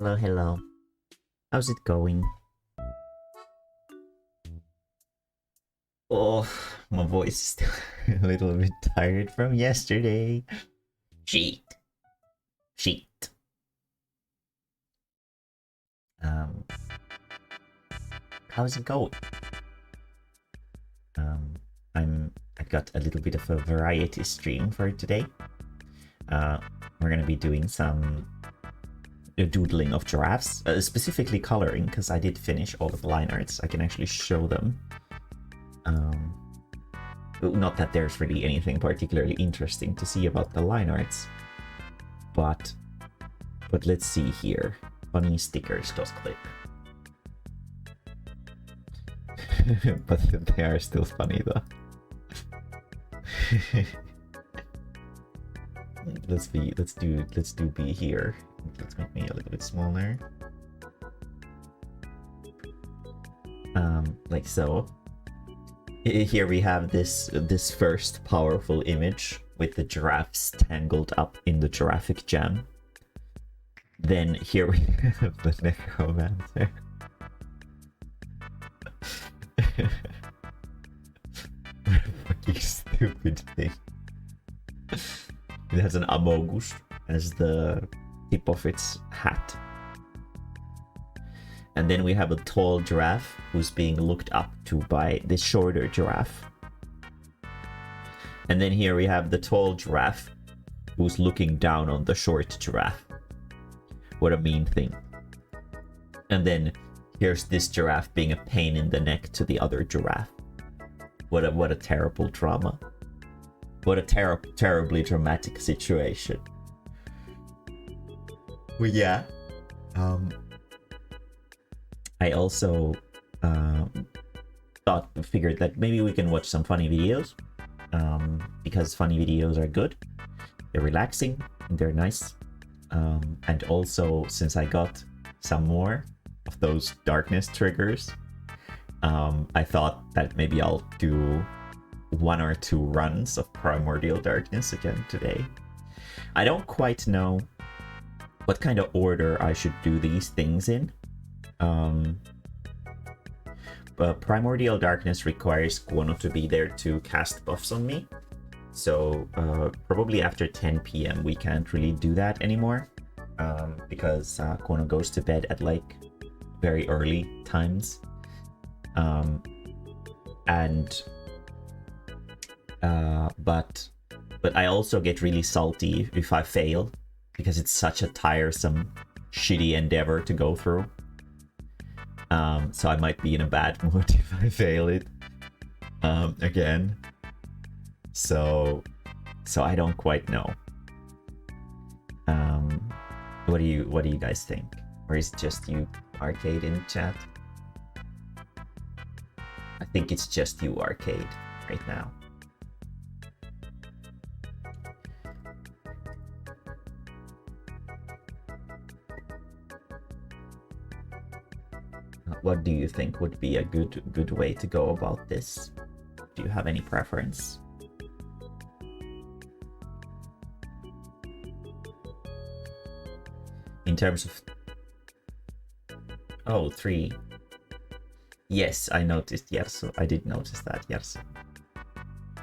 Hello, hello. How's it going? Oh, my voice is still a little bit tired from yesterday. Sheet. Sheet. Um, how's it going? Um, I got a little bit of a variety stream for today. We're gonna be doing some doodling of giraffes, specifically coloring, because I did finish all of the line arts. I can actually show them. Not that there's really anything particularly interesting to see about the line arts, but let's see here. Funny stickers clip. But they are still funny though. let's do B here. Let's make me a little bit smaller. Like so. Here we have this first powerful image with the giraffes tangled up in the giraffic jam. Then here we have the necromancer. What a fucking stupid thing. It has an amogus as the tip of its hat. And then we have a tall giraffe who's being looked up to by this shorter giraffe. And then here we have the tall giraffe who's looking down on the short giraffe. What a mean thing. And then here's this giraffe being a pain in the neck to the other giraffe. What a terrible drama. What a terribly dramatic situation. Well, yeah. I also figured that maybe we can watch some funny videos, because funny videos are good. They're relaxing, and they're nice. And also, since I got some more of those darkness triggers, I thought that maybe I'll do 1 or 2 runs of primordial darkness again today. I don't quite know what kind of order I should do these things in. But primordial darkness requires Guono to be there to cast buffs on me, so probably after 10 p.m. we can't really do that anymore, because Guono goes to bed at like very early times, but I also get really salty if I fail, because it's such a tiresome, shitty endeavor to go through. So I might be in a bad mood if I fail it again. So I don't quite know. What do you guys think? Or is it just you, Arcade, in chat? I think it's just you, Arcade, right now. What do you think would be a good way to go about this? Do you have any preference? In terms of... Oh, 3. Yes, I noticed Yerso. I did notice that, Yerso.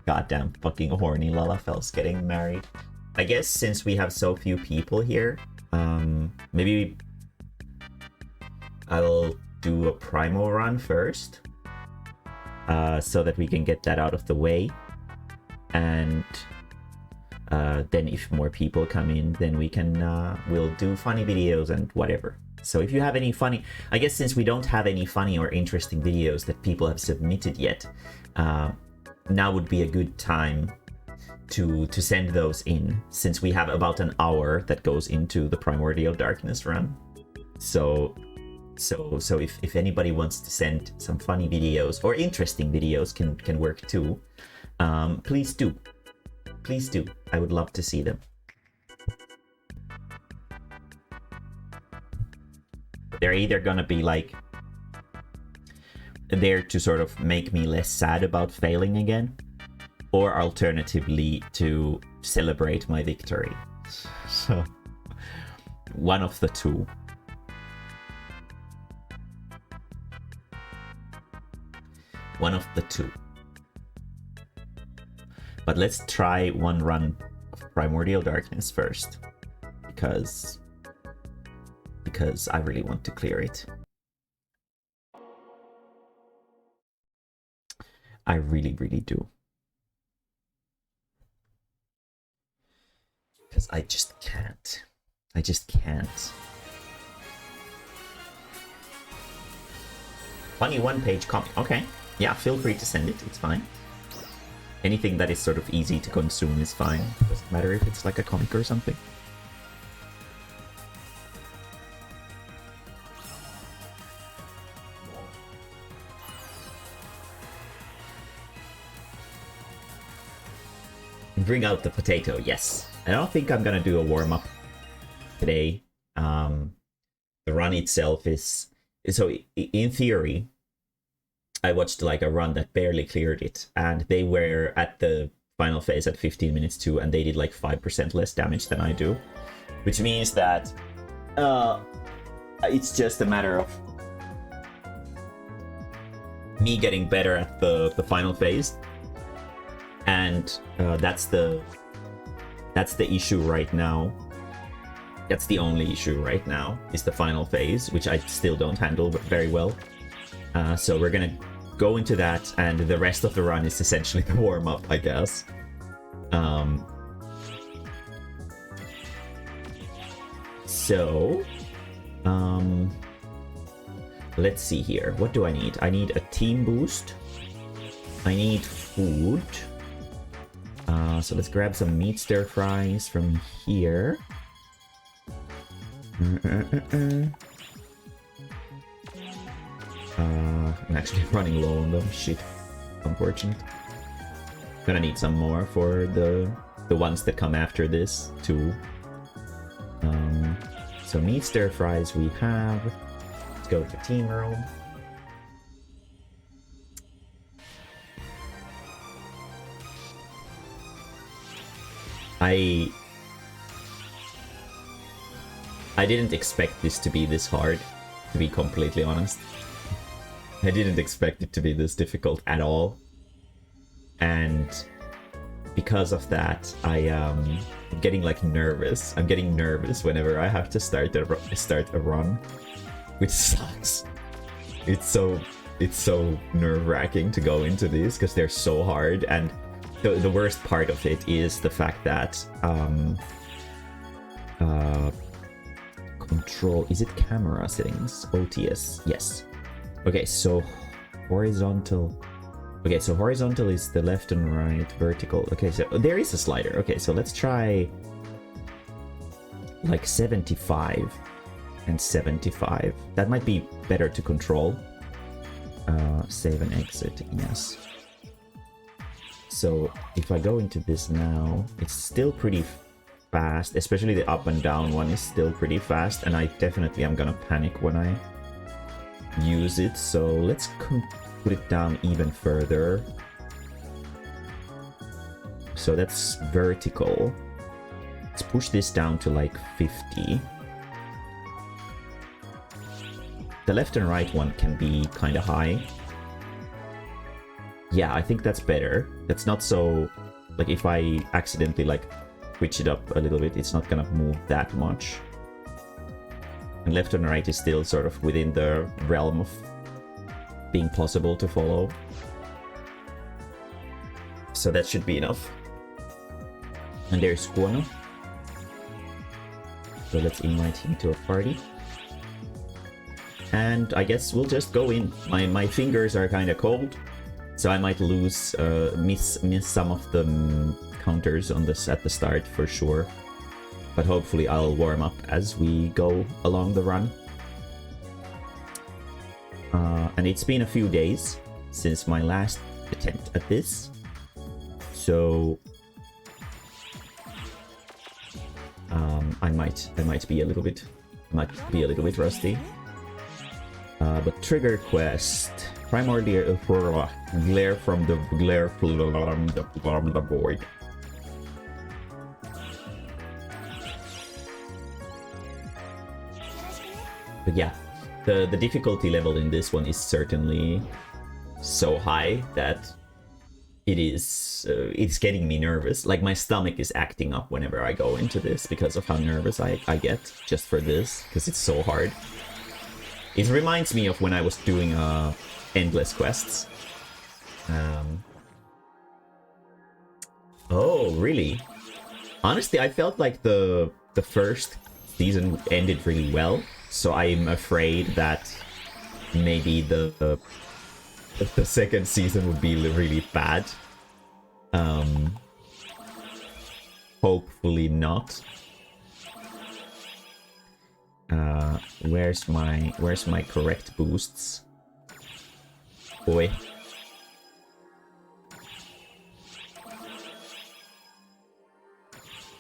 Goddamn fucking horny Lalafels getting married. I guess since we have so few people here, maybe I'll do a Primo run first, so that we can get that out of the way, and then if more people come in, then we can we'll do funny videos and whatever. So if you have any funny, I guess since we don't have any funny or interesting videos that people have submitted yet, now would be a good time to send those in, since we have about an hour that goes into the primordial darkness run. So if anybody wants to send some funny videos or interesting videos can work too, please do. I would love to see them. They're either gonna be like there to sort of make me less sad about failing again, or alternatively to celebrate my victory. So one of the two. One of the two. But let's try one run of Primordial Darkness first. Because I really want to clear it. I really, really do. Because I just can't. I just can't. Funny one-page comic. Okay. Yeah, feel free to send it. It's fine. Anything that is sort of easy to consume is fine. Doesn't matter if it's like a comic or something. Bring out the potato, yes. I don't think I'm gonna do a warm-up today. The run itself is... So, in theory, I watched like a run that barely cleared it, and they were at the final phase at 15 minutes too, and they did like 5% less damage than I do. Which means that it's just a matter of me getting better at the final phase. And that's the issue right now. That's the only issue right now, is the final phase, which I still don't handle very well. So we're gonna go into that, and the rest of the run is essentially the warm-up, I guess. Let's see here. What do I need? I need a team boost. I need food. So let's grab some meat stir fries from here. I'm actually running low on them. Shit. Unfortunate. Gonna need some more for the ones that come after this too. So meat stir fries we have. Let's go to team room. I didn't expect this to be this hard, to be completely honest. I didn't expect it to be this difficult at all. And because of that, I'm getting like nervous. I'm getting nervous whenever I have to start a run, which sucks. It's so nerve-wracking to go into these because they're so hard, and the worst part of it is the fact that control, is it camera settings? OTS, yes. Okay, so horizontal. Okay, so horizontal is the left and right, vertical. Okay, so there is a slider. Okay, so let's try like 75 and 75. That might be better to control. Save and exit, yes. So if I go into this now, it's still pretty fast, especially the up and down one is still pretty fast, and I definitely am gonna panic when I use it. So let's put it down even further. So that's vertical. Let's push this down to like 50. The left and right one can be kind of high. Yeah, I think that's better. That's not so... Like, if I accidentally, like, switch it up a little bit, it's not gonna move that much. And left and right is still sort of within the realm of being possible to follow. So that should be enough. And there's Guano. So let's invite him to a party. And I guess we'll just go in. My fingers are kind of cold, so I might lose, miss some of the counters on this at the start for sure. But hopefully I'll warm up as we go along the run. And it's been a few days since my last attempt at this, so I might be a little bit rusty. But trigger quest, primordial glare from the void. But yeah, the difficulty level in this one is certainly so high that it's getting me nervous. Like my stomach is acting up whenever I go into this because of how nervous I get just for this, because it's so hard. It reminds me of when I was doing endless quests. Oh, really? Honestly, I felt like the first season ended really well, so I'm afraid that maybe the second season would be really bad. Hopefully not. Where's my correct boosts? Boy.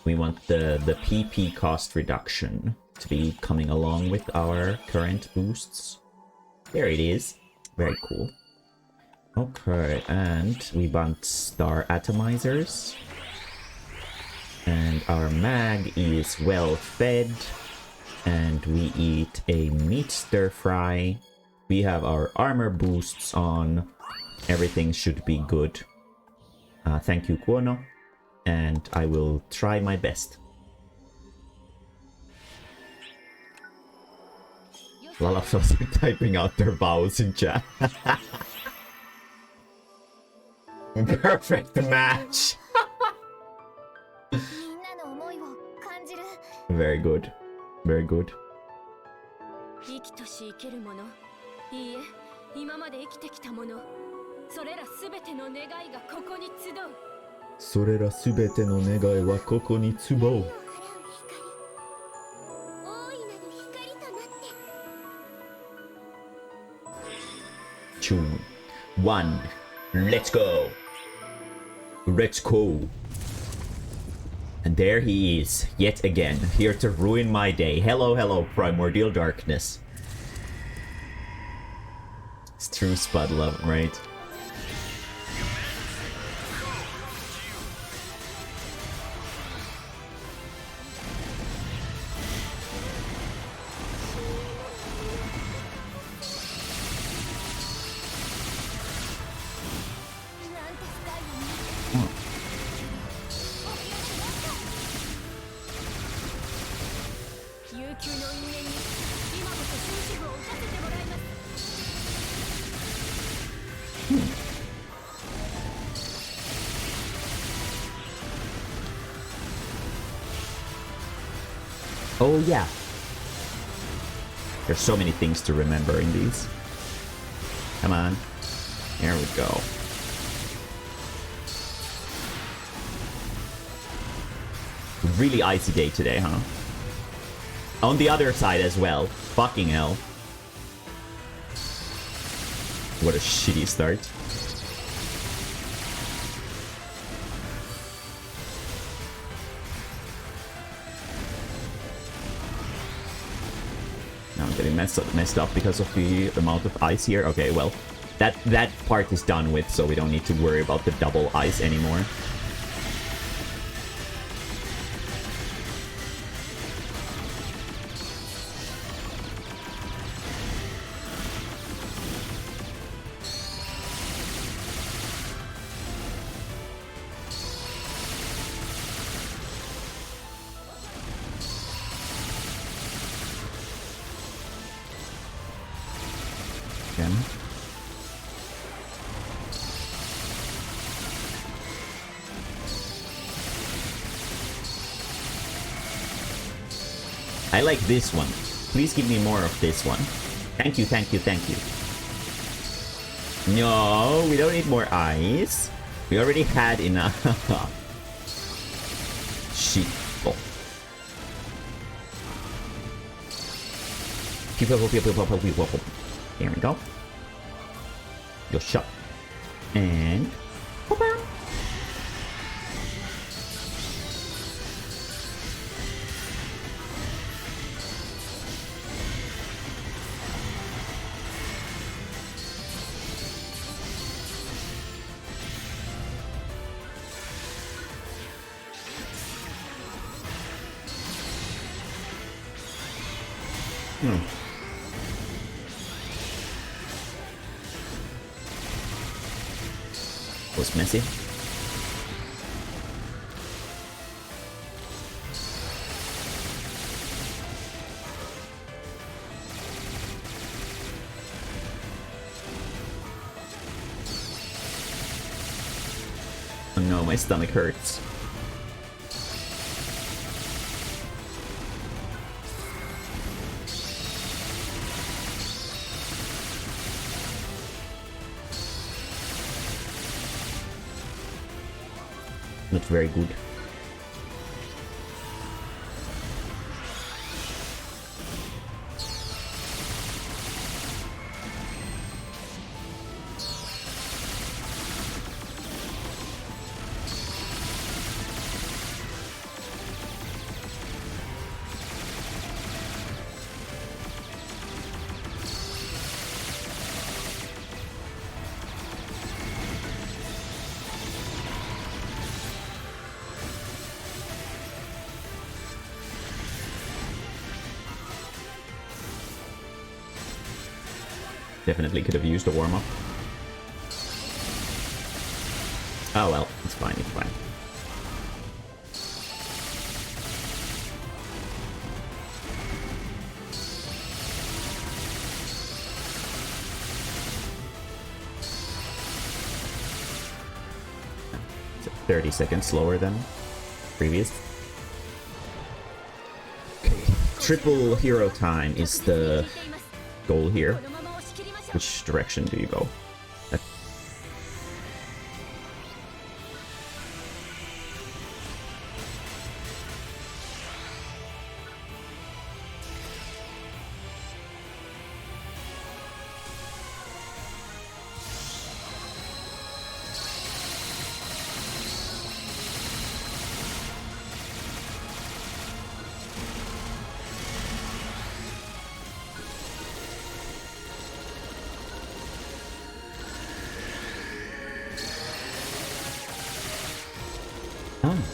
We want the PP cost reduction to be coming along with our current boosts. There it is. Very cool. Okay, and we want star atomizers. And our mag is well fed. And we eat a meat stir fry. We have our armor boosts on. Everything should be good. Thank you, Kuono. And I will try my best. Lalafels are typing out their vows in chat. Perfect match! Very good. Very good. Two, one, let's go! Let's go! And there he is, yet again, here to ruin my day. Hello, hello, primordial darkness. It's true Spud love, right? Oh yeah. There's so many things to remember in these. Come on. There we go. Really icy day today, huh? On the other side as well. Fucking hell. What a shitty start. Now I'm getting messed up because of the amount of ice here. Okay, well, that part is done with, so we don't need to worry about the double ice anymore. I like this one. Please give me more of this one. Thank you, thank you, thank you. No, we don't need more ice. We already had enough. Shit. Oh. There we go. Your shot. And... was messy. Oh no, my stomach hurts. Not very good. Definitely could have used a warm-up. Oh well, it's fine, it's fine. It's 30 seconds slower than previous. Okay, triple hero time is the goal here. Which direction do you go?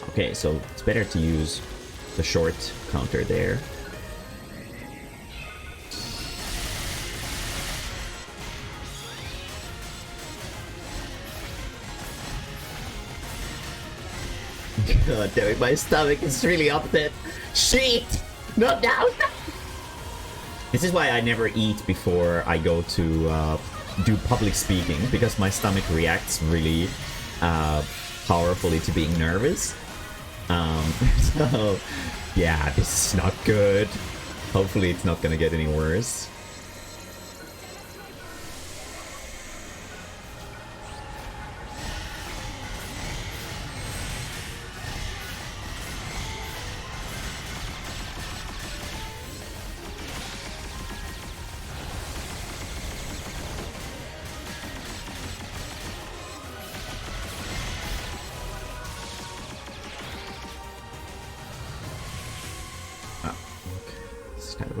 Okay, so it's better to use the short counter there. God damn it, my stomach is really upset. Shit! Not now! This is why I never eat before I go to do public speaking, because my stomach reacts really powerfully to being nervous. So, yeah, this is not good. Hopefully it's not gonna get any worse.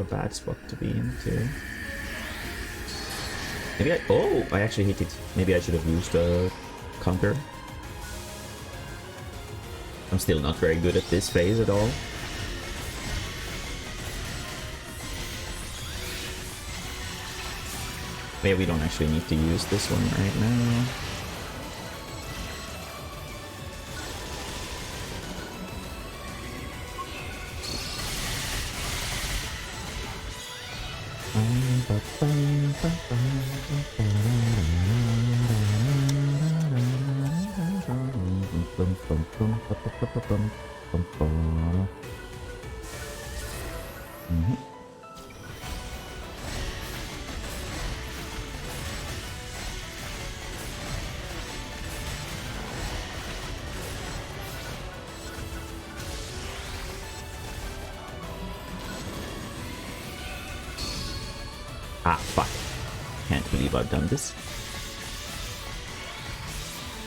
Bad spot to be in too. Maybe I actually hit it. Maybe I should have used a counter. I'm still not very good at this phase at all. Maybe we don't actually need to use this one right now. Ah, fuck. Can't believe I've done this.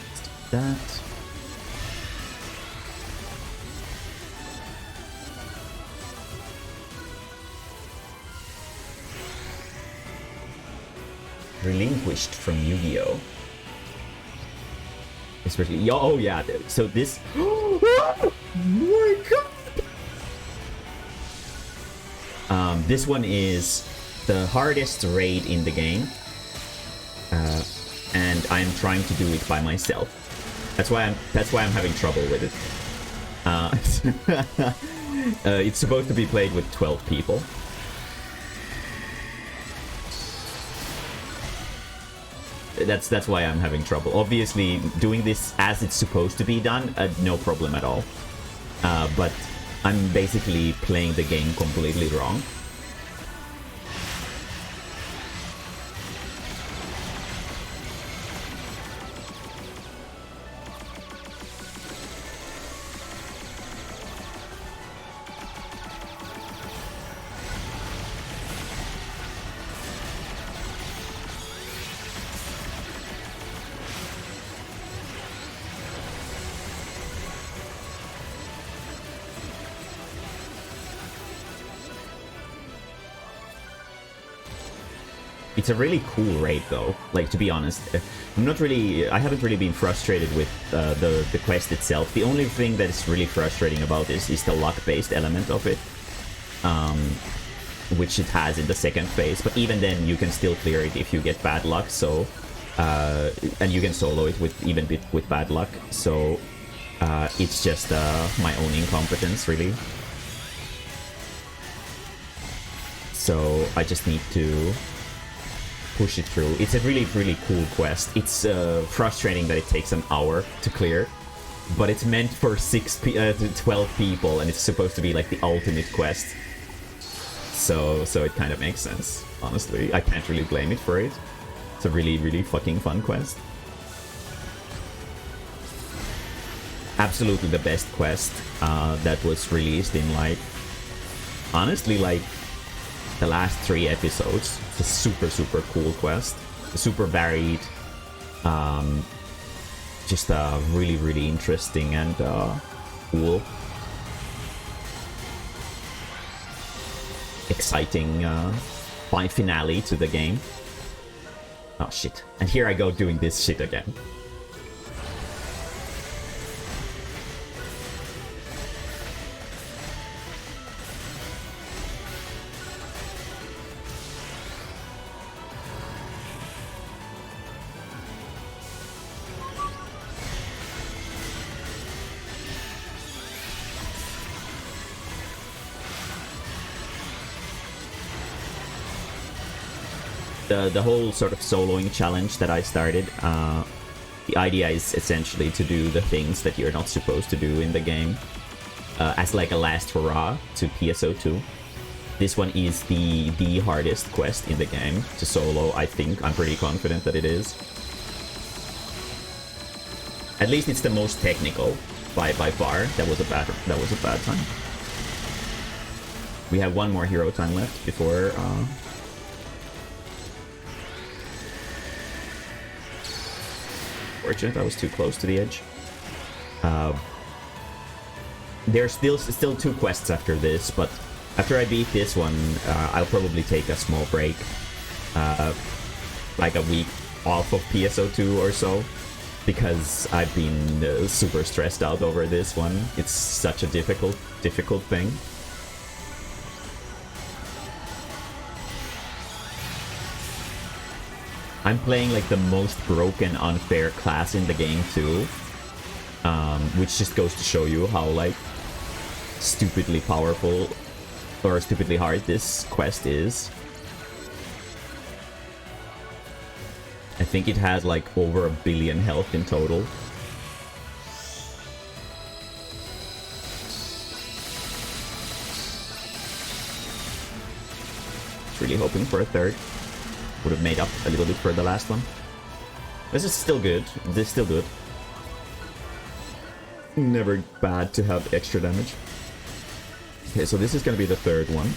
Let's do that. Relinquished from Yu-Gi-Oh! Especially, oh yeah, so this... Oh my god! This one is the hardest raid in the game, and I'm trying to do it by myself. That's why I'm having trouble with it. It's supposed to be played with 12 people. That's why I'm having trouble. Obviously, doing this as it's supposed to be done, no problem at all. But I'm basically playing the game completely wrong. It's a really cool raid, though. Like, to be honest, I haven't really been frustrated with the quest itself. The only thing that is really frustrating about this is the luck-based element of it, which it has in the second phase. But even then, you can still clear it if you get bad luck. So, and you can solo it with bad luck. So, it's just my own incompetence, really. So I just need to push it through. It's a really, really cool quest. It's frustrating that it takes an hour to clear, but it's meant for 12 people, and it's supposed to be like the ultimate quest. So it kind of makes sense, honestly. I can't really blame it for it. It's a really, really fucking fun quest. Absolutely the best quest that was released in, like, honestly, like, the last 3 episodes. It's a super, super cool quest. Super varied. Just really, really interesting and cool. Exciting finale to the game. Oh shit. And here I go doing this shit again. The whole sort of soloing challenge that I started, the idea is essentially to do the things that you're not supposed to do in the game as like a last hurrah to PSO2. This one is the hardest quest in the game to solo, I think. I'm pretty confident that it is. At least it's the most technical by far. That was a bad time. We have one more hero time left before fortunate, I was too close to the edge. There's still 2 quests after this, but after I beat this one, I'll probably take a small break, like a week off of PSO2 or so, because I've been super stressed out over this one. It's such a difficult thing. I'm playing like the most broken, unfair class in the game too, which just goes to show you how like stupidly powerful or stupidly hard this quest is. I think it has like over 1 billion health in total. Really hoping for a third. Would have made up a little bit for the last one. This is still good. This is still good. Never bad to have extra damage. Okay, so this is gonna be the third one.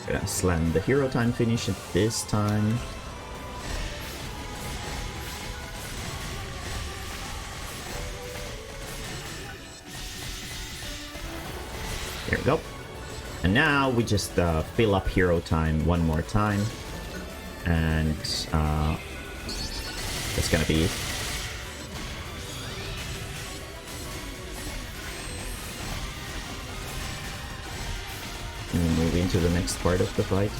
Gonna slam the hero time finish at this time. There we go. And now we just fill up hero time one more time. And that's gonna be it. into the next part of the fight.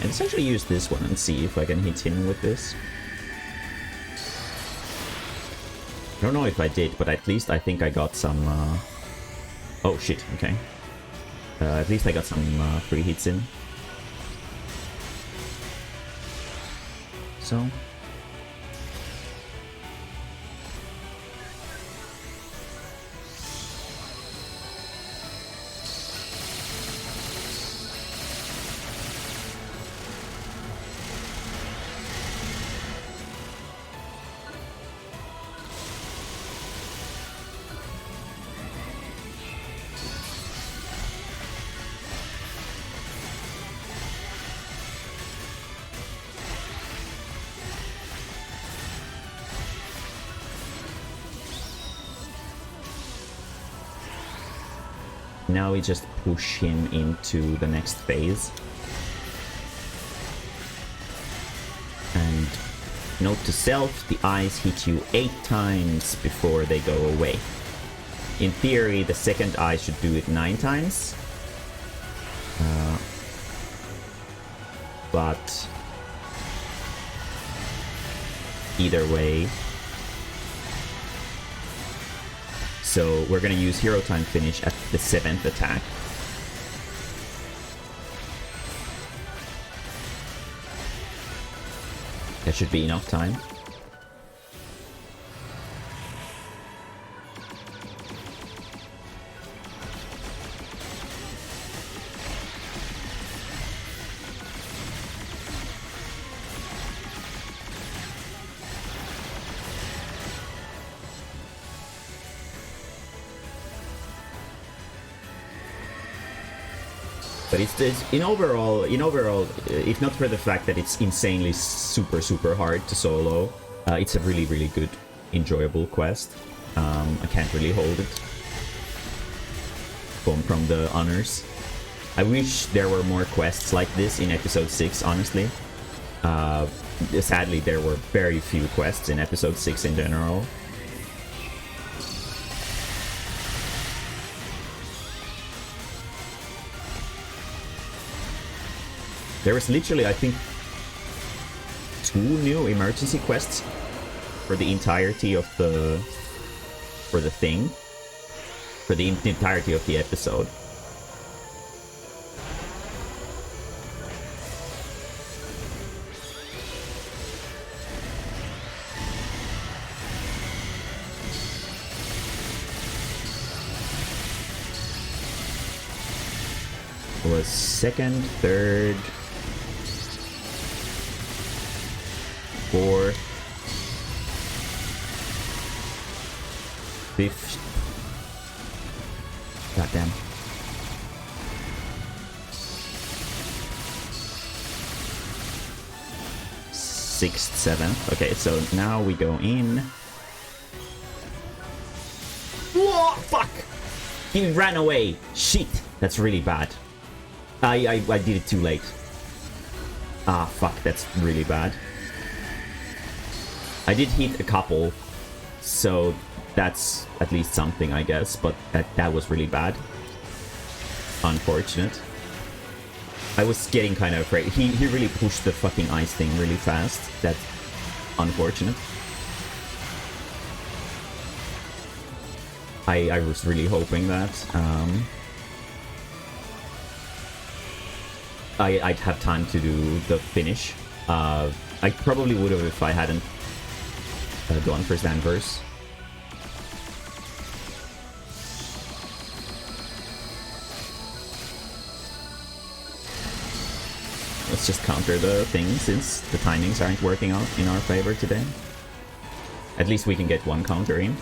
Let's actually use this one and see if I can hit him with this. I don't know if I did, but at least I think I got some... Oh shit, okay. At least I got some free hits in. So... Now we just push him into the next phase. And note to self, the eyes hit you 8 times before they go away. In theory, the second eye should do it 9 times. But either way. So we're gonna use Hero Time Finish at the 7th attack. That should be enough time. But it's in overall, if not for the fact that it's insanely super hard to solo, it's a really good, enjoyable quest. I can't really hold it from the honors. I wish there were more quests like this in episode 6, honestly. Sadly, there were very few quests in episode 6 in general. There was literally, I think, 2 new emergency quests for the entirety of the... for the thing. For the entirety of the episode. It was 2nd, 3rd... 4th, 5th. Goddamn. 6th, 7th. Okay, so now we go in. Whoa! Fuck! He ran away. Shit! That's really bad. I did it too late. Ah, fuck. That's really bad. I did hit a couple, so that's at least something, I guess, but that was really bad. Unfortunate. I was getting kind of afraid. He really pushed the fucking ice thing really fast. That's unfortunate. I was really hoping that I'd have time to do the finish. I probably would have if I hadn't gone for Zanverse. Let's just counter the thing since the timings aren't working out in our favor today. At least we can get one counter in.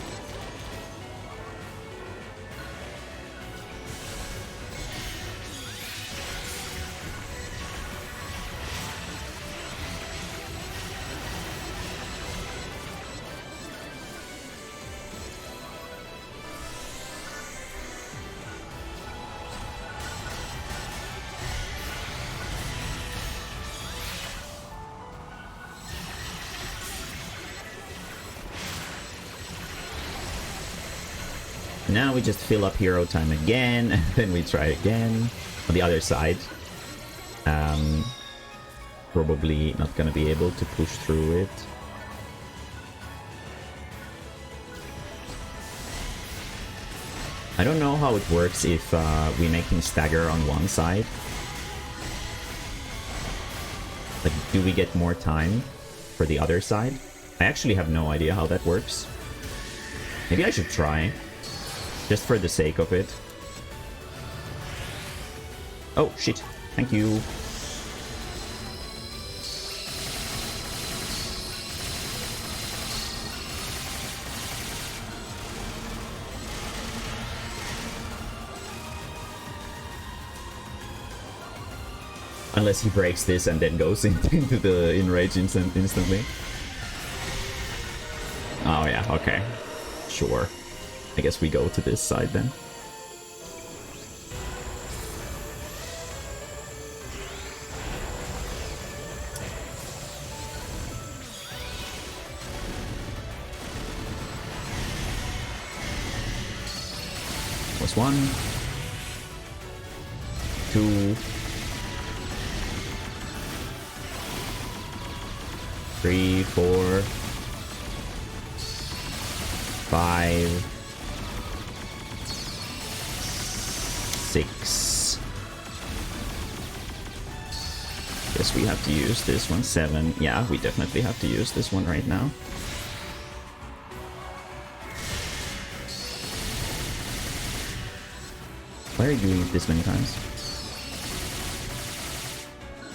Now we just fill up hero time again, and then we try again on the other side. Probably not gonna be able to push through it. I don't know how it works if we make him stagger on one side. Like, do we get more time for the other side? I actually have no idea how that works. Maybe I should try. Just for the sake of it. Oh, shit. Thank you. Unless he breaks this and then goes into the enrage instantly. Oh yeah, okay. Sure. I guess we go to this side then. Was 1, 2, 3, 4, 5, 6. Guess we have to use this one. 7. Yeah, we definitely have to use this one right now. Why are you doing it this many times?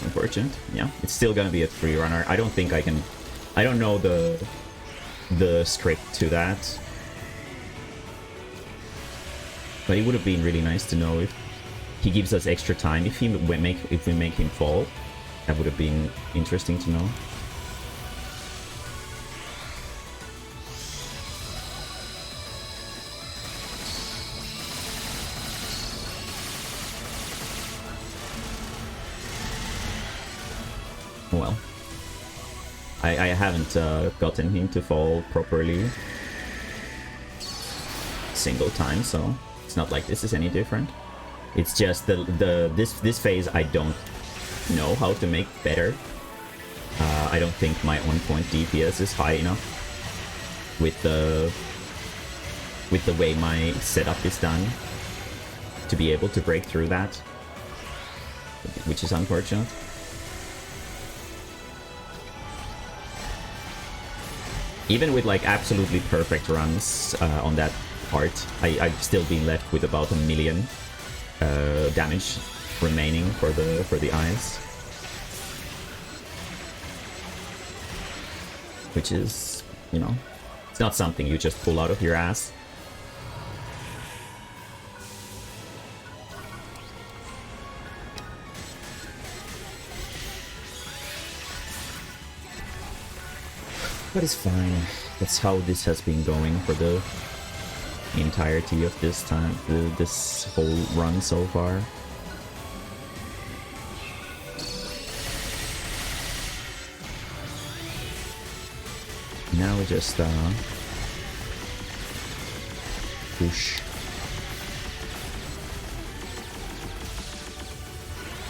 Unfortunate. Yeah, it's still gonna be a 3 runner. I don't think I can... I don't know the script to that. But it would have been really nice to know if he gives us extra time. If we make him fall, that would have been interesting to know. Well, I haven't gotten him to fall properly single time, so it's not like this is any different. It's just this phase I don't know how to make better. I don't think my on-point DPS is high enough with the way my setup is done to be able to break through that, which is unfortunate. Even with like absolutely perfect runs on that part, I've still been left with about 1 million damage remaining for the eyes, which is, you know, it's not something you just pull out of your ass. But it's fine. That's how this has been going for the entirety of this time, this whole run so far. Now we just push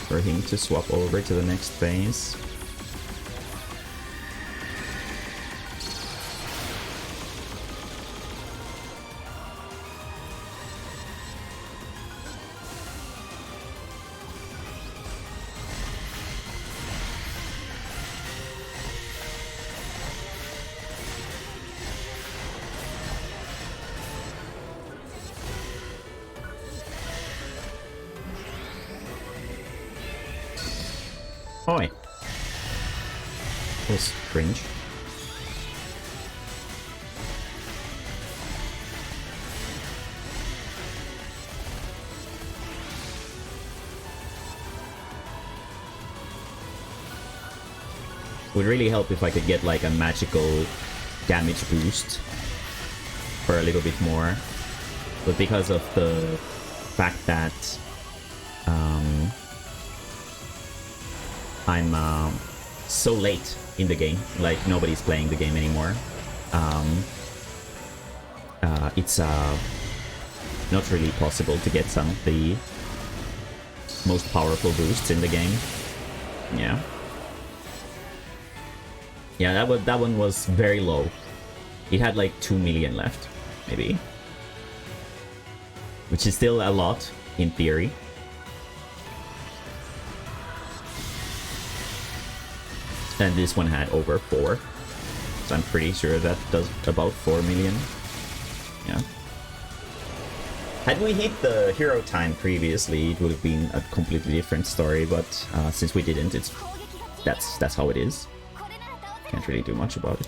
for him to swap over to the next phase. Oh wait. That was cringe. Would really help if I could get like a magical damage boost for a little bit more, but because of the fact that I'm so late in the game, like nobody's playing the game anymore, it's not really possible to get some of the most powerful boosts in the game. Yeah. Yeah, that one was very low. It had like 2 million left, maybe. Which is still a lot, in theory. And this one had over 4. So I'm pretty sure that does about 4 million. Yeah. Had we hit the hero time previously, it would have been a completely different story, but since we didn't, that's how it is. Can't really do much about it.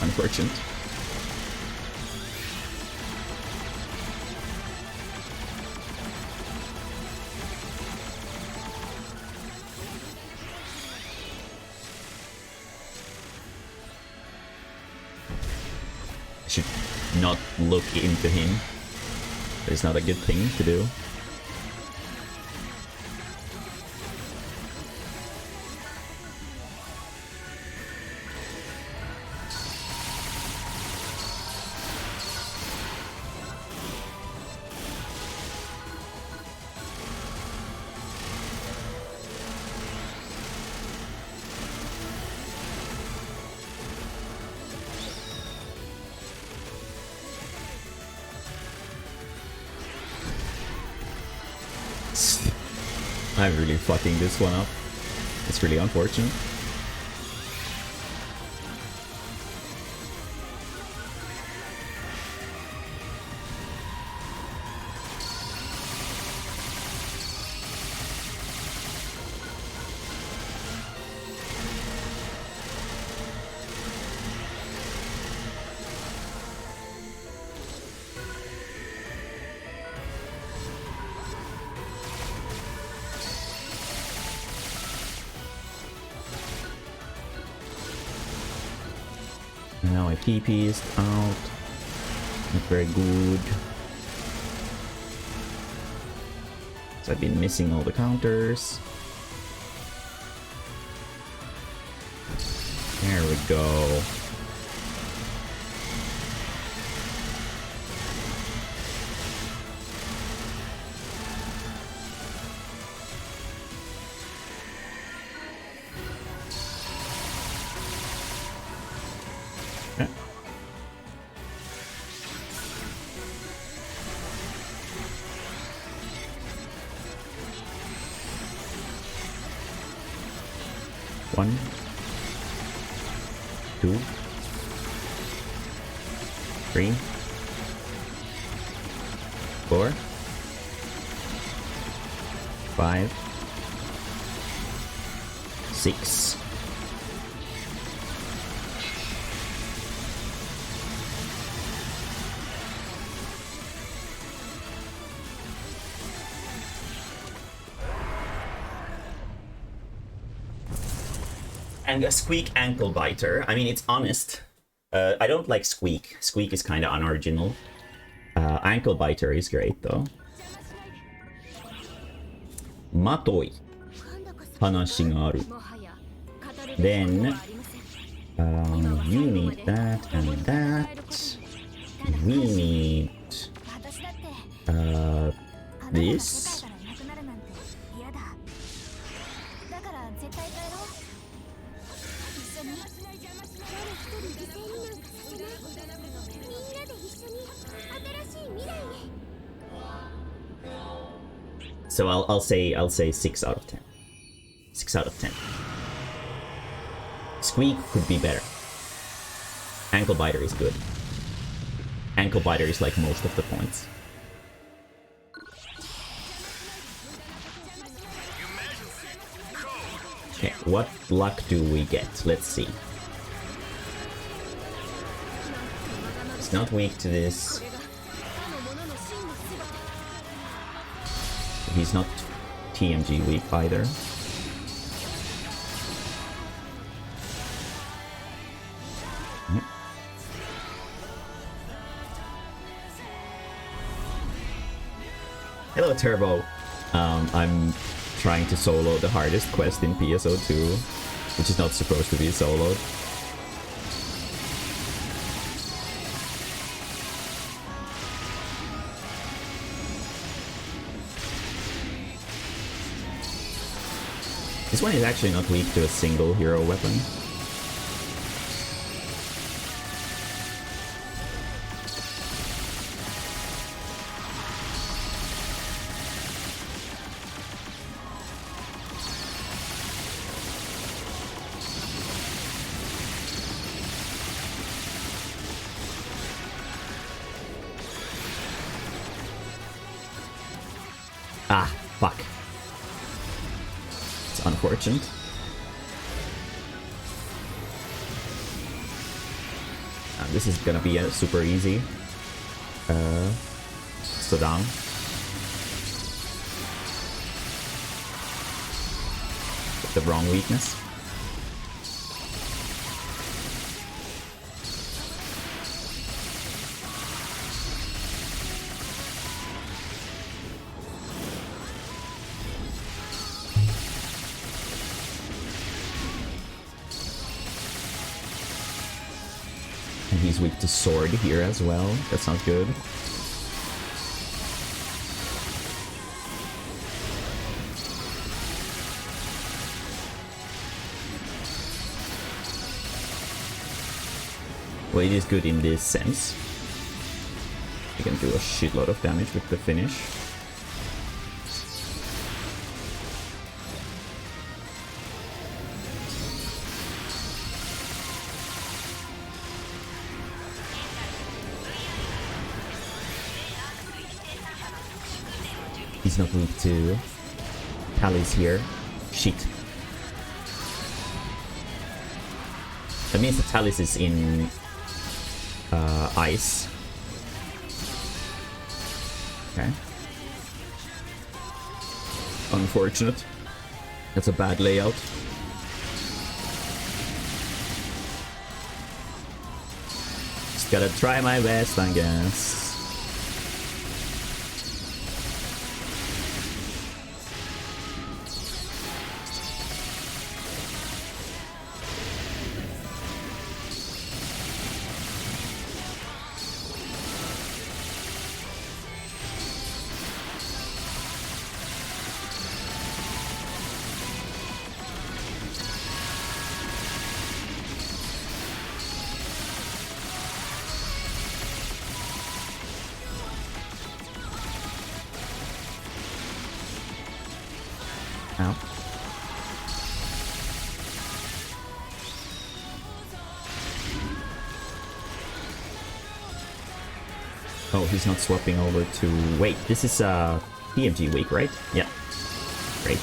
Unfortunate. I should not look into him. It's not a good thing to do. I'm really fucking this one up. It's really unfortunate. Now my PP is out. Not very good. So I've been missing all the counters. There we go. One, 2, 3, 4, 5, 6. And a Squeak ankle biter. I mean, it's honest. I don't like Squeak. Squeak is kind of unoriginal. Ankle biter is great though. Matoi. Hanashi ga aru. Then you need that and that. We need this. So I'll say 6 out of 10. 6 out of 10. Squeak could be better. Ankle biter is good. Ankle biter is like most of the points. Okay, what luck do we get? Let's see. It's not weak to this. He's not TMG weak either. Hello, Turbo. I'm trying to solo the hardest quest in PSO2, which is not supposed to be soloed. This one is actually not weak to a single hero weapon. Ah, fuck. It's unfortunate. This is gonna be super easy. So down. The wrong weakness. He's weak to sword here as well. That sounds good. Well, it is good in this sense. You can do a shitload of damage with the finish. He's not weak to Tally's here. Shit. That means the Talus is in ice. Okay. Unfortunate. That's a bad layout. Just gotta try my best, I guess. Oh, he's not swapping over to... Wait, this is PMG week, right? Yeah. Great.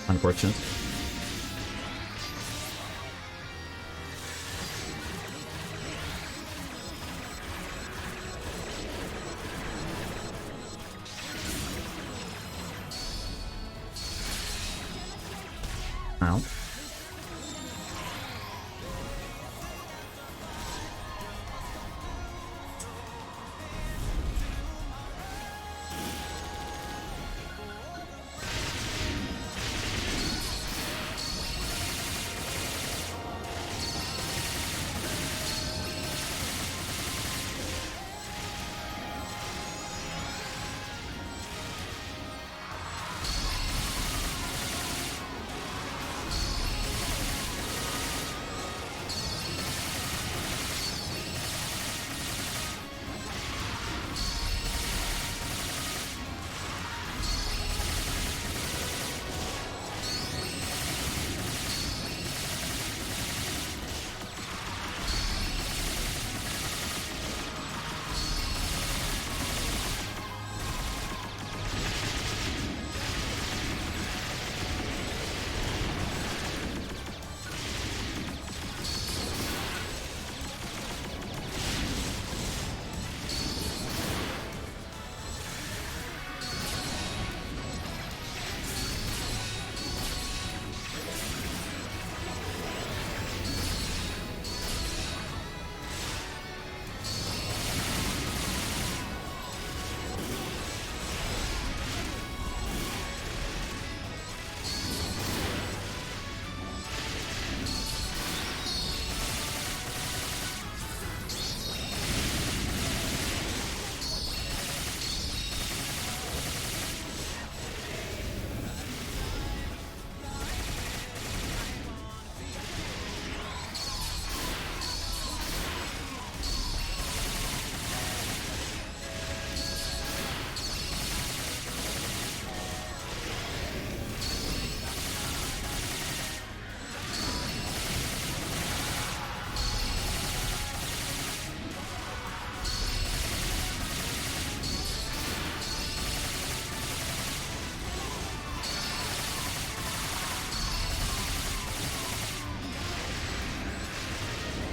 Unfortunate. Ow.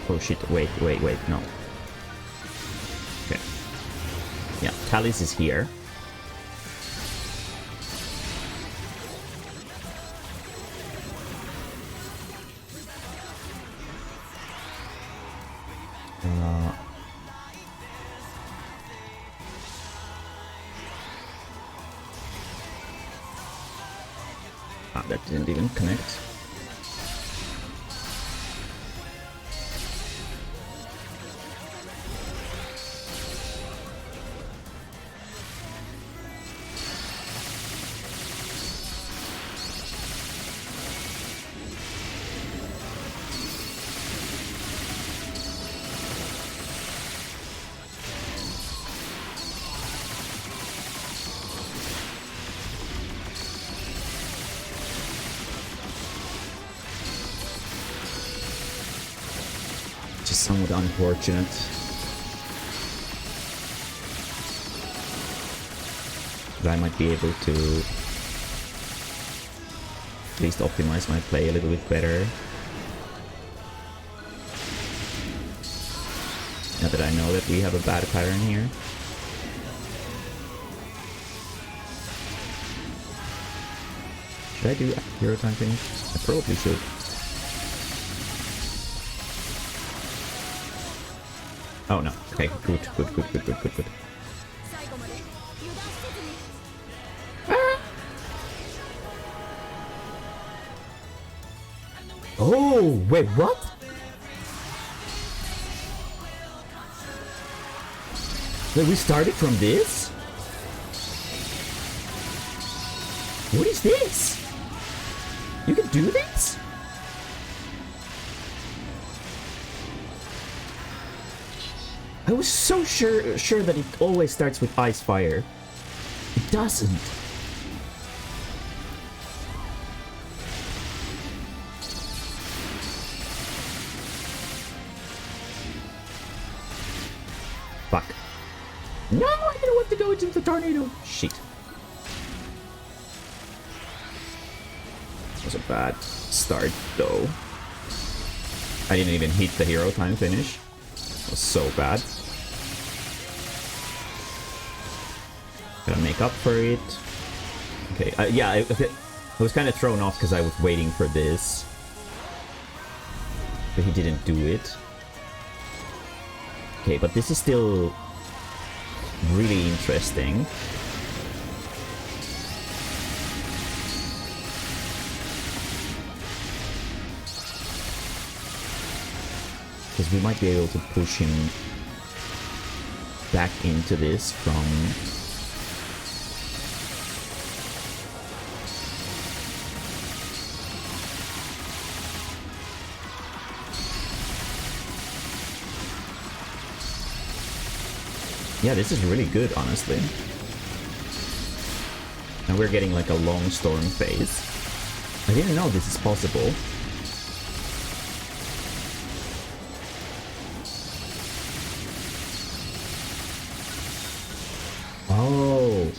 Oh shit, wait, no. Okay. Yeah, Talis is here. That didn't even connect. Somewhat unfortunate. But I might be able to at least optimize my play a little bit better. Now that I know that we have a bad pattern here. Should I do hero time finish? I probably should. Oh no. Okay, good. Ah! Oh, wait, what? Wait, we started from this? What is this? You can do this? I was so sure that it always starts with ice fire. It doesn't. Fuck. No, I didn't want to go into the tornado. Shit. That was a bad start though. I didn't even hit the hero time finish. It was so bad. Gotta make up for it. Okay, yeah, okay. I was kind of thrown off because I was waiting for this. But he didn't do it. Okay, but this is still really interesting. Because we might be able to push him back into this from... Yeah, this is really good, honestly. And we're getting like a long storm phase. I didn't know this is possible. Oh.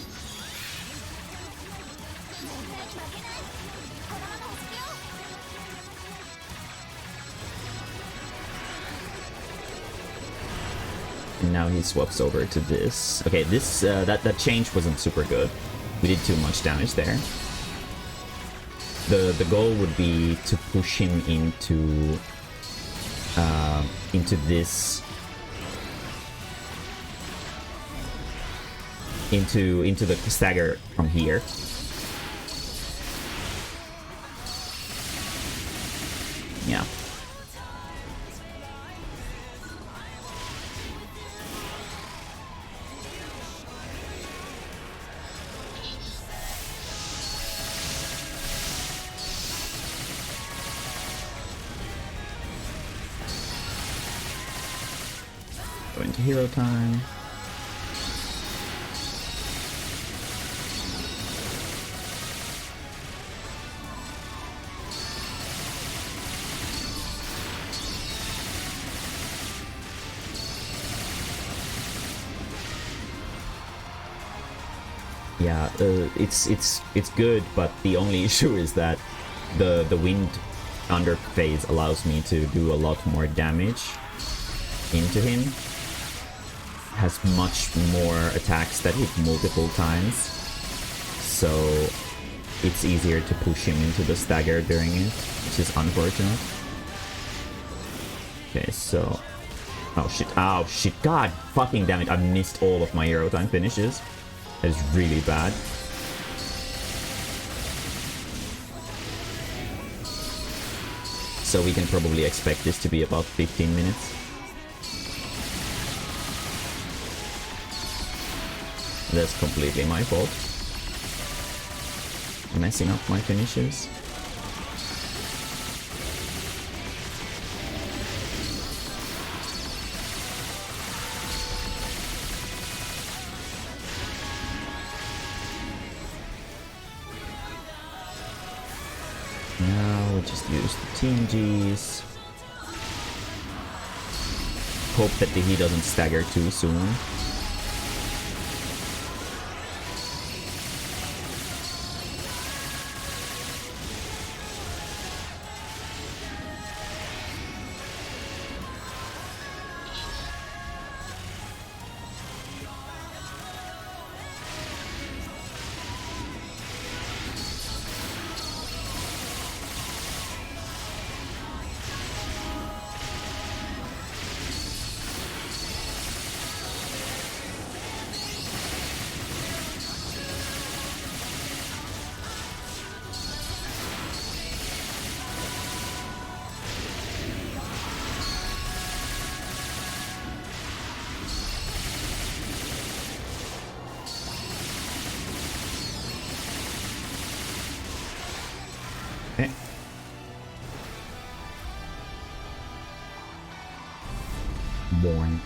And now he swaps over to this. Okay, this that change wasn't super good. We did too much damage there. The goal would be to push him into this, into the stagger from here. Yeah. Go into hero time. Yeah, it's good, but the only issue is that the wind under phase allows me to do a lot more damage into him. Has much more attacks that hit multiple times, so it's easier to push him into the stagger during it, which is unfortunate. Okay, so... Oh shit, god fucking damn it, I missed all of my hero time finishes. That is really bad. So we can probably expect this to be about 15 minutes. That's completely my fault. Messing up my finishes. Now we just use the TNGs. Hope that he doesn't stagger too soon. Okay. Boring.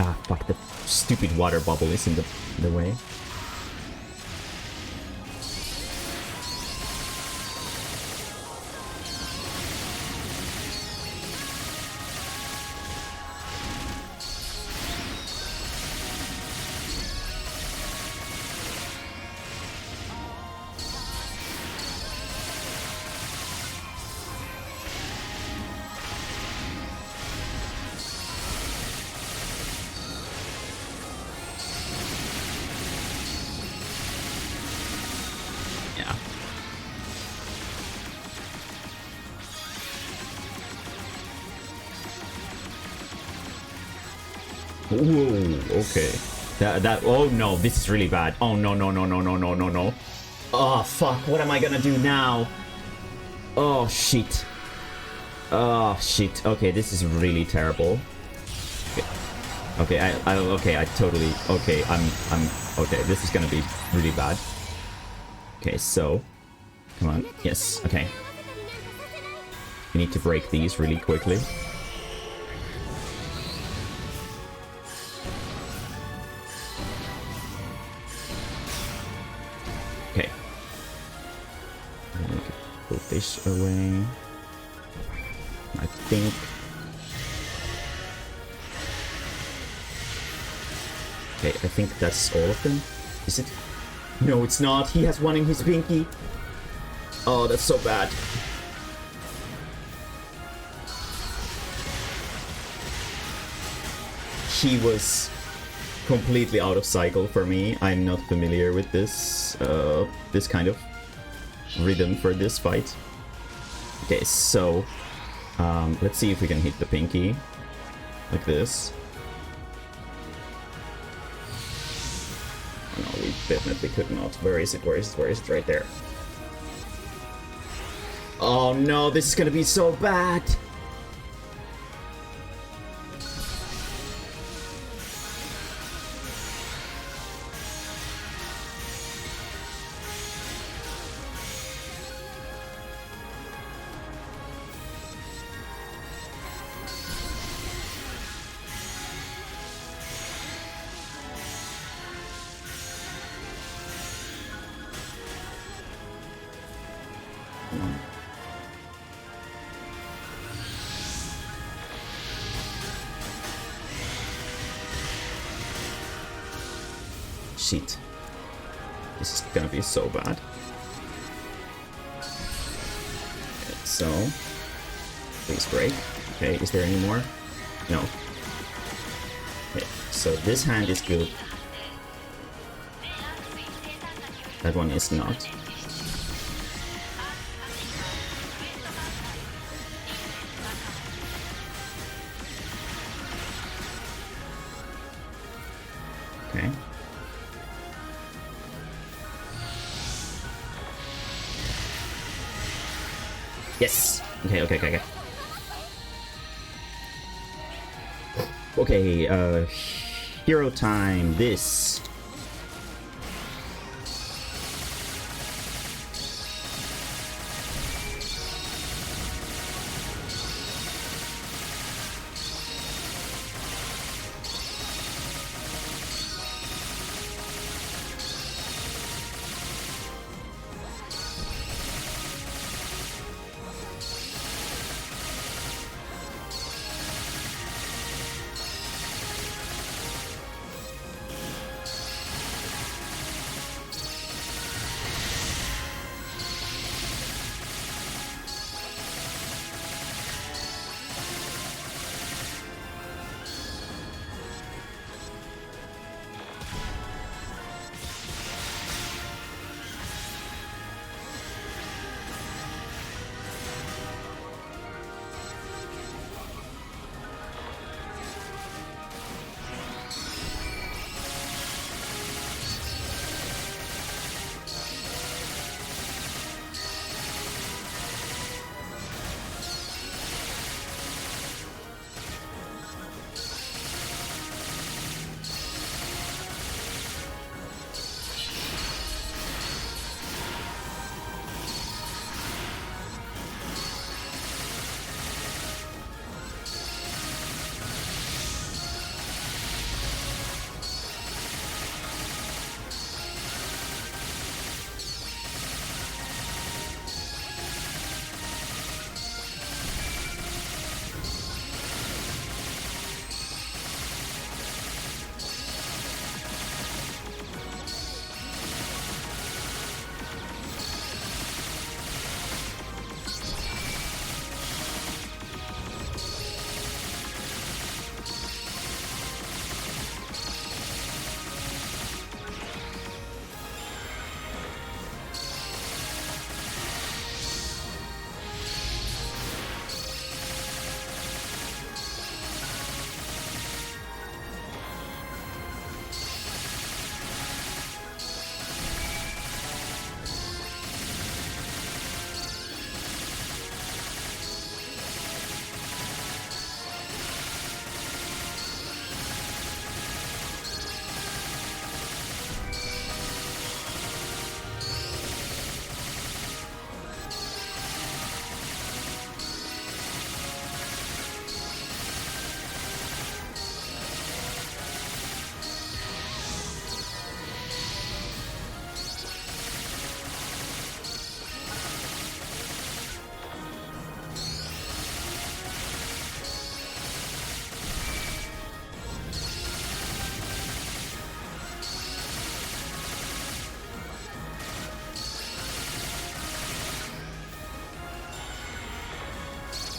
Ah, fuck, the stupid water bubble is in the way. Whoa, okay. Oh no, this is really bad. Oh no, no, no, no, no, no, no, no. Oh fuck, what am I gonna do now? Oh shit. Oh shit. Okay, this is really terrible. Okay, I totally, okay, I'm, okay, this is gonna be really bad. Okay, so, come on, yes, okay. We need to break these really quickly. Okay. Put this away. I think. Okay, I think that's all of them. Is it? No, it's not. He has one in his pinky. Oh, that's so bad. He was completely out of cycle for me. I'm not familiar with this this kind of rhythm for this fight. Okay, so let's see if we can hit the pinky like this. Oh, no, we definitely could not. Where is it? Where is it? Where is it? Right there. Oh no, this is gonna be so bad. Shit. This is gonna be so bad. Okay, so, please break. Okay, is there any more? No. Okay, so this hand is good. That one is not. Okay. Yes. Okay, okay, okay, okay. Okay, hero time. This.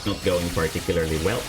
not going particularly well.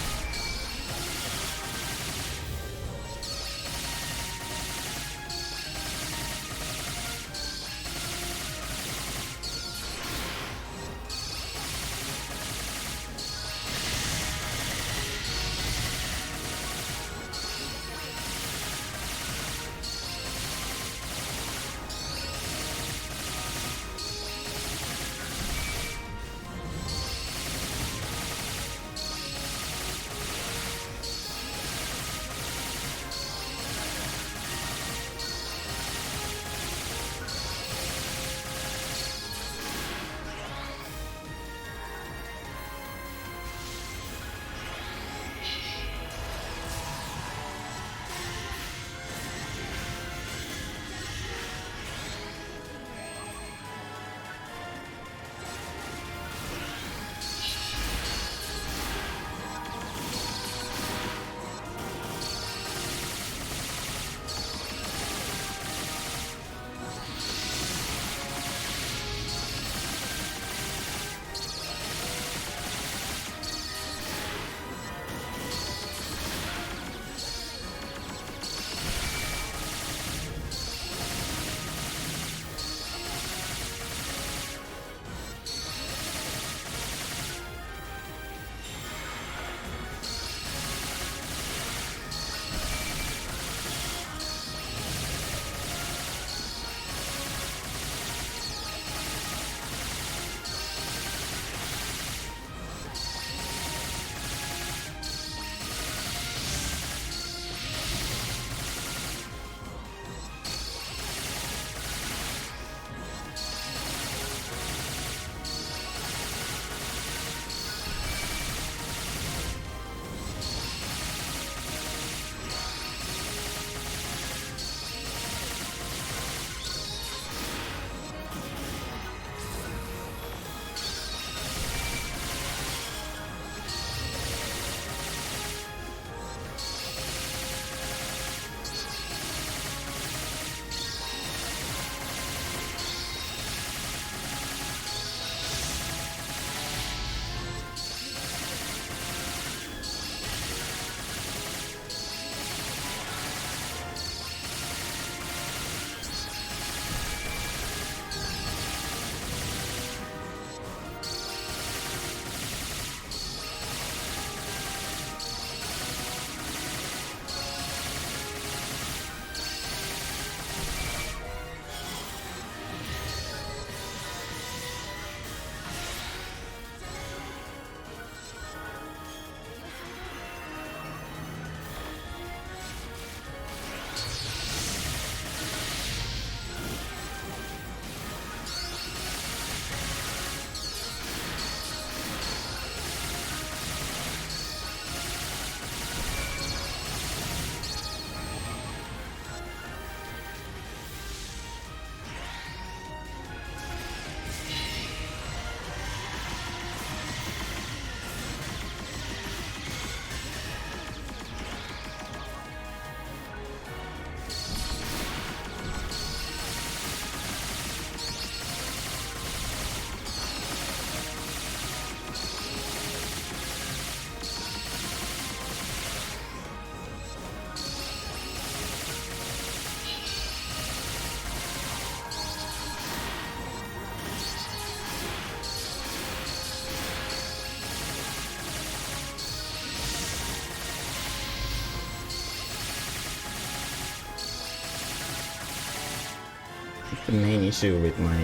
The main issue with my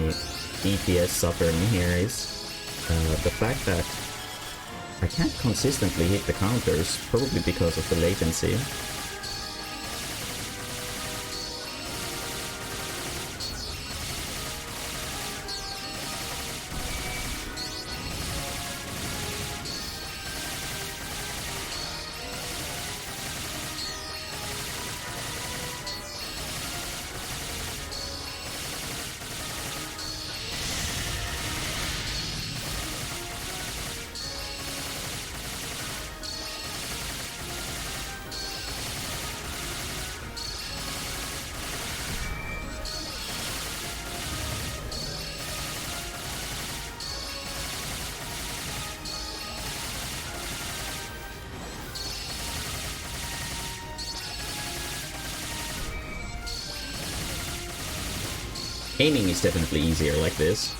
DPS suffering here is the fact that I can't consistently hit the counters, probably because of the latency. Aiming is definitely easier like this.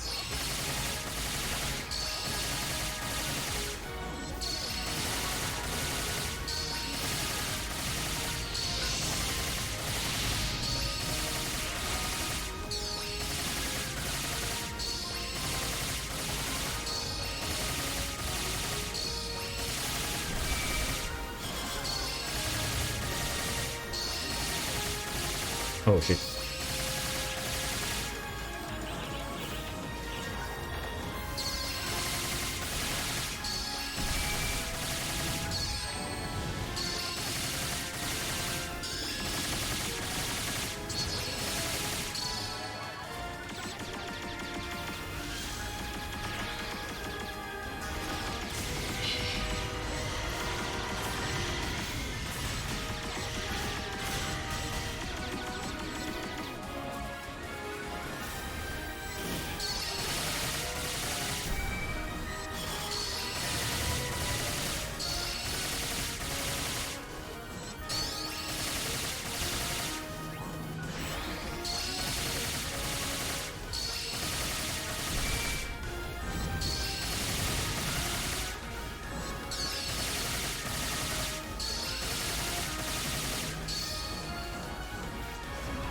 Oh shit.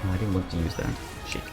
Oh, I didn't want to use that. Shit.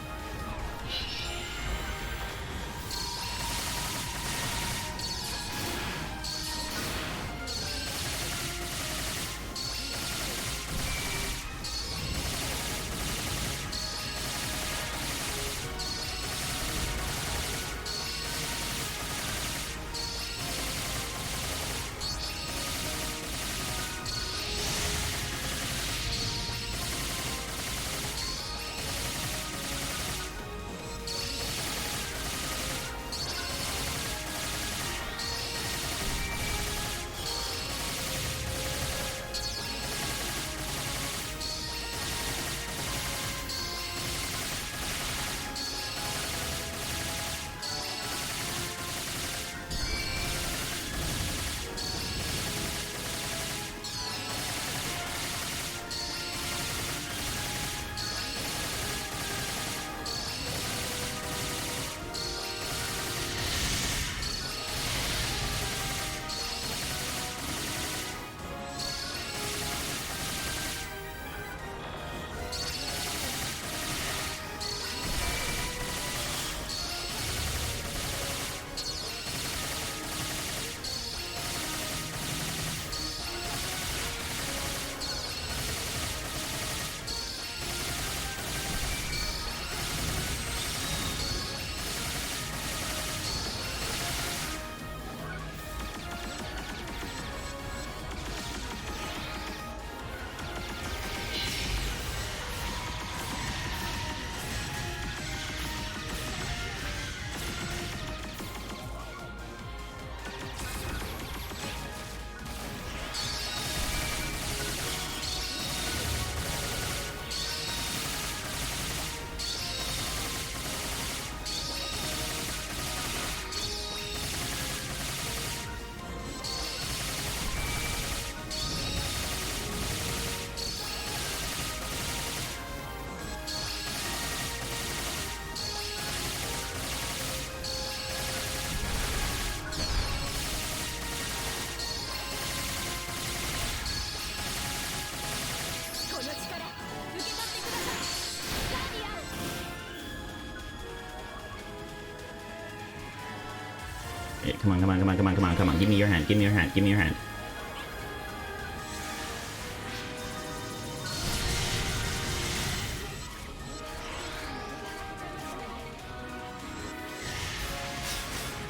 Yeah, come on, come on, come on, come on, come on, come on. Give me your hand, give me your hand, give me your hand.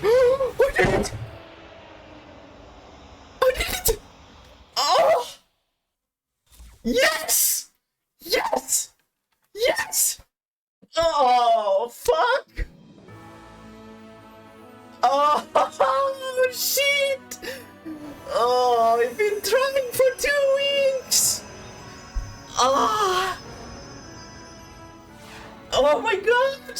I did it! I did it! Oh! Yes! Yes! Yes! Oh, fuck! Oh, shit! Oh, I've been trying for 2 weeks! Ah! Oh my god!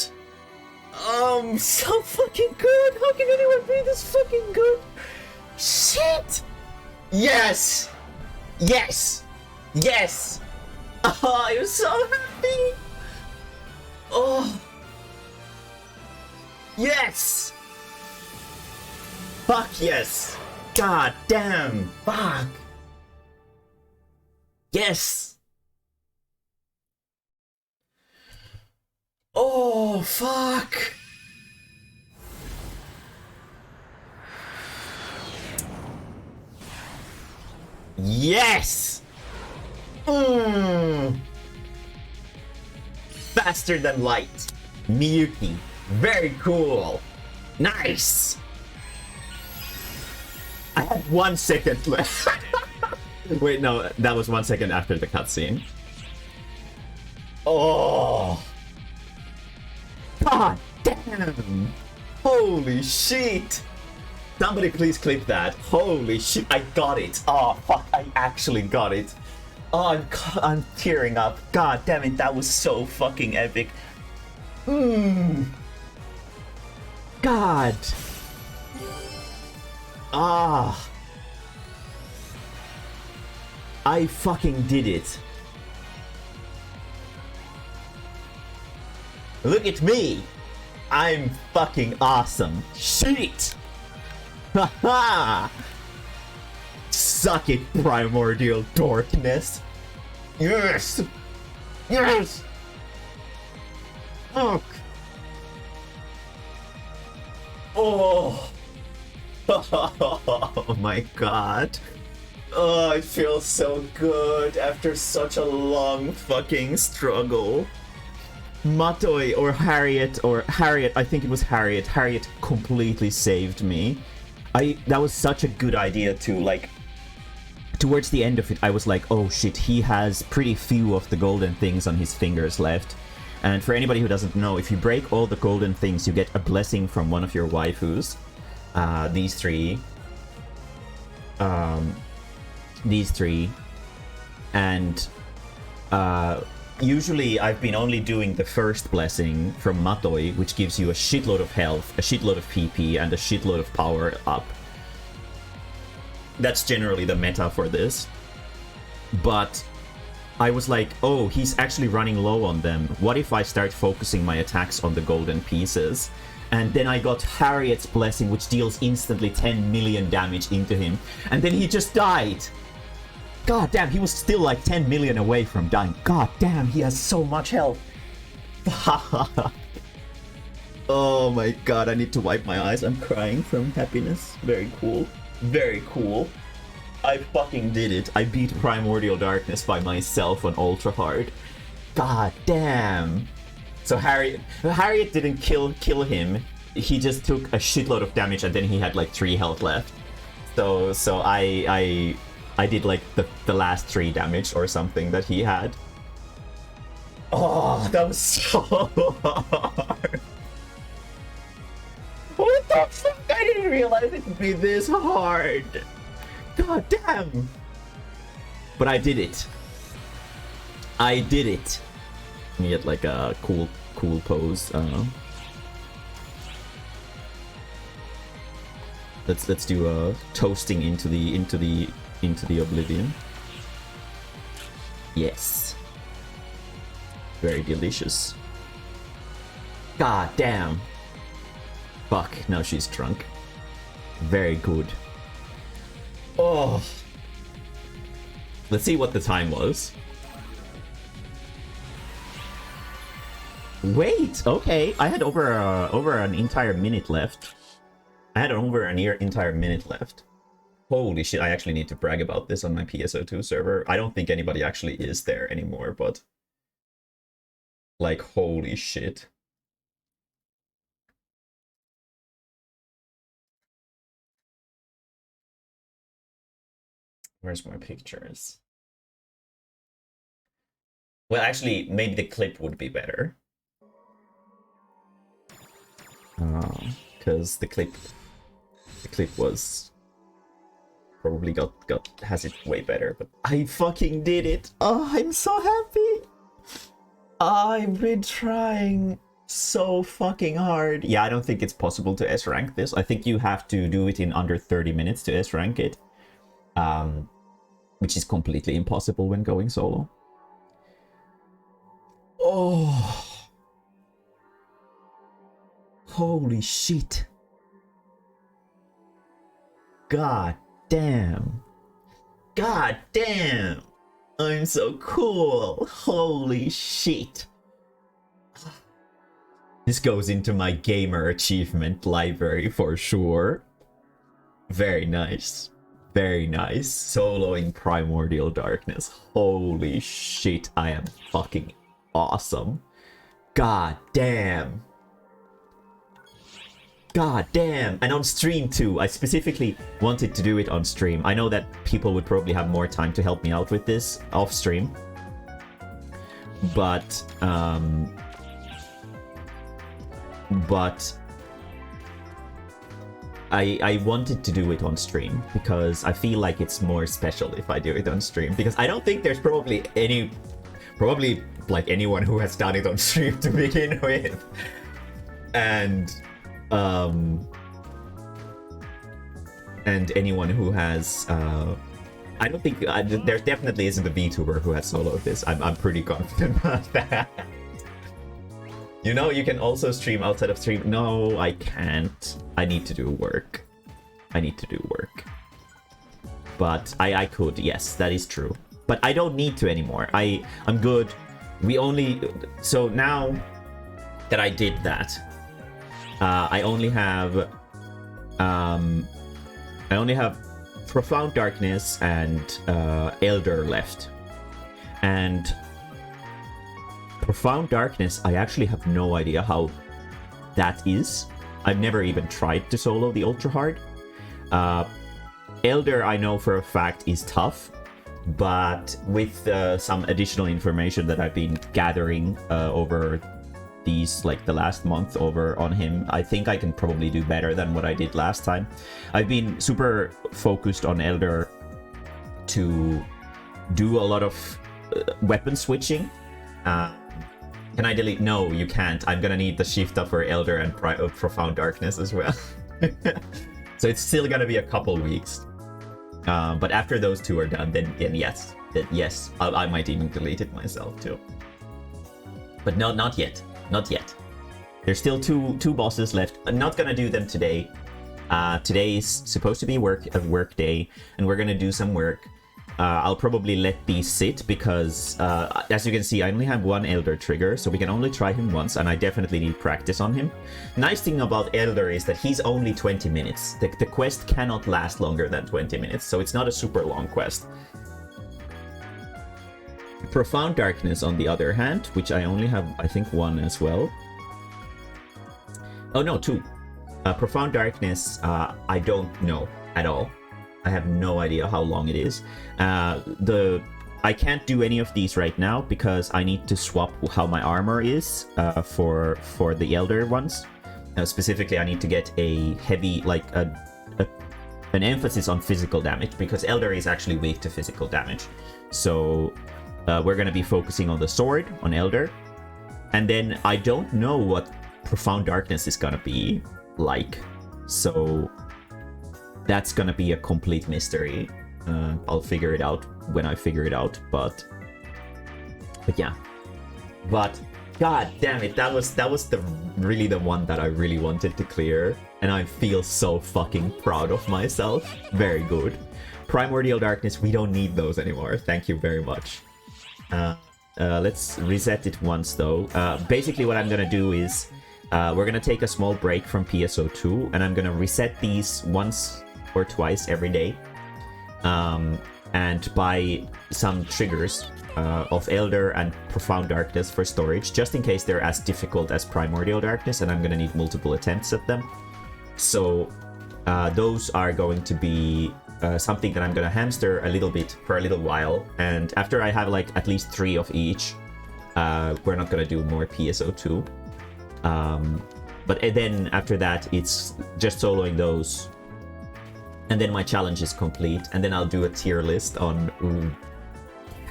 So fucking good! How can anyone be this fucking good? Shit! Yes! Yes! Yes! Oh, I'm so happy! Oh! Yes! Fuck yes! God damn! Fuck! Yes! Oh, fuck! Yes! Faster than light. Miyuki. Very cool. Nice! I had 1 second left. Wait, no, that was 1 second after the cutscene. Oh! God damn! Holy shit! Somebody please clip that. Holy shit, I got it. Oh, fuck, I actually got it. Oh, I'm tearing up. God damn it, that was so fucking epic. God. Ah. I fucking did it. Look at me. I'm fucking awesome. Shit. Haha. Suck it, primordial darkness. Yes. Yes. Fuck. Oh. Oh my god. Oh, it feels so good after such a long fucking struggle. Matoi or Harriet, I think it was Harriet. Harriet completely saved me. That was such a good idea too. Like, towards the end of it, I was like, oh shit, he has pretty few of the golden things on his fingers left. And for anybody who doesn't know, if you break all the golden things, you get a blessing from one of your waifus. These three. And usually I've been only doing the first blessing from Matoi, which gives you a shitload of health, a shitload of PP, and a shitload of power up. That's generally the meta for this. But I was like, oh, he's actually running low on them. What if I start focusing my attacks on the golden pieces? And then I got Harriet's blessing, which deals instantly 10 million damage into him. And then he just died. God damn, he was still like 10 million away from dying. God damn, he has so much health. Oh my god, I need to wipe my eyes. I'm crying from happiness. Very cool. Very cool. I fucking did it. I beat Primordial Darkness by myself on Ultra Hard. God damn. So Harriet didn't kill him. He just took a shitload of damage and then he had like 3 health left. So I did like the last 3 damage or something that he had. Oh, that was so hard. What the fuck? I didn't realize it would be this hard. God damn. But I did it. I did it. Let me get like a cool pose. Let's do a toasting into the oblivion. Yes. Very delicious. God damn. Fuck, now she's drunk. Very good. Oh. Let's see what the time was. Wait, okay. I had over an entire minute left. I had over an entire minute left. Holy shit, I actually need to brag about this on my PSO2 server. I don't think anybody actually is there anymore, but... like, holy shit. Where's my pictures? Well, actually, maybe the clip would be better. Because the clip was probably has it way better, but I fucking did it. Oh, I'm so happy. I've been trying so fucking hard. Yeah, I don't think it's possible to S rank this. I think you have to do it in under 30 minutes to S rank it, which is completely impossible when going solo. Oh. Holy shit. God damn. God damn. I'm so cool. Holy shit. This goes into my gamer achievement library for sure. Very nice. Very nice. Soloing Primordial Darkness. Holy shit, I am fucking awesome. God damn. God damn. And on stream too. I specifically wanted to do it on stream. I know that people would probably have more time to help me out with this off stream. But I wanted to do it on stream because I feel like it's more special if I do it on stream, because I don't think there's probably like anyone who has done it on stream to begin with, and anyone who has I don't think there definitely isn't a VTuber who has soloed this. I'm pretty confident about that. You know, you can also stream outside of stream. No, I can't. I need to do work. I need to do work. But I could, yes, that is true. But I don't need to anymore. I'm good. So now that I did that, I only have Profound Darkness and Elder left. And Profound Darkness, I actually have no idea how that is. I've never even tried to solo the Ultra Hard. Elder, I know for a fact, is tough, but with some additional information that I've been gathering over the last month over on him, I think I can probably do better than what I did last time. I've been super focused on Elder to do a lot of weapon switching. Can I delete? No, you can't. I'm gonna need the shift up for Elder and Profound Darkness as well. So it's still gonna be a couple weeks. But after those two are done, then yes, I might even delete it myself too. But no, not yet. Not yet. There's still two bosses left. I'm not gonna do them today. Today is supposed to be a work day, and we're gonna do some work. I'll probably let these sit because, as you can see, I only have one Elder trigger, so we can only try him once, and I definitely need practice on him. Nice thing about Elder is that he's only 20 minutes. The quest cannot last longer than 20 minutes, so it's not a super long quest. Profound Darkness, on the other hand, which I only have, I think, one as well. Oh no, two. Profound Darkness, I don't know at all. I have no idea how long it is. I can't do any of these right now because I need to swap how my armor is for the Elder ones. Specifically, I need to get a heavy, like an emphasis on physical damage, because Elder is actually weak to physical damage. So we're going to be focusing on the sword on Elder, and then I don't know what Profound Darkness is going to be like. So that's gonna be a complete mystery. I'll figure it out when I figure it out, but yeah. But god damn it, that was really the one that I really wanted to clear, and I feel so fucking proud of myself. Very good. Primordial Darkness, we don't need those anymore. Thank you very much. Let's reset it once though. Basically what I'm gonna do is we're gonna take a small break from PSO2, and I'm gonna reset these once or twice every day, and buy some triggers of Elder and Profound Darkness for storage, just in case they're as difficult as Primordial Darkness and I'm gonna need multiple attempts at them. So those are going to be something that I'm gonna hamster a little bit for a little while, and after I have like at least 3 of each, we're not gonna do more PSO2. But then after that, it's just soloing those, and then my challenge is complete, and then I'll do a tier list on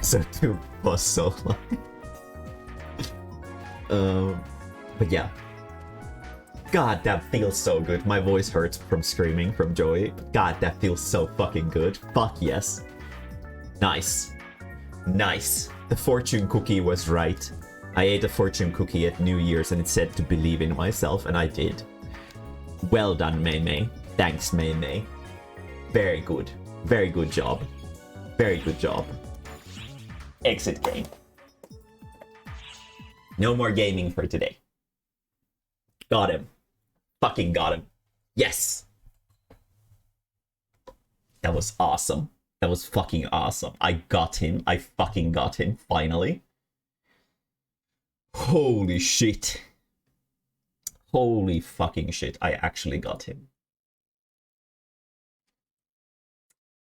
PSO2 boss solo. But yeah. God, that feels so good. My voice hurts from screaming from joy. God, that feels so fucking good. Fuck yes. Nice. Nice. The fortune cookie was right. I ate a fortune cookie at New Year's and it said to believe in myself, and I did. Well done, Mae-mae. Thanks, Mae-mae. Very good. Very good job. Very good job. Exit game. No more gaming for today. Got him. Fucking got him. Yes! That was awesome. That was fucking awesome. I got him. I fucking got him, finally. Holy shit. Holy fucking shit. I actually got him.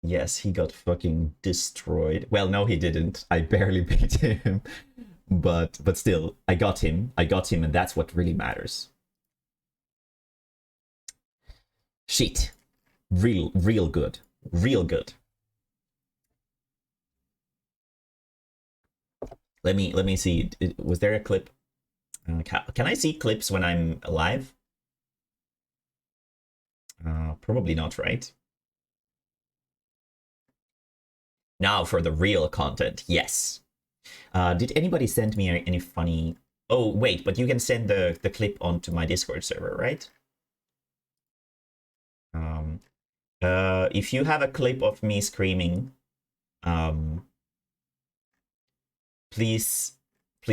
Yes, he got fucking destroyed. Well, no, he didn't. I barely beat him. But still, I got him. I got him, and that's what really matters. Shit. Real good. Real good. Let me see. Was there a clip? Can I see clips when I'm live? Probably not, right? Now for the real content. Yes. Did anybody send me any funny... Oh, wait, but you can send the clip onto my Discord server, right? If you have a clip of me screaming, please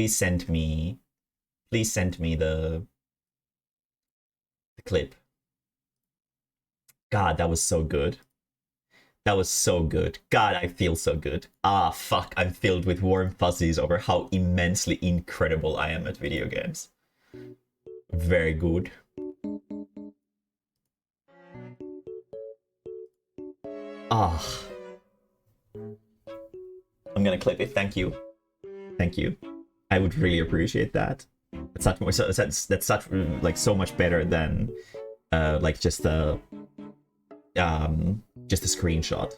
send me the clip. God, that was so good. That was so good. God, I feel so good. Ah, fuck, I'm filled with warm fuzzies over how immensely incredible I am at video games. Very good. Ah. I'm gonna clip it, thank you. Thank you. I would really appreciate that. It's such more, that's such, like, so much better than, like, just a screenshot.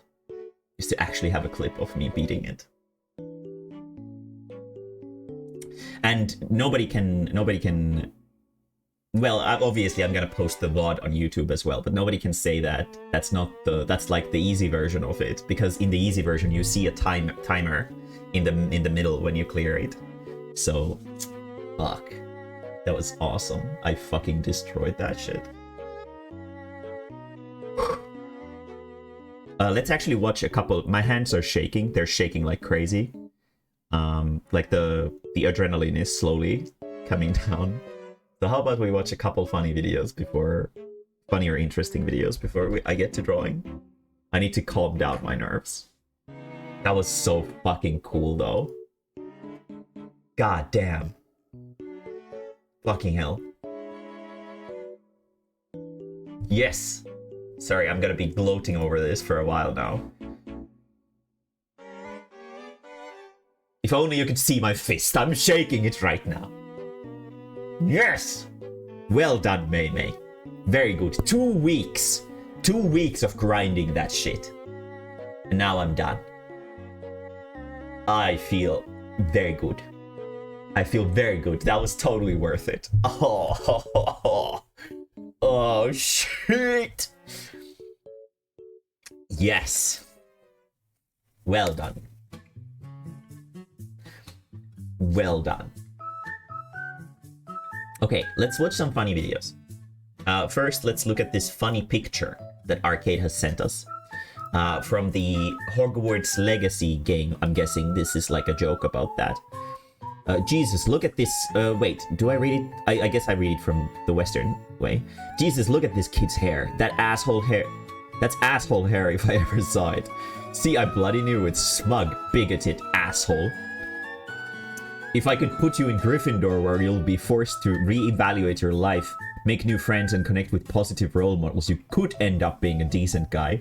Just to actually have a clip of me beating it. And nobody can... Well, obviously I'm gonna post the VOD on YouTube as well, but nobody can say that that's like the easy version of it, because in the easy version you see a timer in the middle when you clear it. So, fuck. That was awesome. I fucking destroyed that shit. Let's actually watch a couple. My hands are shaking. They're shaking like crazy. Like the adrenaline is slowly coming down. So how about we watch a couple funny videos before... Funny or interesting videos before I get to drawing. I need to calm down my nerves. That was so fucking cool though. God damn. Fucking hell. Yes! Sorry, I'm gonna be gloating over this for a while now. If only you could see my fist. I'm shaking it right now. Yes! Well done, Mae-mae. Very good. 2 weeks. 2 weeks of grinding that shit. And now I'm done. I feel very good. I feel very good. That was totally worth it. Oh shit! Yes. Well done. Well done. Okay, let's watch some funny videos. First, let's look at this funny picture that Arcade has sent us. From the Hogwarts Legacy game. I'm guessing this is like a joke about that. Jesus, look at this. Wait, do I read it? I guess I read it from the Western way. Jesus, look at this kid's hair. That asshole hair. That's asshole hair if I ever saw it. See, I bloody knew it. Smug, bigoted asshole. If I could put you in Gryffindor where you'll be forced to re-evaluate your life, make new friends and connect with positive role models, you could end up being a decent guy.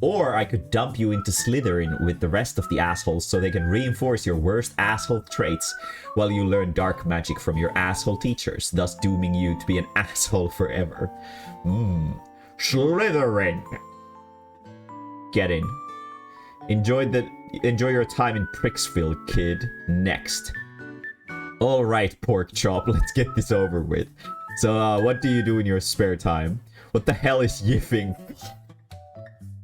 Or I could dump you into Slytherin with the rest of the assholes so they can reinforce your worst asshole traits while you learn dark magic from your asshole teachers, thus dooming you to be an asshole forever. Slytherin! Get in. Enjoy your time in Pricksville, kid. Next. Alright, pork chop, let's get this over with. So, what do you do in your spare time? What the hell is yiffing?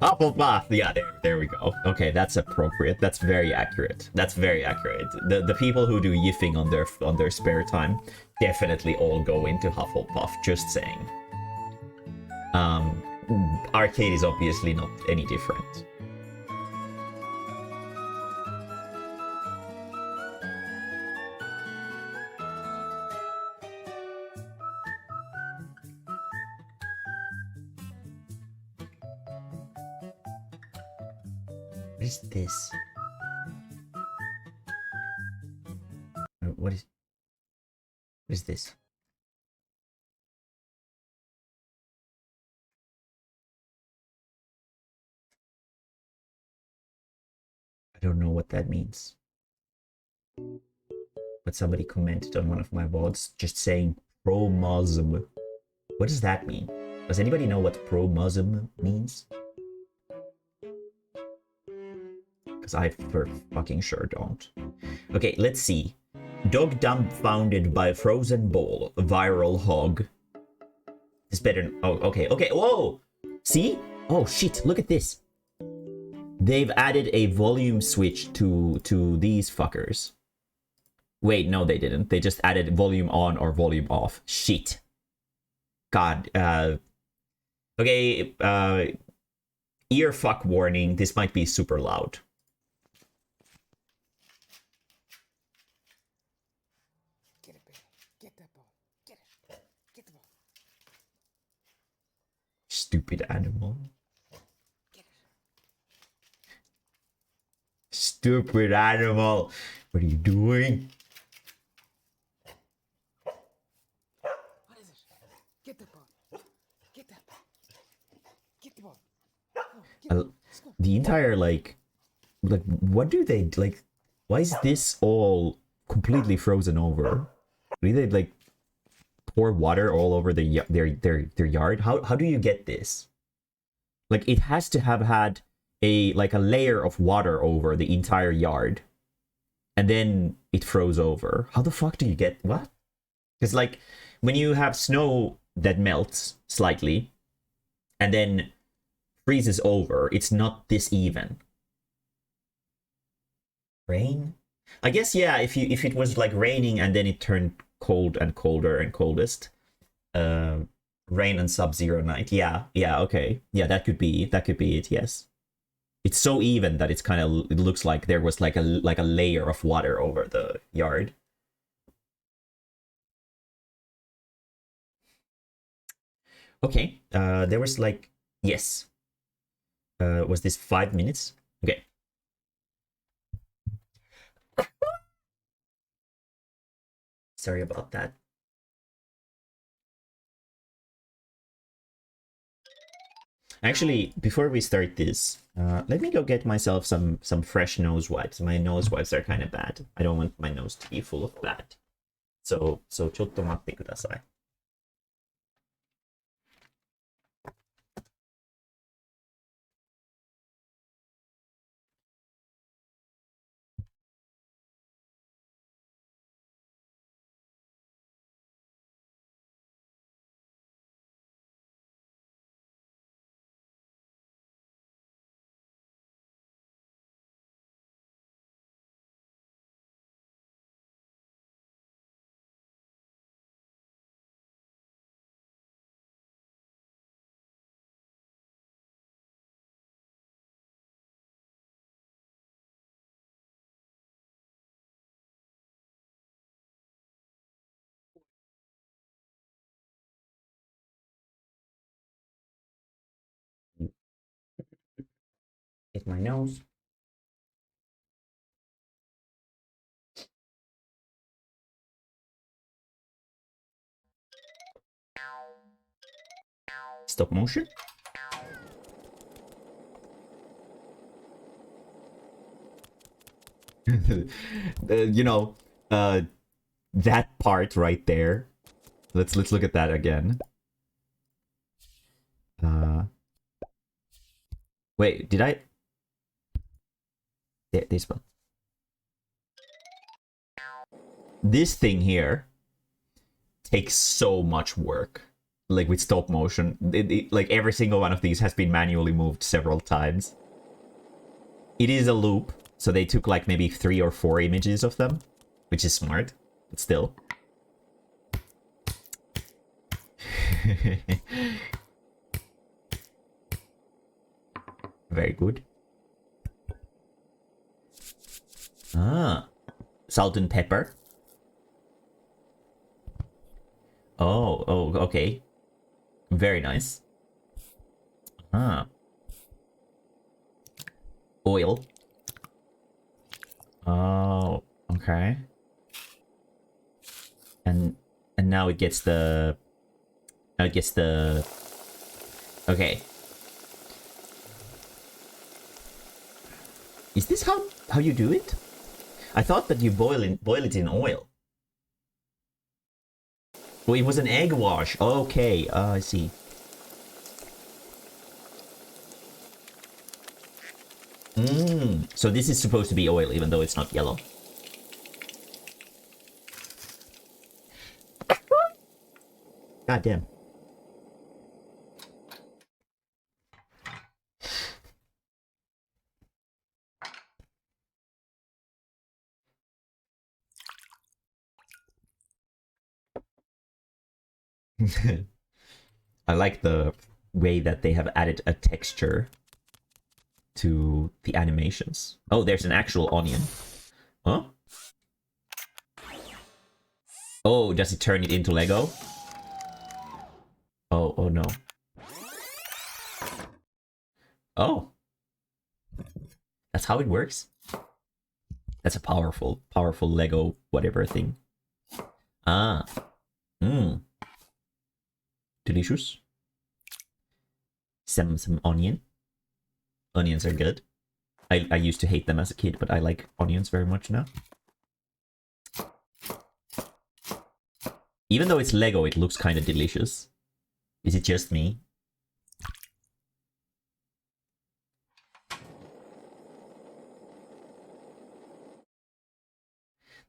Hufflepuff. Yeah, there we go. Okay, that's appropriate. That's very accurate. That's very accurate. The people who do yiffing on their spare time definitely all go into Hufflepuff. Just saying. Arcade is obviously not any different. What is this? What is this? I don't know what that means. But somebody commented on one of my VODs just saying pro-Muslim. What does that mean? Does anybody know what pro-Muslim means? Because I for fucking sure don't. Okay, let's see. Dog dumbfounded by frozen bowl. Viral hog. It's better. Oh, okay, okay. Whoa! See? Oh shit! Look at this. They've added a volume switch to these fuckers. Wait, no, they didn't. They just added volume on or volume off. Shit. God. Okay. Ear fuck warning. This might be super loud. Get it, baby. Get that ball. Get it. Get the ball. Stupid animal. Get it. Stupid animal. What are you doing? What is it? Get that ball. Get that ball. Get the ball. The entire like what do they like? Why is this all completely frozen over? Do they like pour water all over their yard? How do you get this? Like it has to have had a layer of water over the entire yard, and then it froze over. How the fuck do you get what? Because like when you have snow that melts slightly, and then freezes over, it's not this even. Rain? I guess yeah, if it was like raining and then it turned cold and colder and coldest. Rain and sub-zero night. Yeah, okay. Yeah, that could be it, yes. It's so even that it's kind of, it looks like there was like a layer of water over the yard. Okay, there was like, yes. Was this 5 minutes? Okay. Sorry about that. Actually, before we start this, let me go get myself some fresh nose wipes. My nose wipes are kind of bad. I don't want my nose to be full of that. So ちょっと待ってください. Hit my nose. Stop motion. You know, that part right there. Let's look at that again. Wait, did I? Yeah, this one. This thing here takes so much work. like with stop motion. Like every single one of these has been manually moved several times. It is a loop, so they took like maybe 3 or 4 images of them, which is smart, but still. Very good. Ah, salt and pepper. Oh, okay. Very nice. Ah. Oil. Oh, okay. And now it gets the... Now it gets the... Okay. Is this how you do it? I thought that you boil it in oil. Oh, it was an egg wash. Okay, I see. So this is supposed to be oil, even though it's not yellow. God damn. I like the way that they have added a texture to the animations. Oh, there's an actual onion. Huh? Oh, does it turn it into Lego? Oh no. Oh. That's how it works? That's a powerful Lego whatever thing. Ah. Delicious. Some onion. Onions are good. I used to hate them as a kid, but I like onions very much now. Even though it's Lego, it looks kind of delicious. Is it just me?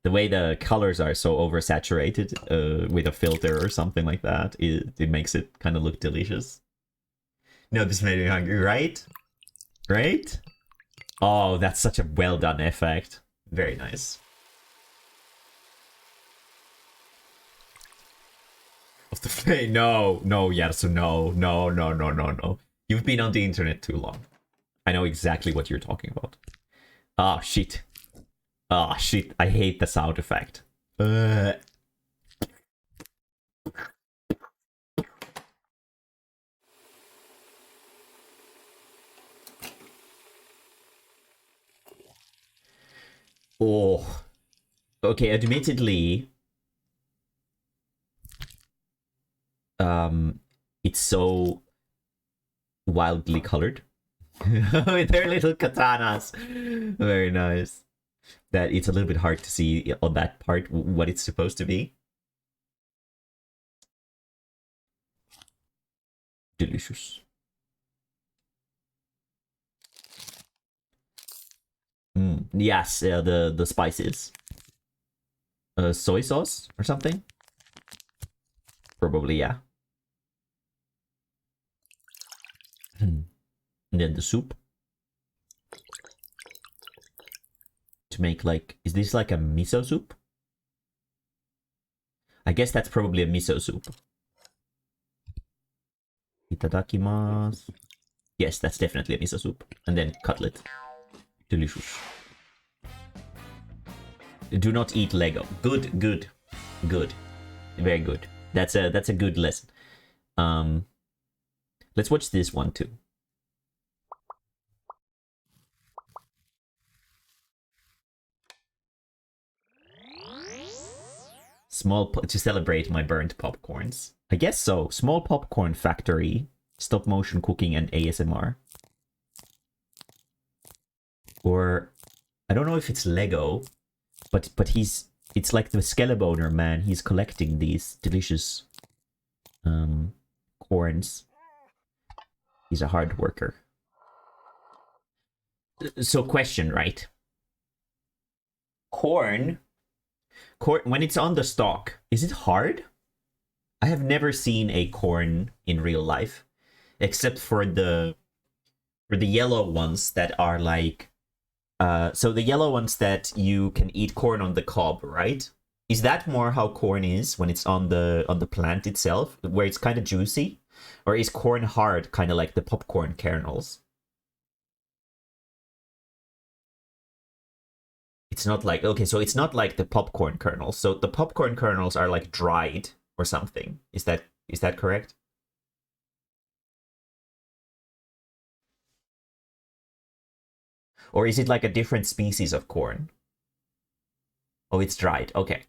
The way the colors are so oversaturated with a filter or something like that, it makes it kind of look delicious. No, this made me hungry, right? Right? Oh, that's such a well done effect. Very nice. Of the flame? No, Yarsu, no. You've been on the internet too long. I know exactly what you're talking about. Ah, shit. Ah, shit. I hate the sound effect. Oh. Okay, admittedly, it's so wildly colored with their little katanas. Very nice. That it's a little bit hard to see on that part what it's supposed to be. Delicious. Yes, the spices. Soy sauce or something? Probably, yeah. And then the soup. To make like... Is this like a miso soup? I guess that's probably a miso soup. Itadakimasu. Yes, that's definitely a miso soup. And then cutlet. Delicious. Do not eat Lego. Good. Very good. That's a good lesson. Let's watch this one too. To celebrate my burnt popcorns. I guess so. Small popcorn factory, stop motion cooking, and ASMR. Or I don't know if it's Lego, but it's like the Skelleboner man. He's collecting these delicious corns. He's a hard worker. So question, right? Corn, when it's on the stalk, is it hard? I have never seen a corn in real life, except for the yellow ones that are like so the yellow ones that you can eat corn on the cob, right? Is that more how corn is when it's on the plant itself, where it's kind of juicy? Or is corn hard, kind of like the popcorn kernels? It's not like, okay, so it's not like the popcorn kernels. So the popcorn kernels are like dried or something. Is that correct? Or is it like a different species of corn? Oh, it's dried. Okay.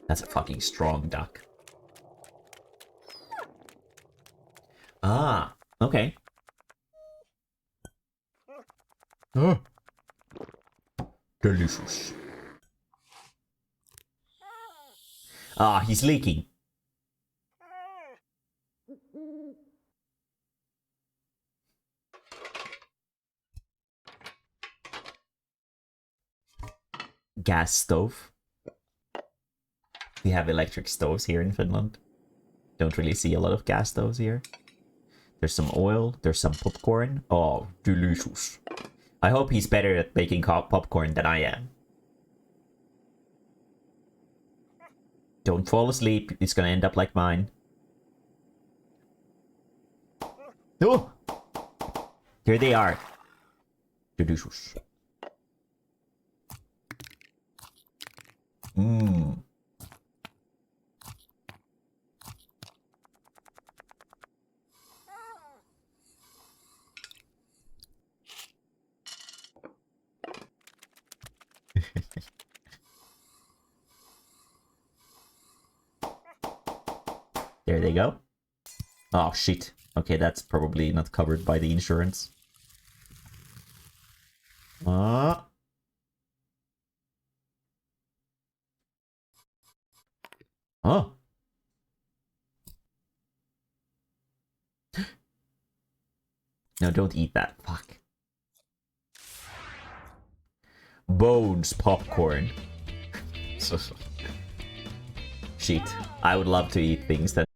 That's a fucking strong duck. Ah, okay. Oh, delicious. Ah, he's leaking. Gas stove. We have electric stoves here in Finland. Don't really see a lot of gas stoves here. There's some oil. There's some popcorn. Oh, delicious. I hope he's better at making popcorn than I am. Don't fall asleep. It's gonna end up like mine. Oh! Here they are. Delicious. Mmm. There they go. Oh, shit. Okay, that's probably not covered by the insurance. Ah. Oh. No, don't eat that. Fuck. Bones popcorn. Shit. I would love to eat things that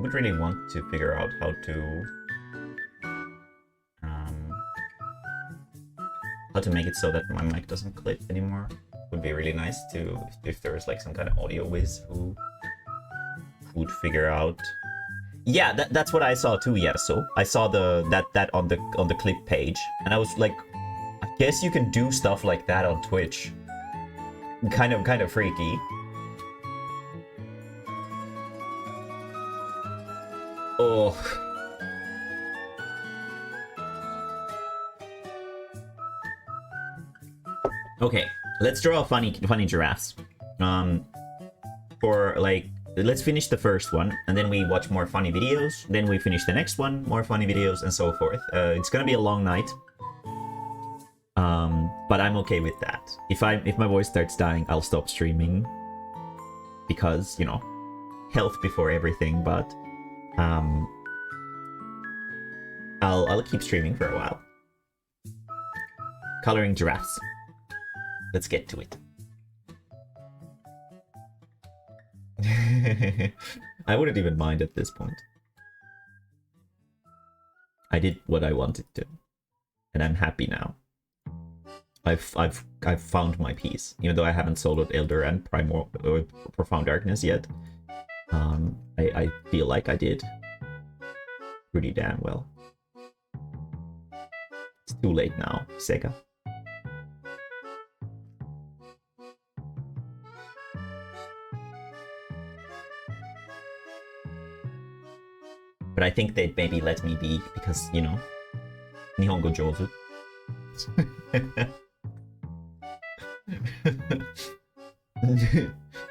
would really want to figure out how to make it so that my mic doesn't clip anymore. Would be really nice to if there was like some kind of audio whiz who would figure out. Yeah, that's what I saw too. Yeah, so I saw that on the clip page, and I was like, I guess you can do stuff like that on Twitch. Kind of freaky. Oh. Okay, let's draw funny giraffes. For like, let's finish the first one, and then we watch more funny videos. Then we finish the next one, more funny videos, and so forth. It's gonna be a long night. But I'm okay with that. If my voice starts dying, I'll stop streaming. Because, you know, health before everything, but I'll keep streaming for a while. Coloring giraffes. Let's get to it. I wouldn't even mind at this point. I did what I wanted to, and I'm happy now. I've found my peace, even though I haven't soloed Elder and Primordial or Profound Darkness yet. I feel like I did pretty damn well. It's too late now, Sega. But I think they'd maybe let me be because, you know, Nihongo Jozu.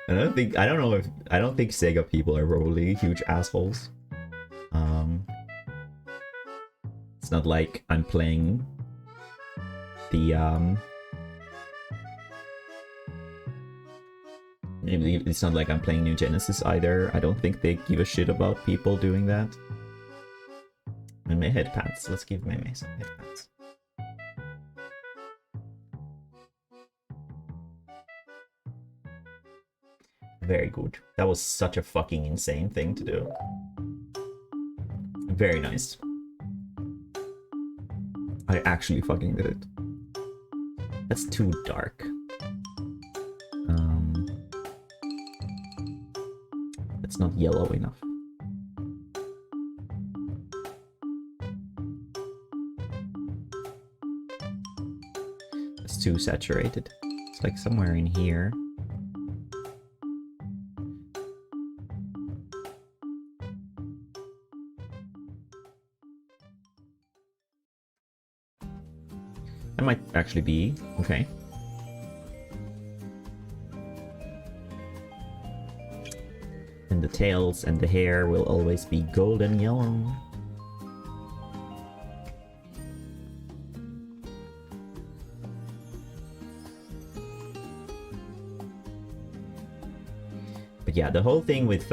I don't think Sega people are really huge assholes. It's not like I'm playing the it's not like I'm playing New Genesis either. I don't think they give a shit about people doing that. Mae-mae headpants. Let's give Mae-mae some headpants. Very good. That was such a fucking insane thing to do. Very nice. I actually fucking did it. That's too dark. It's not yellow enough. It's too saturated. It's like somewhere in here. That might actually be okay. And the tails and the hair will always be golden yellow. But yeah, the whole thing with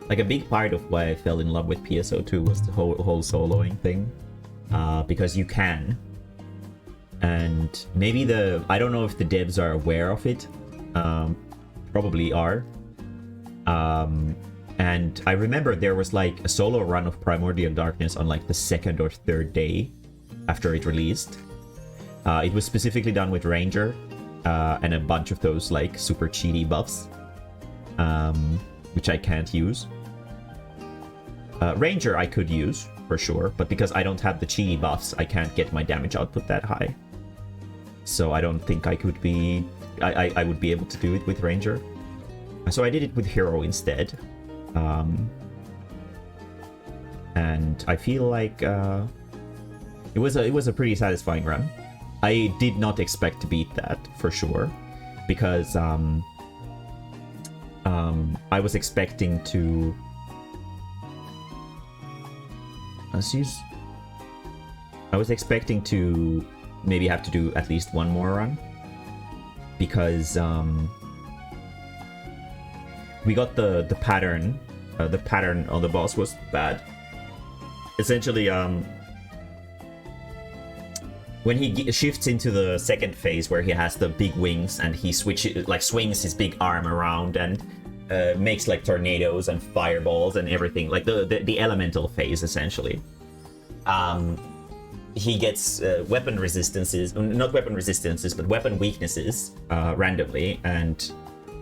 like a big part of why I fell in love with PSO2 was the whole soloing thing. Because you can. And maybe I don't know if the devs are aware of it. Probably are. And I remember there was like a solo run of Primordial Darkness on like the second or third day after it released. It was specifically done with Ranger and a bunch of those like super cheaty buffs, which I can't use. Ranger I could use for sure, but because I don't have the cheaty buffs, I can't get my damage output that high. So I don't think I could be... I would be able to do it with Ranger. So I did it with Hero instead. And I feel like it was a pretty satisfying run. I did not expect to beat that for sure, because I was expecting to... I was expecting to maybe have to do at least one more run, because we got the pattern. The pattern on the boss was bad. Essentially, when he shifts into the second phase where he has the big wings and he swings his big arm around, and makes like tornadoes and fireballs and everything, like the elemental phase essentially. He gets weapon resistances, not weapon resistances, but weapon weaknesses randomly, and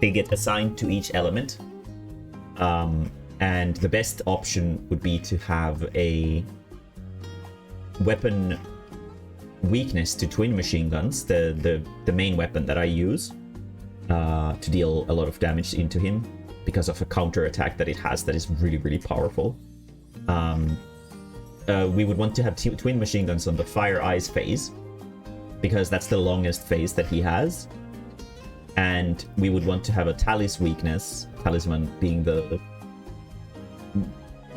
they get assigned to each element. And the best option would be to have a weapon weakness to twin machine guns, the main weapon that I use, to deal a lot of damage into him because of a counter attack that it has that is really, really powerful. We would want to have twin machine guns on the fire ice phase because that's the longest phase that he has. And we would want to have a talis weakness, talisman being the,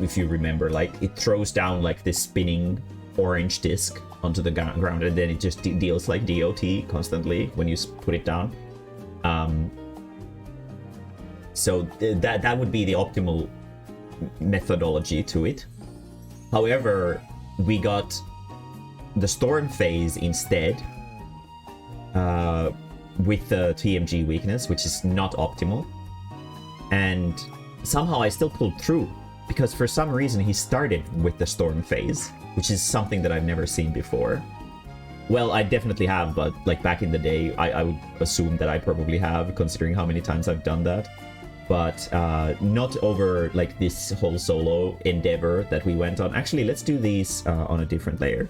if you remember, like it throws down like this spinning orange disc onto the ground, and then it just deals like DOT constantly when you put it down. So that would be the optimal methodology to it. However, we got the storm phase instead with the TMG weakness, which is not optimal. And somehow I still pulled through because for some reason he started with the storm phase, which is something that I've never seen before. Well, I definitely have, but like back in the day, I would assume that I probably have, considering how many times I've done that. But not over like this whole solo endeavor that we went on. Actually, let's do these on a different layer.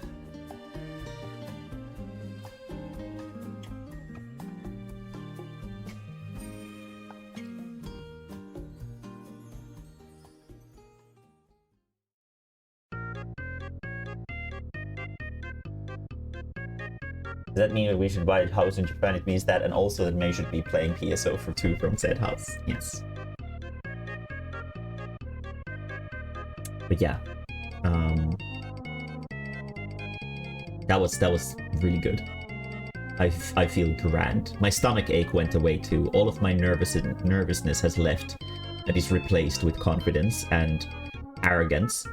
Does that mean that we should buy a house in Japan? It means that, and also that May should be playing PSO for 2 from said house. Yes. But yeah, that was really good. I feel grand. My stomach ache went away too. All of my nervousness has left and is replaced with confidence and arrogance.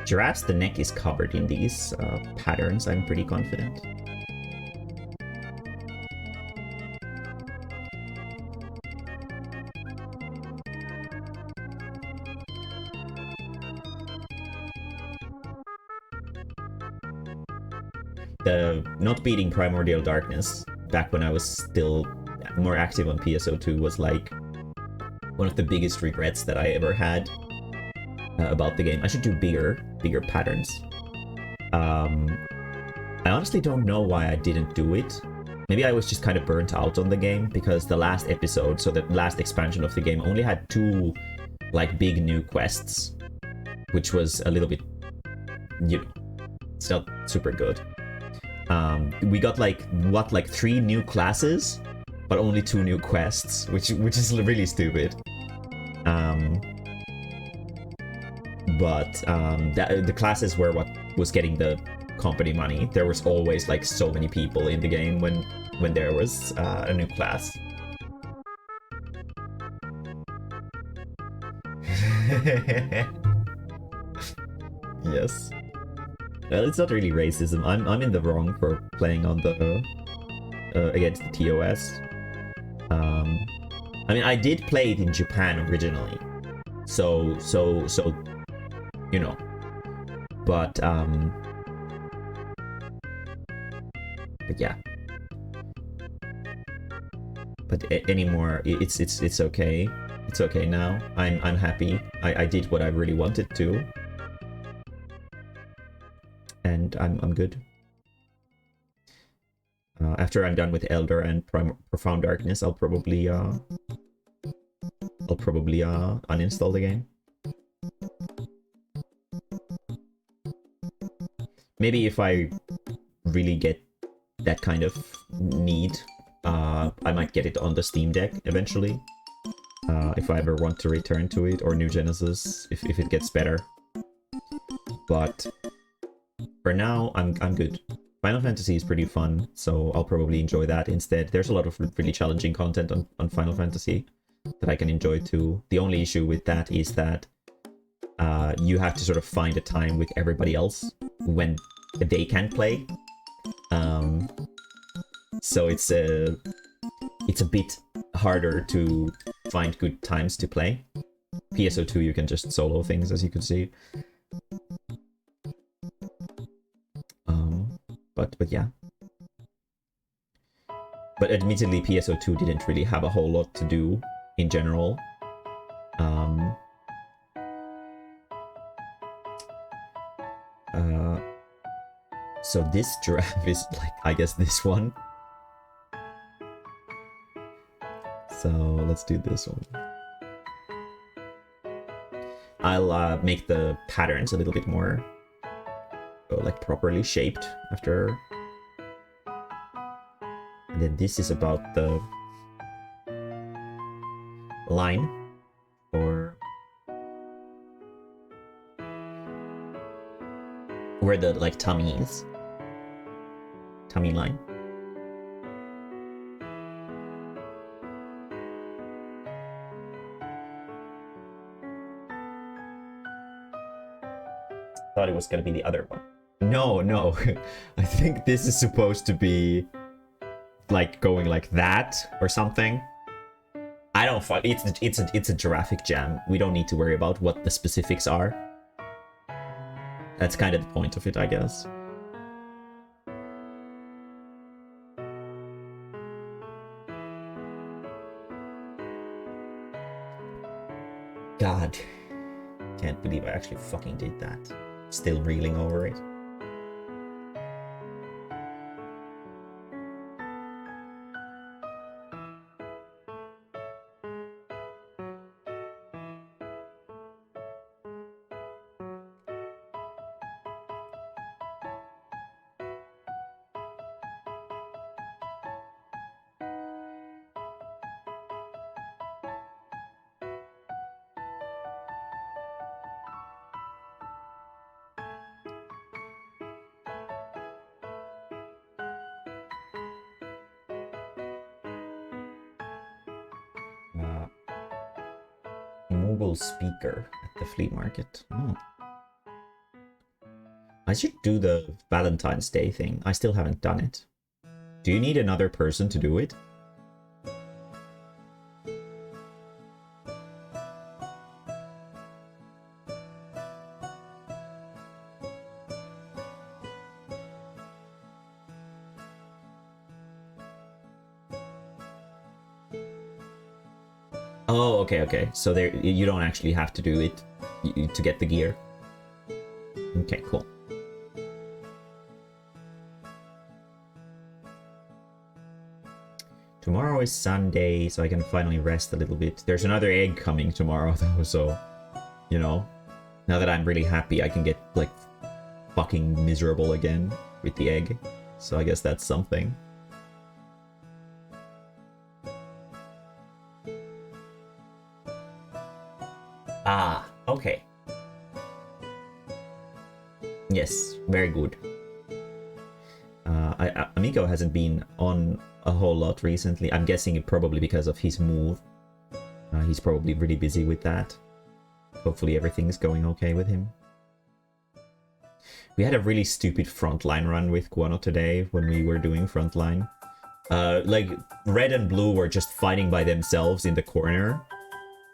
Giraffes, the neck is covered in these patterns, I'm pretty confident. The not beating Primordial Darkness, back when I was still more active on PSO2, was like one of the biggest regrets that I ever had about the game. I should do bigger patterns. I honestly don't know why I didn't do it. Maybe I was just kind of burnt out on the game because the last episode, so the last expansion of the game, only had 2 like big new quests, which was a little bit, you know, it's not super good. We got like 3 new classes, but only 2 new quests, which is really stupid. But the classes were what was getting the company money. There was always like so many people in the game when there was a new class. Yes. Well, it's not really racism. I'm in the wrong for playing on the against the TOS. I mean, I did play it in Japan originally, so you know, but yeah. But anymore, it's okay. It's okay now. I'm happy. I did what I really wanted to, and I'm good. After I'm done with Elder and Profound Darkness, I'll probably uninstall the game. Maybe if I really get that kind of need. I might get it on the Steam Deck eventually, if I ever want to return to it, or New Genesis if it gets better. But for now, I'm good. Final Fantasy is pretty fun, so I'll probably enjoy that instead. There's a lot of really challenging content on Final Fantasy that I can enjoy too. The only issue with that is that you have to sort of find a time with everybody else when they can play. So it's a bit harder to find good times to play. PSO2 you can just solo things, as you can see. But yeah. But admittedly, PSO2 didn't really have a whole lot to do in general. So this giraffe is like, I guess this one. So let's do this one. I'll make the patterns a little bit more like properly shaped after. And then this is about the line or where the like tummy is. Tummy line. Thought it was gonna be the other one. No, no. I think this is supposed to be like going like that or something. I don't fuck. It's a giraffic jam. We don't need to worry about what the specifics are. That's kind of the point of it, I guess. God, can't believe I actually fucking did that. Still reeling over it. Mobile speaker at the flea market. Oh. I should do the Valentine's Day thing. I still haven't done it. Do you need another person to do it? Oh, okay, okay. So there, you don't actually have to do it to get the gear. Okay, cool. Tomorrow is Sunday, so I can finally rest a little bit. There's another egg coming tomorrow, though, so, you know, now that I'm really happy, I can get, like, fucking miserable again with the egg. So I guess that's something. Ah, okay. Yes, very good. Amigo hasn't been on a whole lot recently. I'm guessing it probably because of his move. He's probably really busy with that. Hopefully everything's going okay with him. We had a really stupid frontline run with Guano today when we were doing frontline. Like, red and blue were just fighting by themselves in the corner.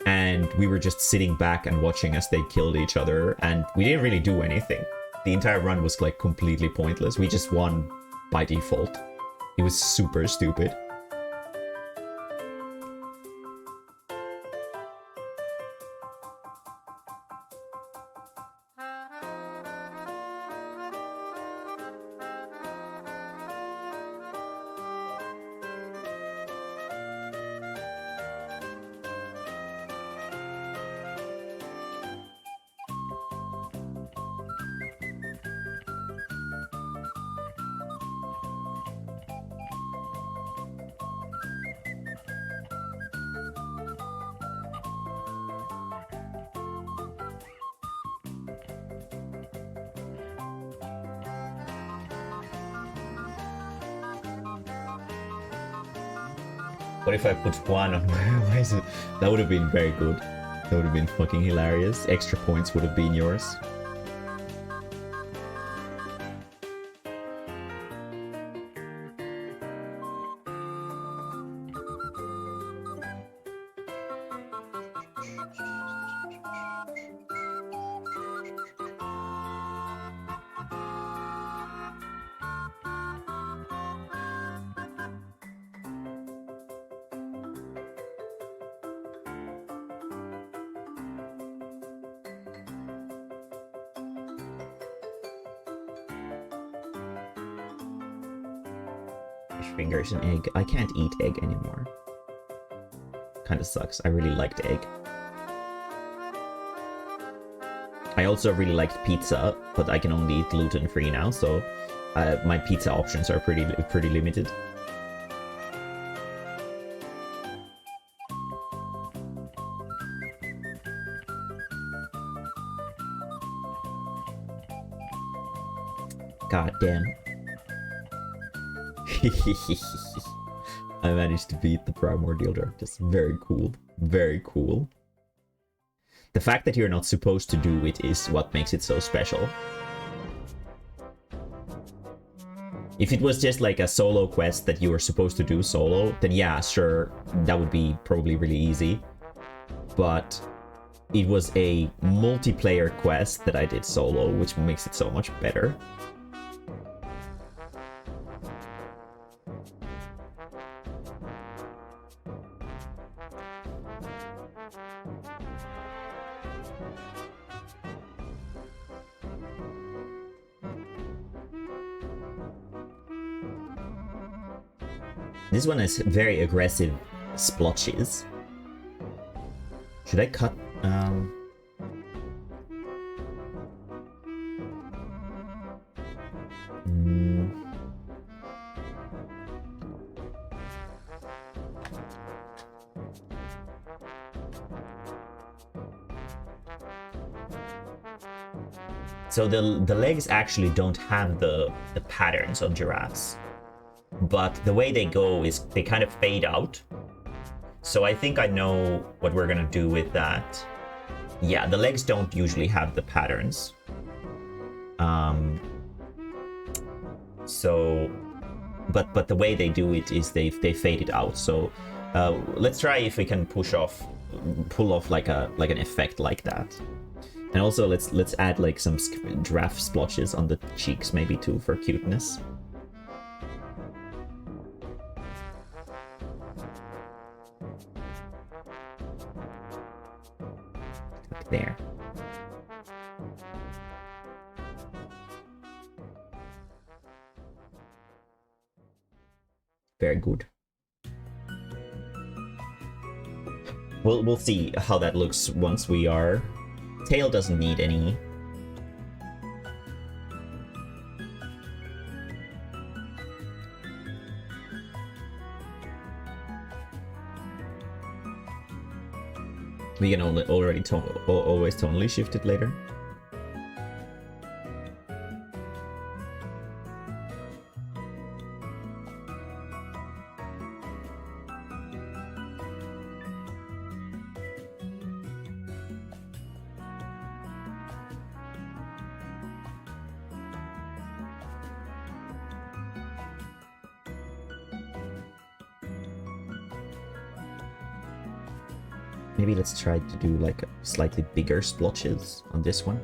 And we were just sitting back and watching as they killed each other. And we didn't really do anything. The entire run was, like, completely pointless. We just won by default. It was super stupid. What if I put one on why is it? That would have been very good. That would have been fucking hilarious. Extra points would have been yours. Fish fingers and egg. I can't eat egg anymore. Kinda sucks. I really liked egg. I also really liked pizza, but I can only eat gluten-free now, so my pizza options are pretty limited. God damn. I managed to beat the primordial darkness. Very cool. Very cool. The fact that you're not supposed to do it is what makes it so special. If it was just like a solo quest that you were supposed to do solo, then yeah, sure, that would be probably really easy. But it was a multiplayer quest that I did solo, which makes it so much better. This one has very aggressive splotches. Should I cut? So the legs actually don't have the patterns on giraffes. But the way they go is they kind of fade out. So I think I know what we're gonna do with that. Yeah, the legs don't usually have the patterns. But the way they do it is they fade it out. So let's try if we can pull off like an effect like that. And also let's add like some giraffe splotches on the cheeks maybe too for cuteness. There. Very good. We'll see how that looks once we are. Tail doesn't need any. We can always tonally shift it later. Maybe let's try to do like slightly bigger splotches on this one.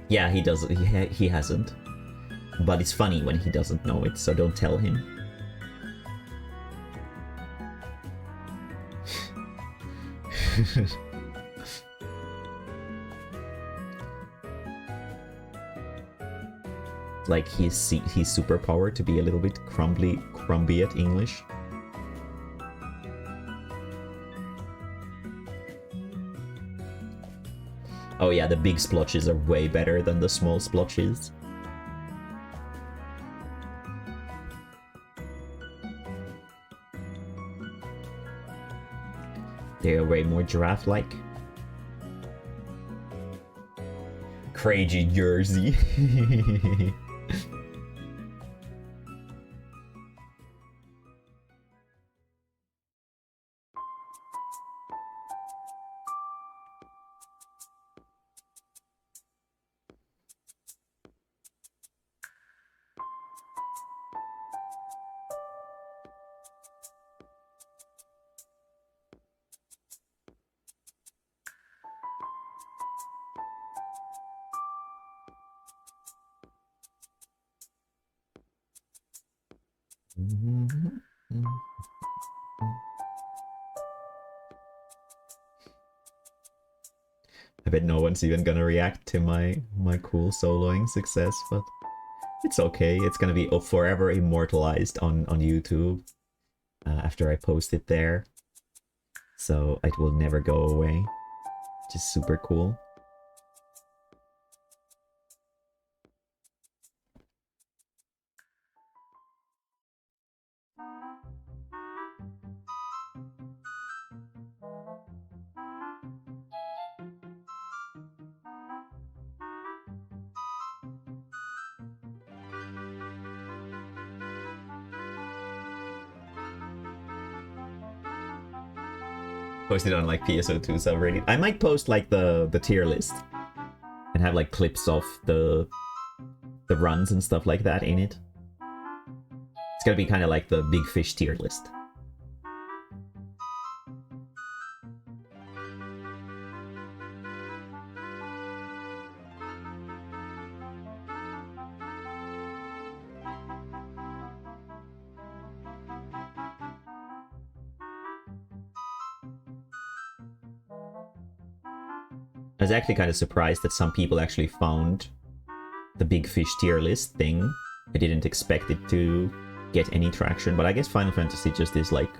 Yeah, he does. He hasn't. But it's funny when he doesn't know it, so don't tell him. Like his superpower to be a little bit crumby at English. Oh yeah, the big splotches are way better than the small splotches. They are way more giraffe-like. Crazy Jersey. I bet no one's even gonna react to my cool soloing success, but it's okay. It's gonna be forever immortalized on YouTube after I post it there. So it will never go away, which is super cool. Posted on like PSO2 subreddit. I might post like the tier list and have like clips of the runs and stuff like that in it. It's gonna be kind of like the big fish tier list. I was actually kind of surprised that some people actually found the big fish tier list thing. I didn't expect it to get any traction, but I guess Final Fantasy just is like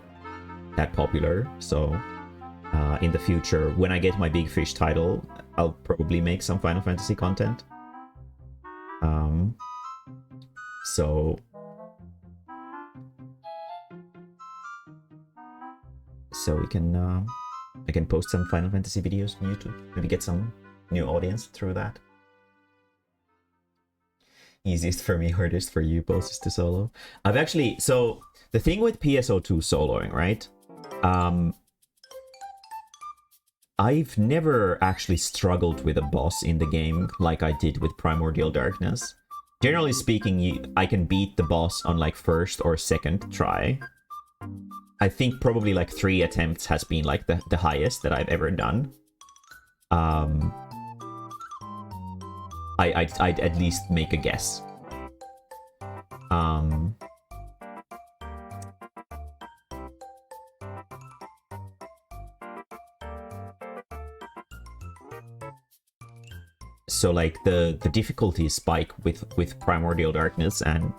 that popular. So in the future, when I get my big fish title, I'll probably make some Final Fantasy content. So we can I can post some Final Fantasy videos on YouTube. Maybe get some new audience through that. Easiest for me, hardest for you, closest to solo. I've actually... So, the thing with PSO2 soloing, right? I've never actually struggled with a boss in the game like I did with Primordial Darkness. Generally speaking, I can beat the boss on like first or second try. I think probably like 3 attempts has been like the highest that I've ever done. I'd at least make a guess. So like the difficulty spike with Primordial Darkness and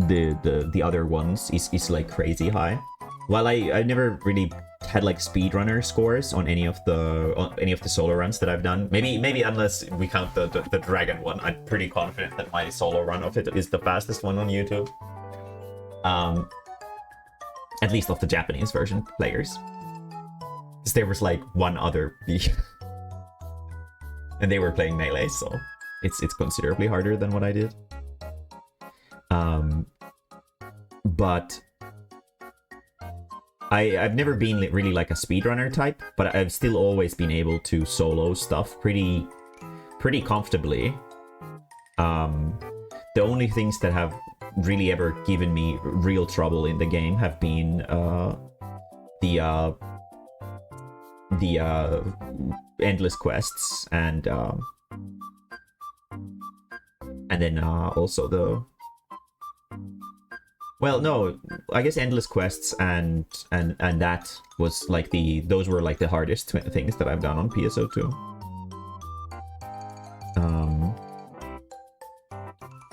the other ones is like crazy high. While I never really had like speedrunner scores on any of the solo runs that I've done. Maybe unless we count the dragon one, I'm pretty confident that my solo run of it is the fastest one on YouTube. At least of the Japanese version players. Because there was like one other and they were playing Melee, so it's considerably harder than what I did. But I've never been really like a speedrunner type, but I've still always been able to solo stuff pretty comfortably. The only things that have really ever given me real trouble in the game have been the endless quests and then also the... Well, no, I guess endless quests and that was like those were like the hardest things that I've done on PSO2.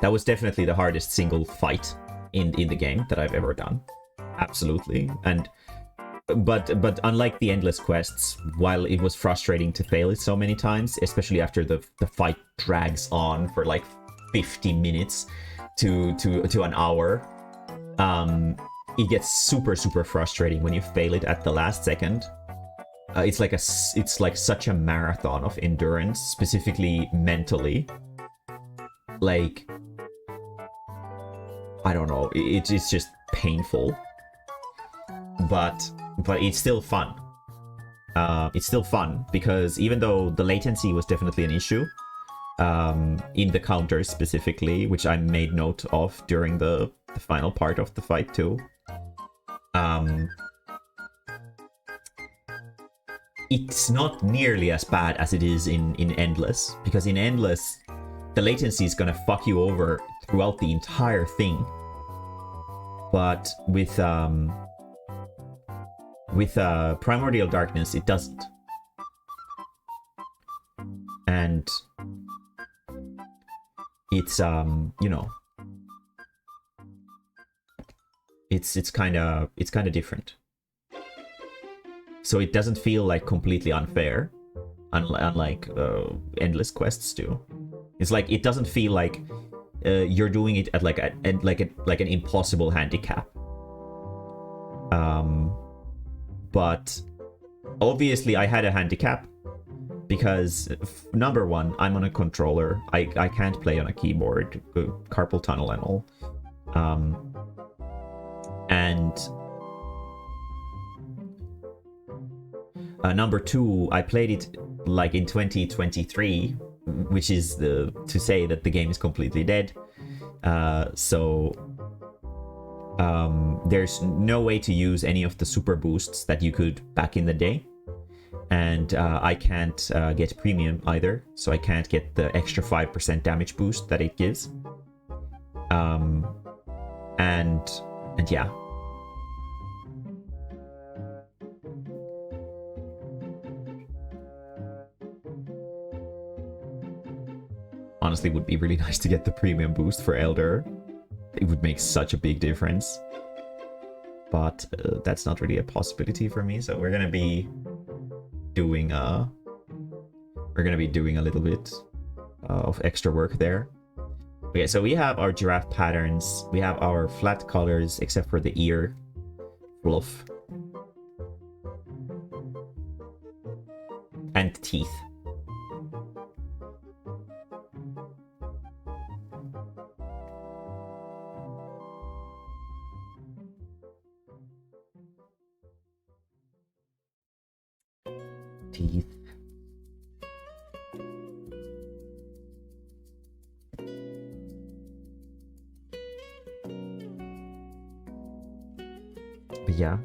That was definitely the hardest single fight in the game that I've ever done. Absolutely. But unlike the endless quests, while it was frustrating to fail it so many times, especially after the fight drags on for like 50 minutes to an hour, it gets super frustrating when you fail it at the last second. it's like such a marathon of endurance, specifically mentally. Like, I don't know, it's just painful, but it's still fun. It's still fun because even though the latency was definitely an issue, in the counters specifically, which I made note of during the final part of the fight too, it's not nearly as bad as it is in Endless, because in Endless, the latency is gonna fuck you over throughout the entire thing. But with Primordial Darkness, it doesn't. And it's you know, it's kind of different. So it doesn't feel like completely unfair, unlike Endless quests do. It's like it doesn't feel like you're doing it at like an impossible handicap. But obviously I had a handicap because number one, I'm on a controller. I can't play on a keyboard, carpal tunnel and all. And number two, I played it like in 2023, which is to say that the game is completely dead. So there's no way to use any of the super boosts that you could back in the day. And I can't get premium either, so I can't get the extra 5% damage boost that it gives. And yeah. Honestly, it would be really nice to get the premium boost for Elder. It would make such a big difference. But that's not really a possibility for me, so we're gonna be doing a little bit of extra work there. Okay, so we have our giraffe patterns, we have our flat colors except for the ear fluff and teeth. Teeth. But yeah.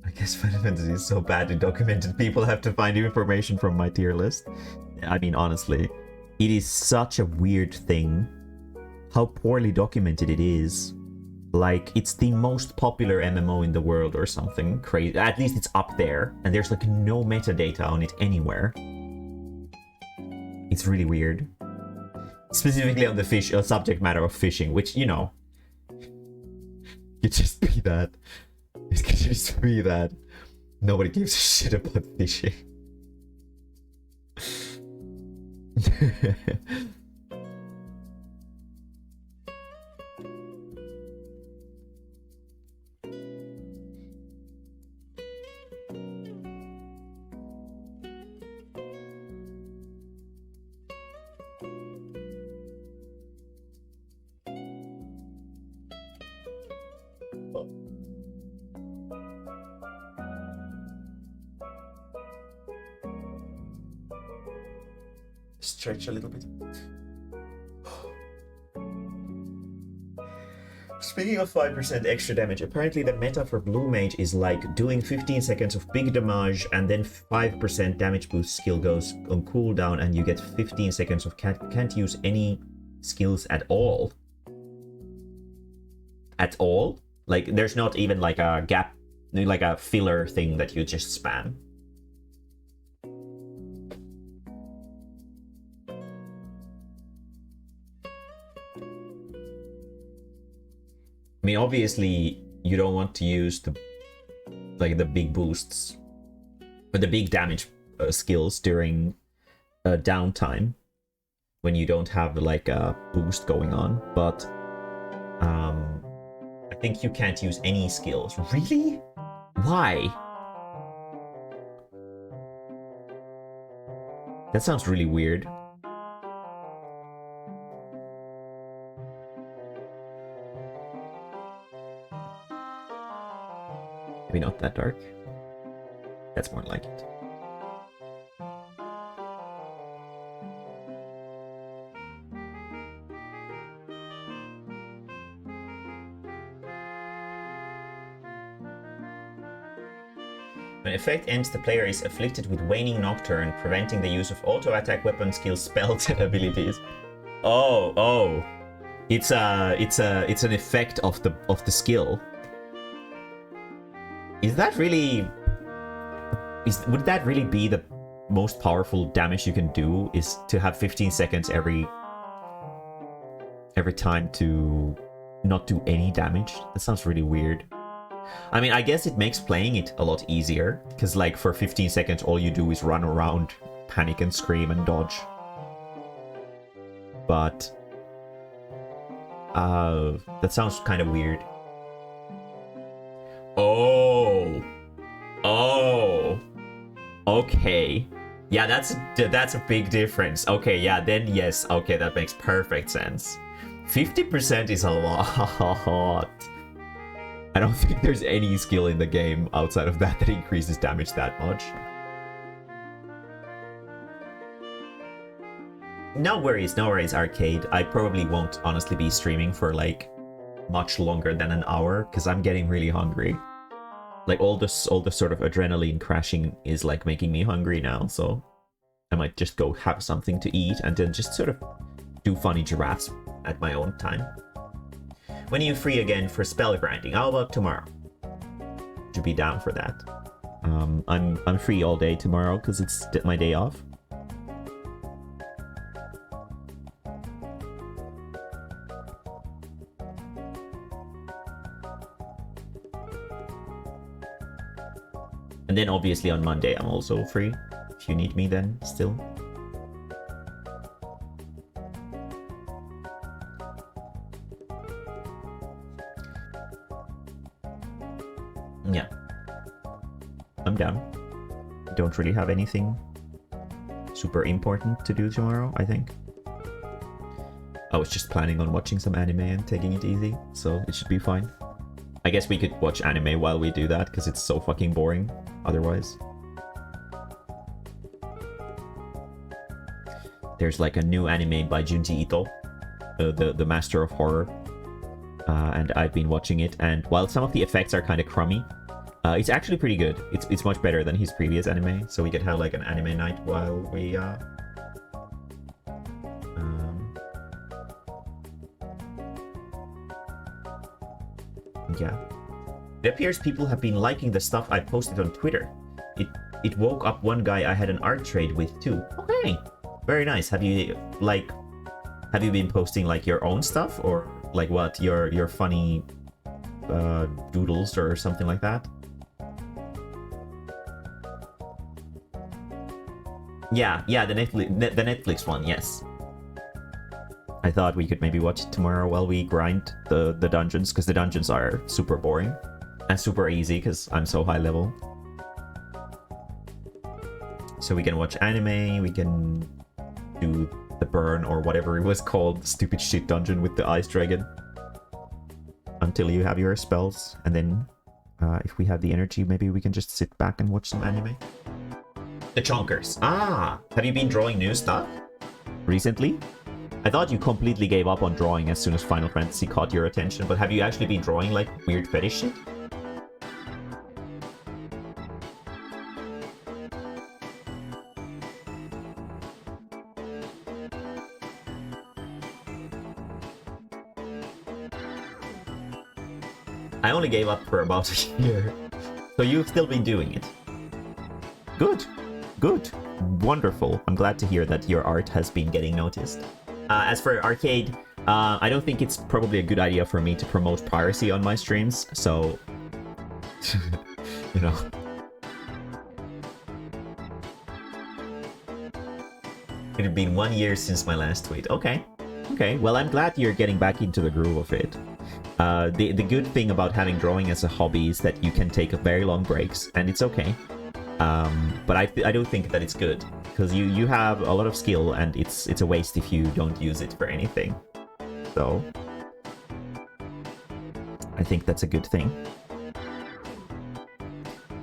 I guess Final Fantasy is so badly documented, people have to find information from my tier list. I mean, honestly, it is such a weird thing how poorly documented it is. Like, it's the most popular MMO in the world or something crazy. At least it's up there, and there's like no metadata on it anywhere. It's really weird. Specifically on the subject matter of fishing, which, you know, it just be that. It could just be that nobody gives a shit about fishing. Stretch a little bit. Speaking of 5% extra damage, apparently the meta for Blue Mage is like doing 15 seconds of big damage and then 5% damage boost skill goes on cooldown and you get 15 seconds of can't use any skills at all. At all? Like, there's not even like a gap, like a filler thing that you just spam. I mean, obviously, you don't want to use the big boosts, or the big damage skills during downtime. when you don't have like a boost going on, but I think you can't use any skills. Really? Why? That sounds really weird. Maybe not that dark. That's more like it. When effect ends, the player is afflicted with Waning Nocturne, preventing the use of auto-attack, weapon skills, spells, and abilities. Oh. It's an effect of the skill. Is that really... would that really be the most powerful damage you can do, is to have 15 seconds every time to not do any damage? That sounds really weird. I mean, I guess it makes playing it a lot easier, because like for 15 seconds all you do is run around, panic and scream and dodge. But that sounds kind of weird. Oh, okay. Yeah, that's a big difference. Okay, yeah, then yes, okay, that makes perfect sense. 50% is a lot. I don't think there's any skill in the game outside of that increases damage that much. No worries, Arcade. I probably won't honestly be streaming for like much longer than an hour, because I'm getting really hungry. Like all the sort of adrenaline crashing is like making me hungry now, so I might just go have something to eat and then just sort of do funny giraffes at my own time. When are you free again for spell grinding? How about tomorrow? Would you be down for that? I'm free all day tomorrow because it's my day off. And then obviously on Monday I'm also free, if you need me then still. Yeah. I'm down. Don't really have anything super important to do tomorrow, I think. I was just planning on watching some anime and taking it easy, so it should be fine. I guess we could watch anime while we do that, because it's so fucking boring otherwise. There's like a new anime by Junji Ito, the master of horror. And I've been watching it, and while some of the effects are kind of crummy, it's actually pretty good. It's much better than his previous anime, so we could have like an anime night while we yeah. It appears people have been liking the stuff I posted on Twitter. It woke up one guy I had an art trade with too. Okay, very nice. Have you been posting like your own stuff, or like what, your funny doodles or something like that? Yeah, the Netflix one, yes. I thought we could maybe watch it tomorrow while we grind the dungeons, because the dungeons are super boring and super easy because I'm so high level. So we can watch anime, we can do the burn or whatever it was called, stupid shit dungeon with the ice dragon, until you have your spells, and then if we have the energy, maybe we can just sit back and watch some anime. The Chonkers. Ah, have you been drawing new stuff recently? I thought you completely gave up on drawing as soon as Final Fantasy caught your attention, but have you actually been drawing like weird fetish shit? I only gave up for about a year, so you've still been doing it. Good. Wonderful. I'm glad to hear that your art has been getting noticed. As for Arcade, I don't think it's probably a good idea for me to promote piracy on my streams, so... you know... It had been 1 year since my last tweet. Okay. Okay, well, I'm glad you're getting back into the groove of it. The good thing about having drawing as a hobby is that you can take very long breaks, and it's okay. But I do think that it's good, because you have a lot of skill, and it's a waste if you don't use it for anything. So I think that's a good thing.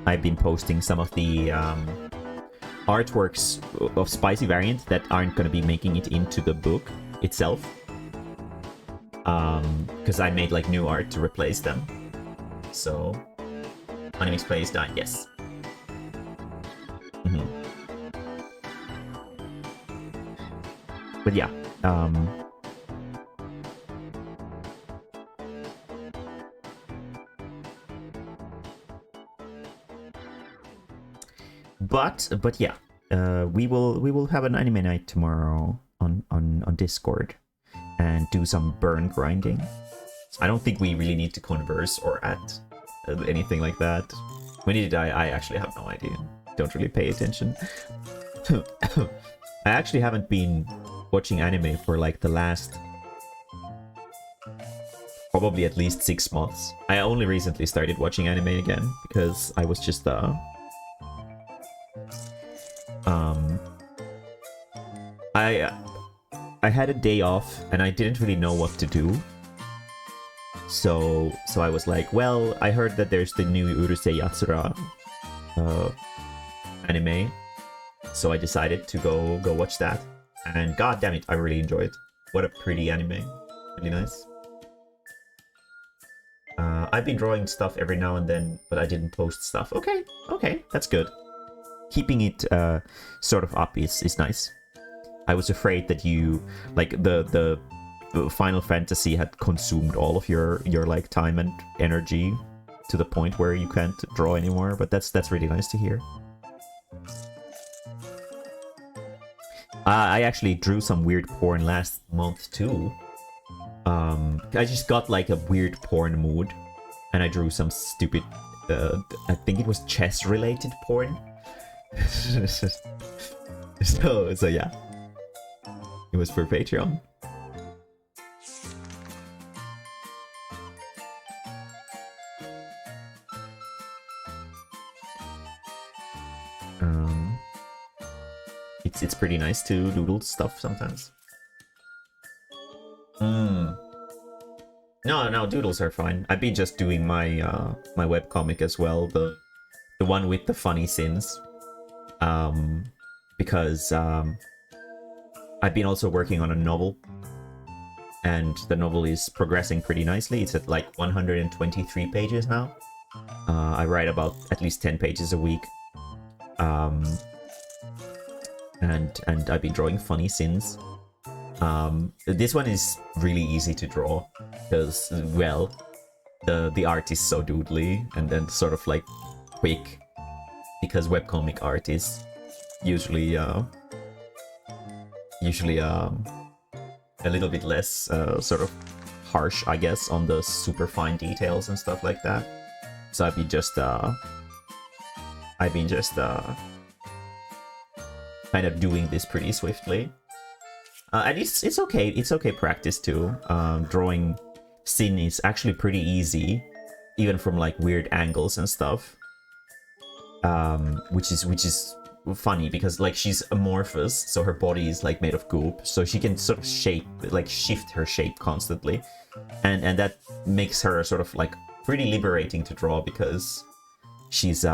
I've been posting some of the artworks of Spicy Variant that aren't going to be making it into the book itself, because I made like new art to replace them. So Anime's Plays died, yes. But yeah, but yeah, we will have an anime night tomorrow on Discord and do some burn grinding. I don't think we really need to converse or add anything like that. When did I actually have no idea. Don't really pay attention. I actually haven't been watching anime for like the last probably at least 6 months. I only recently started watching anime again because I was just I had a day off and I didn't really know what to do. So I was like, well, I heard that there's the new Urusei Yatsura anime. So I decided to go watch that. And god damn it, I really enjoyed it. What a pretty anime. Really nice. I've been drawing stuff every now and then, but I didn't post stuff. Okay, that's good. Keeping it sort of up is nice. I was afraid that you, like, the Final Fantasy had consumed all of your like time and energy to the point where you can't draw anymore, but that's really nice to hear. I actually drew some weird porn last month too. I just got like a weird porn mood, and I drew some stupid, I think it was chess related porn. so yeah, it was for Patreon. It's pretty nice to doodle stuff sometimes. No, doodles are fine. I've been just doing my my webcomic as well, the one with the funny sins. Because I've been also working on a novel, and the novel is progressing pretty nicely. It's at like 123 pages now. I write about at least 10 pages a week. And I've been drawing funny sins. This one is really easy to draw because, well, the art is so doodly and then sort of like quick, because webcomic art is usually a little bit less sort of harsh, I guess, on the super fine details and stuff like that. So I've been just kind of doing this pretty swiftly. And it's okay. It's okay practice too. Drawing Sin is actually pretty easy, even from like weird angles and stuff. Which is funny because like she's amorphous, so her body is like made of goop, so she can sort of shift her shape constantly, and that makes her sort of like pretty liberating to draw because she's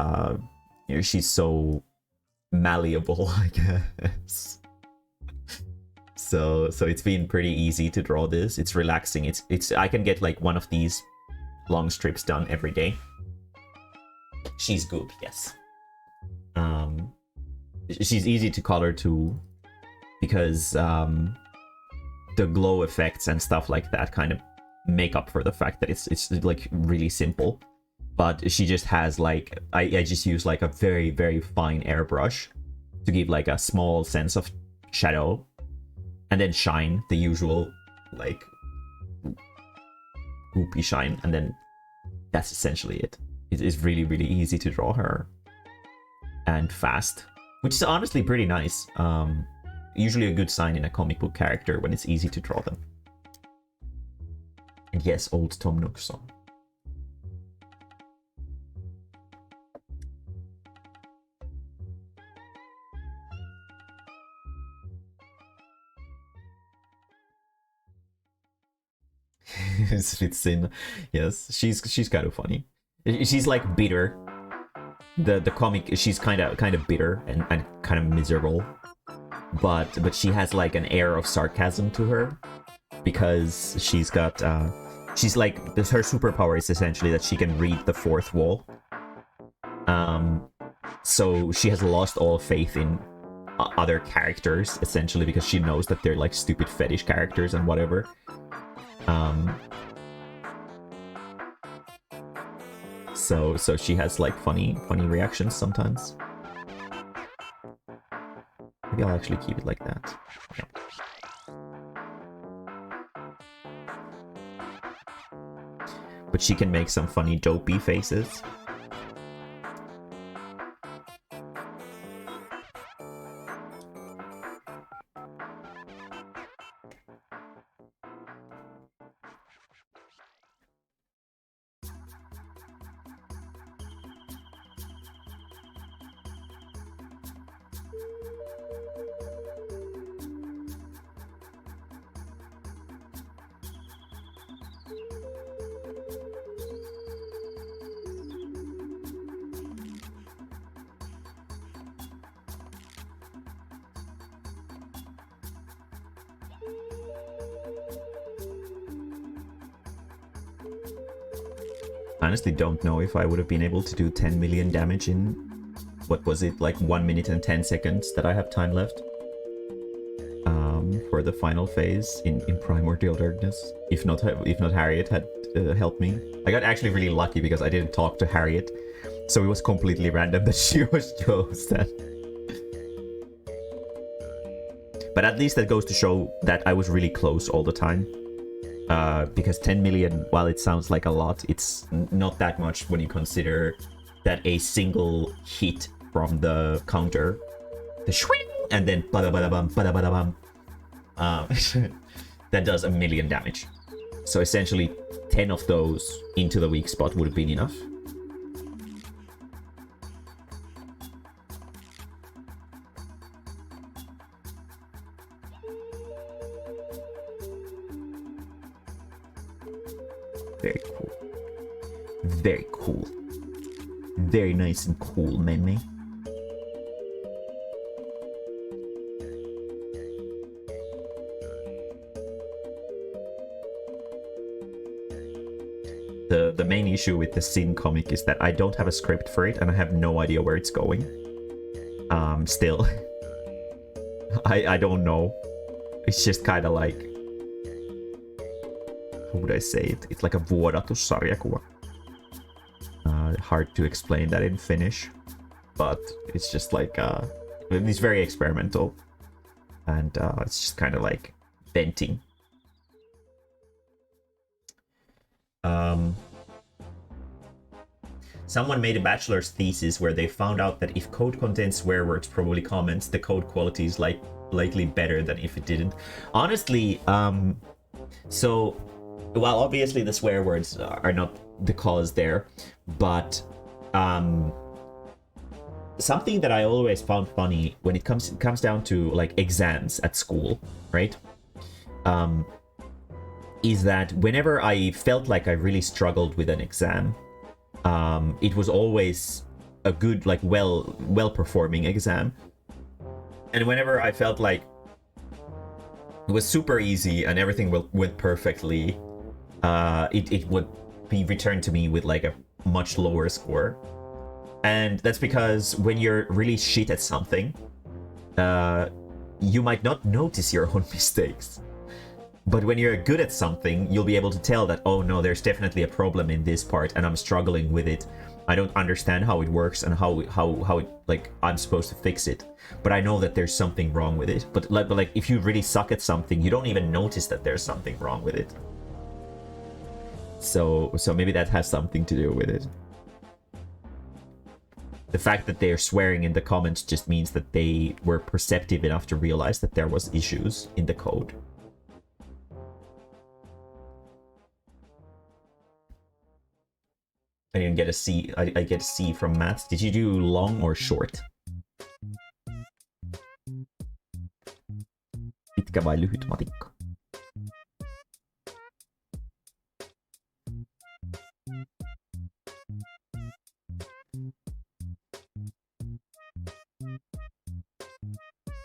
she's so malleable, I guess. So it's been pretty easy to draw this. It's relaxing. It's I can get like one of these long strips done every day. She's goop, yes. She's easy to color too, because the glow effects and stuff like that kind of make up for the fact that it's like really simple. But she just has like, I just use like a very, very fine airbrush to give like a small sense of shadow, and then shine, the usual like goopy shine, and then that's essentially it. It is really, really easy to draw her, and fast, which is honestly pretty nice. usually a good sign in a comic book character when it's easy to draw them. And yes, old Tom Nook song. Fits in. Yes, she's kind of funny. She's like bitter. The comic, she's kind of bitter and kind of miserable, but she has like an air of sarcasm to her because she's got she's like her superpower is essentially that she can read the fourth wall. So she has lost all faith in other characters essentially because she knows that they're like stupid fetish characters and whatever. So she has like funny reactions sometimes. Maybe I'll actually keep it like that. Yeah. But she can make some funny dopey faces. Honestly don't know if I would have been able to do 10 million damage in, what was it, like 1 minute and 10 seconds that I have time left for the final phase in Primordial Darkness. If not Harriet had helped me. I got actually really lucky because I didn't talk to Harriet, so it was completely random that she was chosen. But at least that goes to show that I was really close all the time. Because 10 million, while it sounds like a lot, it's not that much when you consider that a single hit from the counter, the swing, and then bada-bada-bum, bada-bada-bum, that does 1 million damage. So essentially 10 of those into the weak spot would have been enough. Very cool. Very cool. Very nice and cool, Mae-mae. The main issue with the Sin comic is that I don't have a script for it and I have no idea where it's going. Still. I don't know. It's just kind of like... How would I say it? It's like a vuodatus-sarjakuva. Hard to explain that in Finnish. But it's just like... it's very experimental. And it's just kind of like venting. Someone made a bachelor's thesis where they found out that if code contains swear words, probably comments, the code quality is likely better than if it didn't. Honestly, so, well, obviously the swear words are not the cause there, but something that I always found funny when it comes down to like exams at school, right? Is that whenever I felt like I really struggled with an exam, it was always a good, like, well-performing exam. And whenever I felt like it was super easy and everything went perfectly, it would be returned to me with, like, a much lower score. And that's because when you're really shit at something, you might not notice your own mistakes. But when you're good at something, you'll be able to tell that, oh no, there's definitely a problem in this part and I'm struggling with it. I don't understand how it works and how it, like, I'm supposed to fix it. But I know that there's something wrong with it. But like if you really suck at something, you don't even notice that there's something wrong with it. So maybe that has something to do with it. The fact that they're swearing in the comments just means that they were perceptive enough to realize that there was issues in the code. I didn't get a C. I get a C from maths. Did you do long or short? Pitkä vai lyhyt matikka?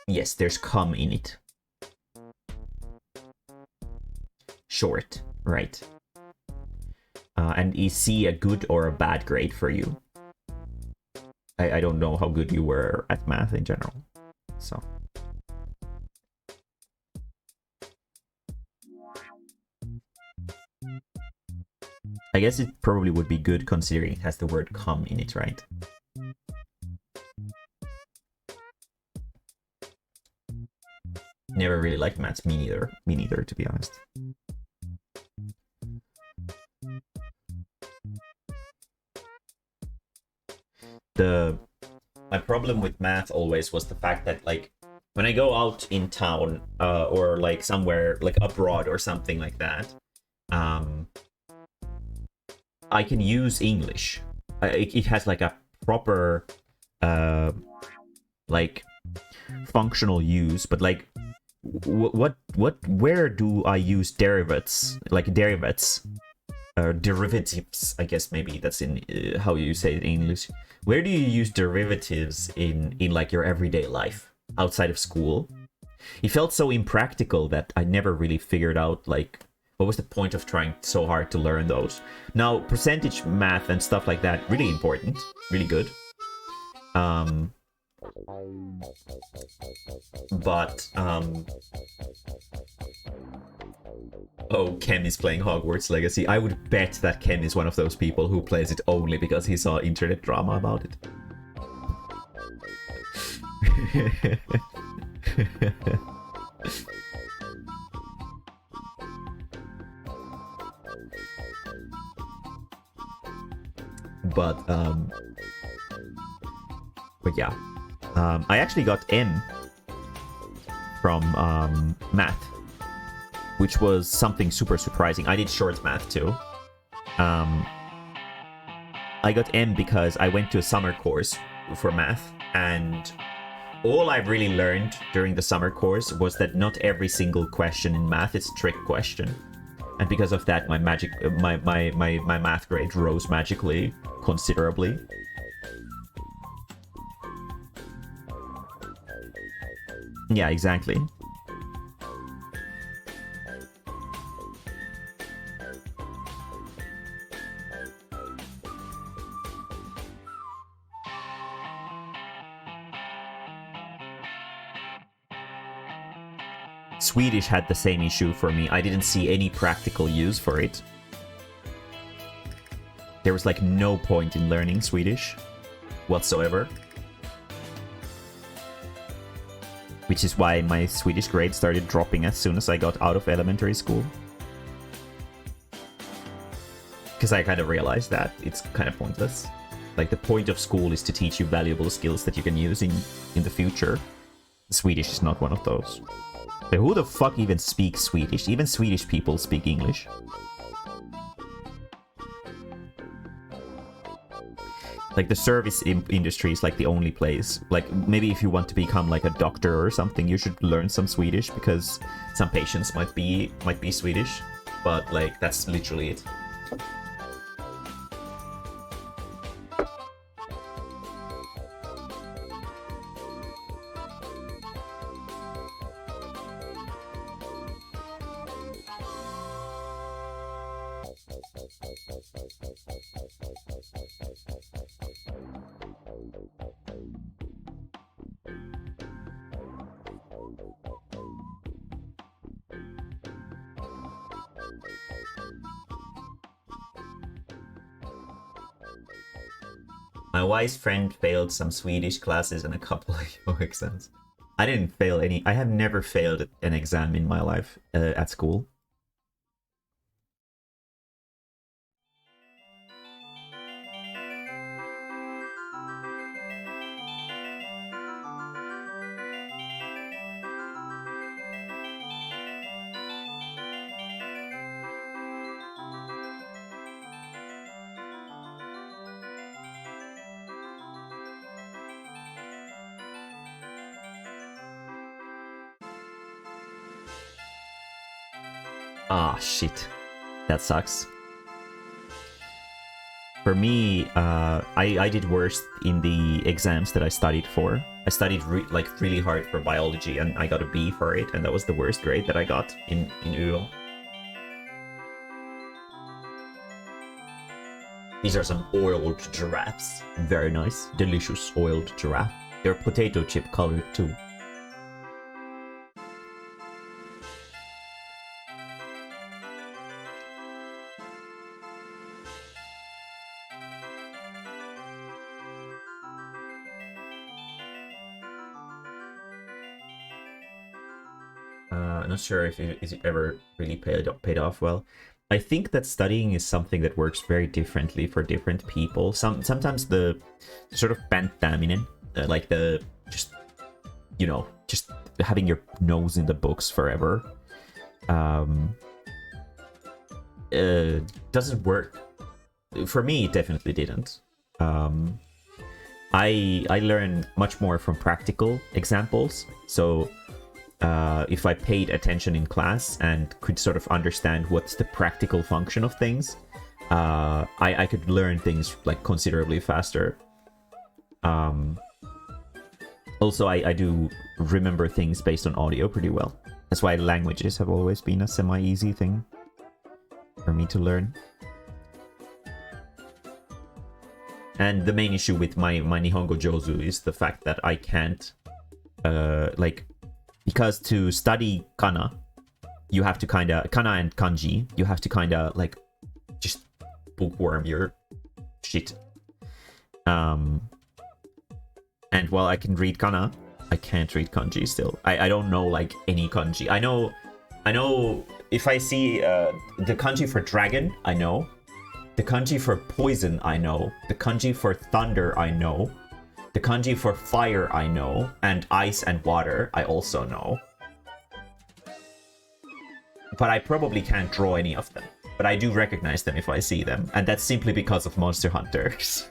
Yes, there's cum in it. Short, right. And is C a good or a bad grade for you? I don't know how good you were at math in general, so. I guess it probably would be good considering it has the word cum in it, right? Never really liked maths, me neither. Me neither, to be honest. My problem with math always was the fact that, like, when I go out in town or like somewhere like abroad or something like that, I can use English. It has like a proper like functional use, but like where do I use derivatives, like derivatives, derivatives, I guess maybe that's in how you say it in English. Where do you use derivatives in like your everyday life outside of school? It felt so impractical that I never really figured out, like, what was the point of trying so hard to learn those. Now percentage math and stuff like that, really important, really good. But oh, Kem is playing Hogwarts Legacy. I would bet that Kem is one of those people who plays it only because he saw internet drama about it. But yeah, I actually got M from math, which was something super surprising. I did short math too. I got M because I went to a summer course for math, and all I really learned during the summer course was that not every single question in math is a trick question. And because of that, my math grade rose magically, considerably. Yeah, exactly. Swedish had the same issue for me. I didn't see any practical use for it. There was like no point in learning Swedish whatsoever. Which is why my Swedish grade started dropping as soon as I got out of elementary school. Because I kind of realized that it's kind of pointless. Like, the point of school is to teach you valuable skills that you can use in the future. Swedish is not one of those. But who the fuck even speaks Swedish? Even Swedish people speak English. Like, the service industry is like the only place. Like, maybe if you want to become like a doctor or something, you should learn some Swedish, because some patients might be Swedish. But like, that's literally it. My wise friend failed some Swedish classes and a couple of exams. I didn't fail any. I have never failed an exam in my life at school. Ah, shit. That sucks. For me, I did worse in the exams that I studied for. I studied really hard for biology, and I got a B for it, and that was the worst grade that I got in UO. These are some oiled giraffes. Very nice, delicious oiled giraffe. They're potato chip colored too. Not sure if it ever really paid off well. I think that studying is something that works very differently for different people. Sometimes the sort of panttäminen, like the just having your nose in the books forever, doesn't work. For me, it definitely didn't. I learn much more from practical examples. So if I paid attention in class and could sort of understand what's the practical function of things, I could learn things like considerably faster. Also, I do remember things based on audio pretty well. That's why languages have always been a semi-easy thing for me to learn. And the main issue with my Nihongo Jozu is the fact that I can't, because to study kana, you have to kana and kanji, you have to just bookworm your shit. And while I can read kana, I can't read kanji still. I don't know like any kanji. I know if I see the kanji for dragon, I know. The kanji for poison, I know. The kanji for thunder, I know. The kanji for fire, I know. And ice and water, I also know. But I probably can't draw any of them. But I do recognize them if I see them. And that's simply because of Monster Hunters.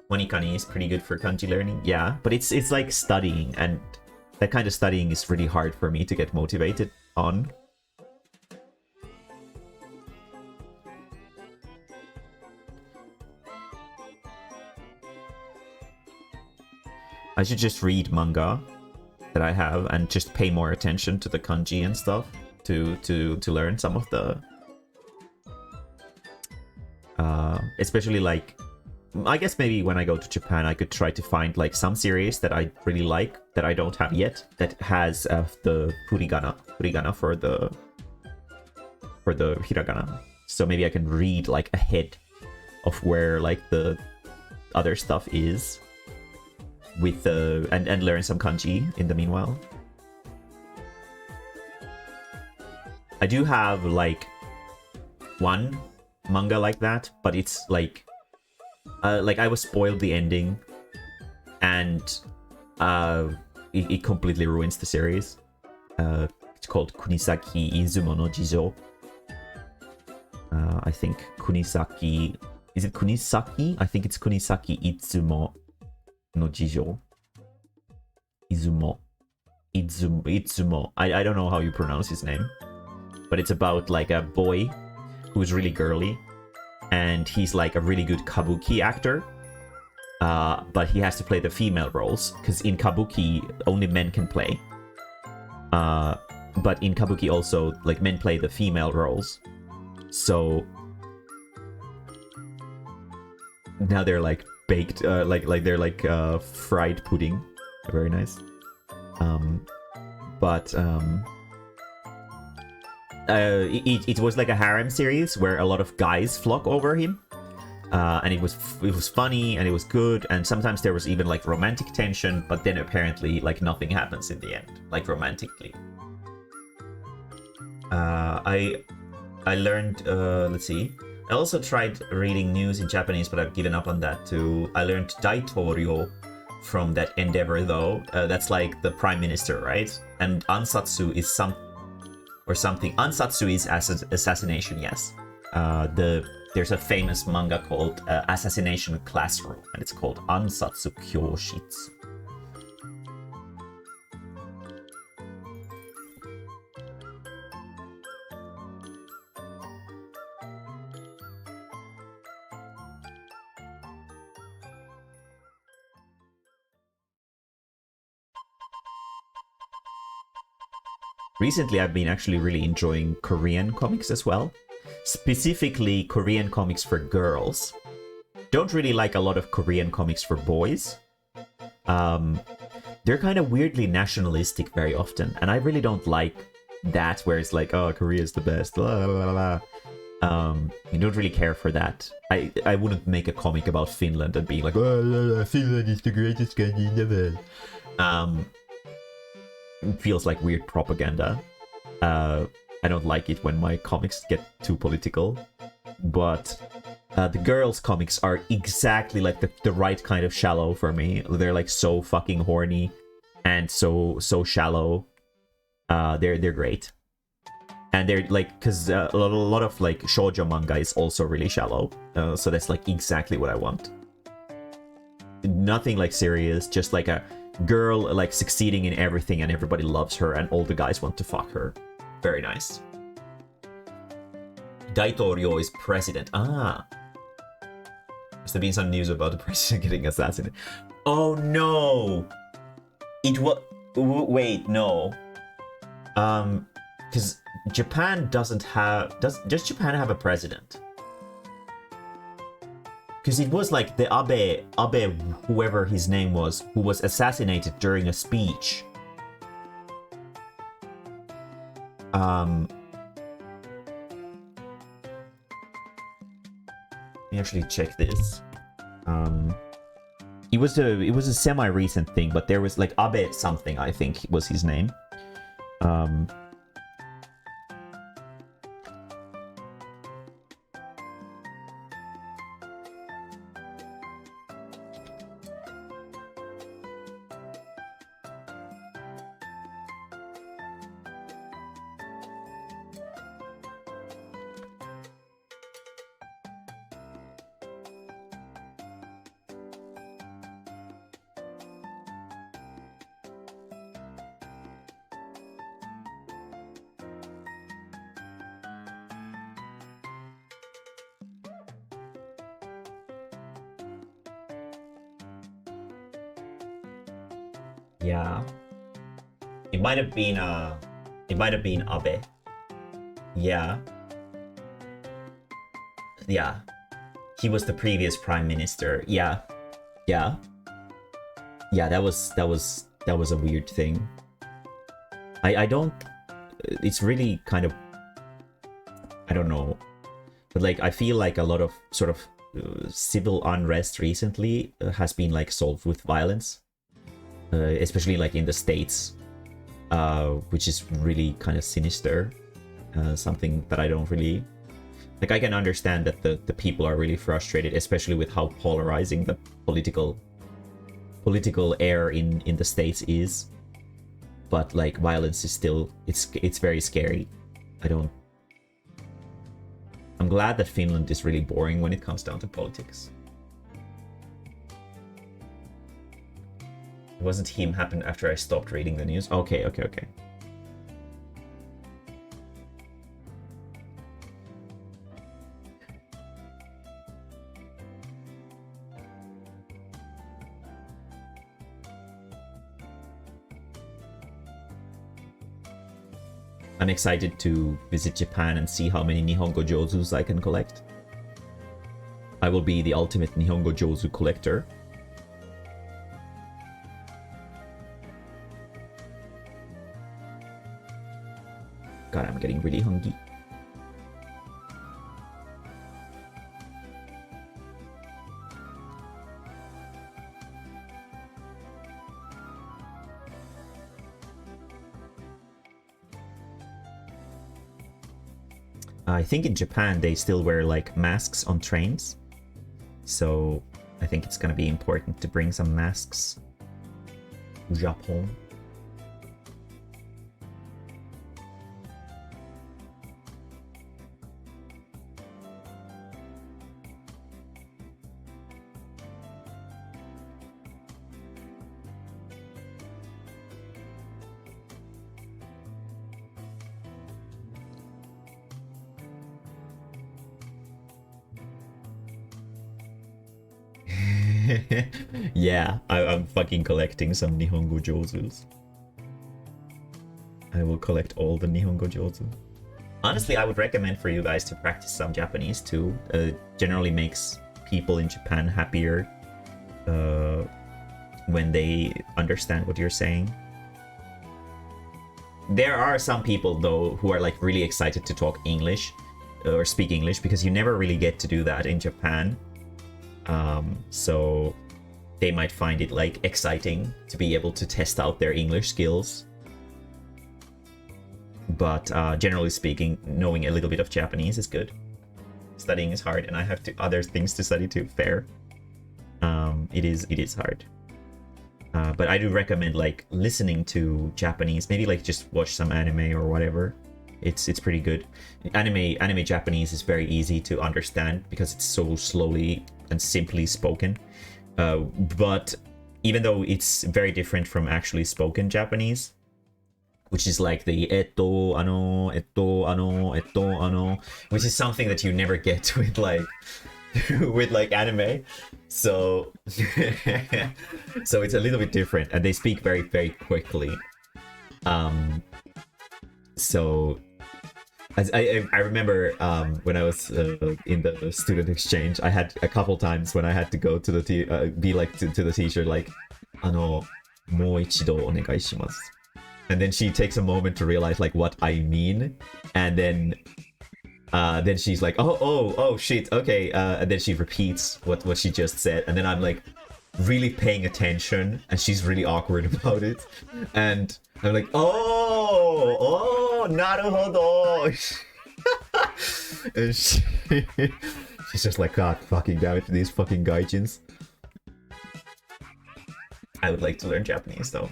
Monikani is pretty good for kanji learning. Yeah, but it's like studying. And that kind of studying is really hard for me to get motivated on. I should just read manga that I have and just pay more attention to the kanji and stuff to learn some of the especially like, I guess maybe when I go to Japan I could try to find like some series that I really like that I don't have yet that has the furigana for the hiragana, so maybe I can read like ahead of where like the other stuff is with and learn some kanji in the meanwhile. I do have like one manga like that, but it's like I was spoiled the ending, and it completely ruins the series. It's called Kunisaki Izumo no Jijo. I think Kunisaki, is it Kunisaki? I think it's Kunisaki Itsumo no Jijo. Itsumo. I don't know how you pronounce his name, but it's about like a boy who's really girly, and he's like a really good kabuki actor, but he has to play the female roles because in kabuki only men can play, but in kabuki also like men play the female roles, so now they're like baked, like they're like fried pudding. Very nice. It was like a harem series where a lot of guys flock over him, and it was funny and it was good, and sometimes there was even like romantic tension, but then apparently like nothing happens in the end, like romantically. I learned, let's see. I also tried reading news in Japanese, but I've given up on that too. I learned Daitorio from that endeavor though. That's like the prime minister, right? And Ansatsu is something. Ansatsu is assassination, yes. There's a famous manga called Assassination Classroom, and it's called Ansatsu Kyoshitsu. recently I've been actually really enjoying Korean comics as well. Specifically Korean comics for girls. Don't really like a lot of Korean comics for boys. They're kind of weirdly nationalistic very often, and I really don't like that, where it's like, oh, Korea's the best, blah, blah, blah. I don't really care for that. I wouldn't make a comic about Finland and be like, oh, Finland is the greatest country in the world. It feels like weird propaganda. I don't like it when my comics get too political. But the girls' comics are exactly like the right kind of shallow for me. They're like so fucking horny and so shallow. They're great. And they're like, because a lot of like shoujo manga is also really shallow. So that's like exactly what I want. Nothing like serious, just like a girl like succeeding in everything and everybody loves her and all the guys want to fuck her. Very nice. Daitorio is president. Ah. Has there been some news about the president getting assassinated? Oh no! It was... Wait, no. Because Japan doesn't have... Does Japan have a president? Because it was like the Abe, whoever his name was, who was assassinated during a speech. Let me actually check this. It was a semi-recent thing, but there was like Abe something, I think was his name. Yeah. It might have been Abe. Yeah. Yeah. He was the previous prime minister. Yeah. Yeah. Yeah, that was a weird thing. I don't... It's really kind of... I don't know. But like, I feel like a lot of sort of civil unrest recently has been like solved with violence. Especially like in the States, which is really kind of sinister. Something that I don't really... Like, I can understand that the people are really frustrated, especially with how polarizing the political air in the States is. But like, violence is still... It's very scary. I'm glad that Finland is really boring when it comes down to politics. It wasn't him happened after I stopped reading the news. Okay. I'm excited to visit Japan and see how many Nihongo Jozus I can collect. I will be the ultimate Nihongo Jozu collector. God, I'm getting really hungry. I think in Japan they still wear like masks on trains. So I think it's gonna be important to bring some masks to Japan. Yeah, I'm fucking collecting some Nihongo Jozus. I will collect all the Nihongo Jozu. Honestly, I would recommend for you guys to practice some Japanese too. Generally makes people in Japan happier when they understand what you're saying. There are some people though who are like really excited to talk English or speak English, because you never really get to do that in Japan. So they might find it like exciting to be able to test out their English skills. But generally speaking, knowing a little bit of Japanese is good. Studying is hard, and I have other things to study too. Fair. It is hard. But I do recommend like listening to Japanese. Maybe like just watch some anime or whatever. It's pretty good. Anime Japanese is very easy to understand because it's so slowly and simply spoken. But even though it's very different from actually spoken Japanese, which is like the which is something that you never get with like with like anime. So so it's a little bit different, and they speak very, very quickly. So as I remember when I was in the student exchange, I had a couple times when I had to go to the be like to the teacher like, もう一度お願いします. And then she takes a moment to realize like what I mean, and then she's like, oh shit, okay, and then she repeats what she just said, and then I'm like really paying attention, and she's really awkward about it, and I'm like, oh, naruhodo. And she's just like, God fucking damn it, these fucking gaijins. I would like to learn Japanese though.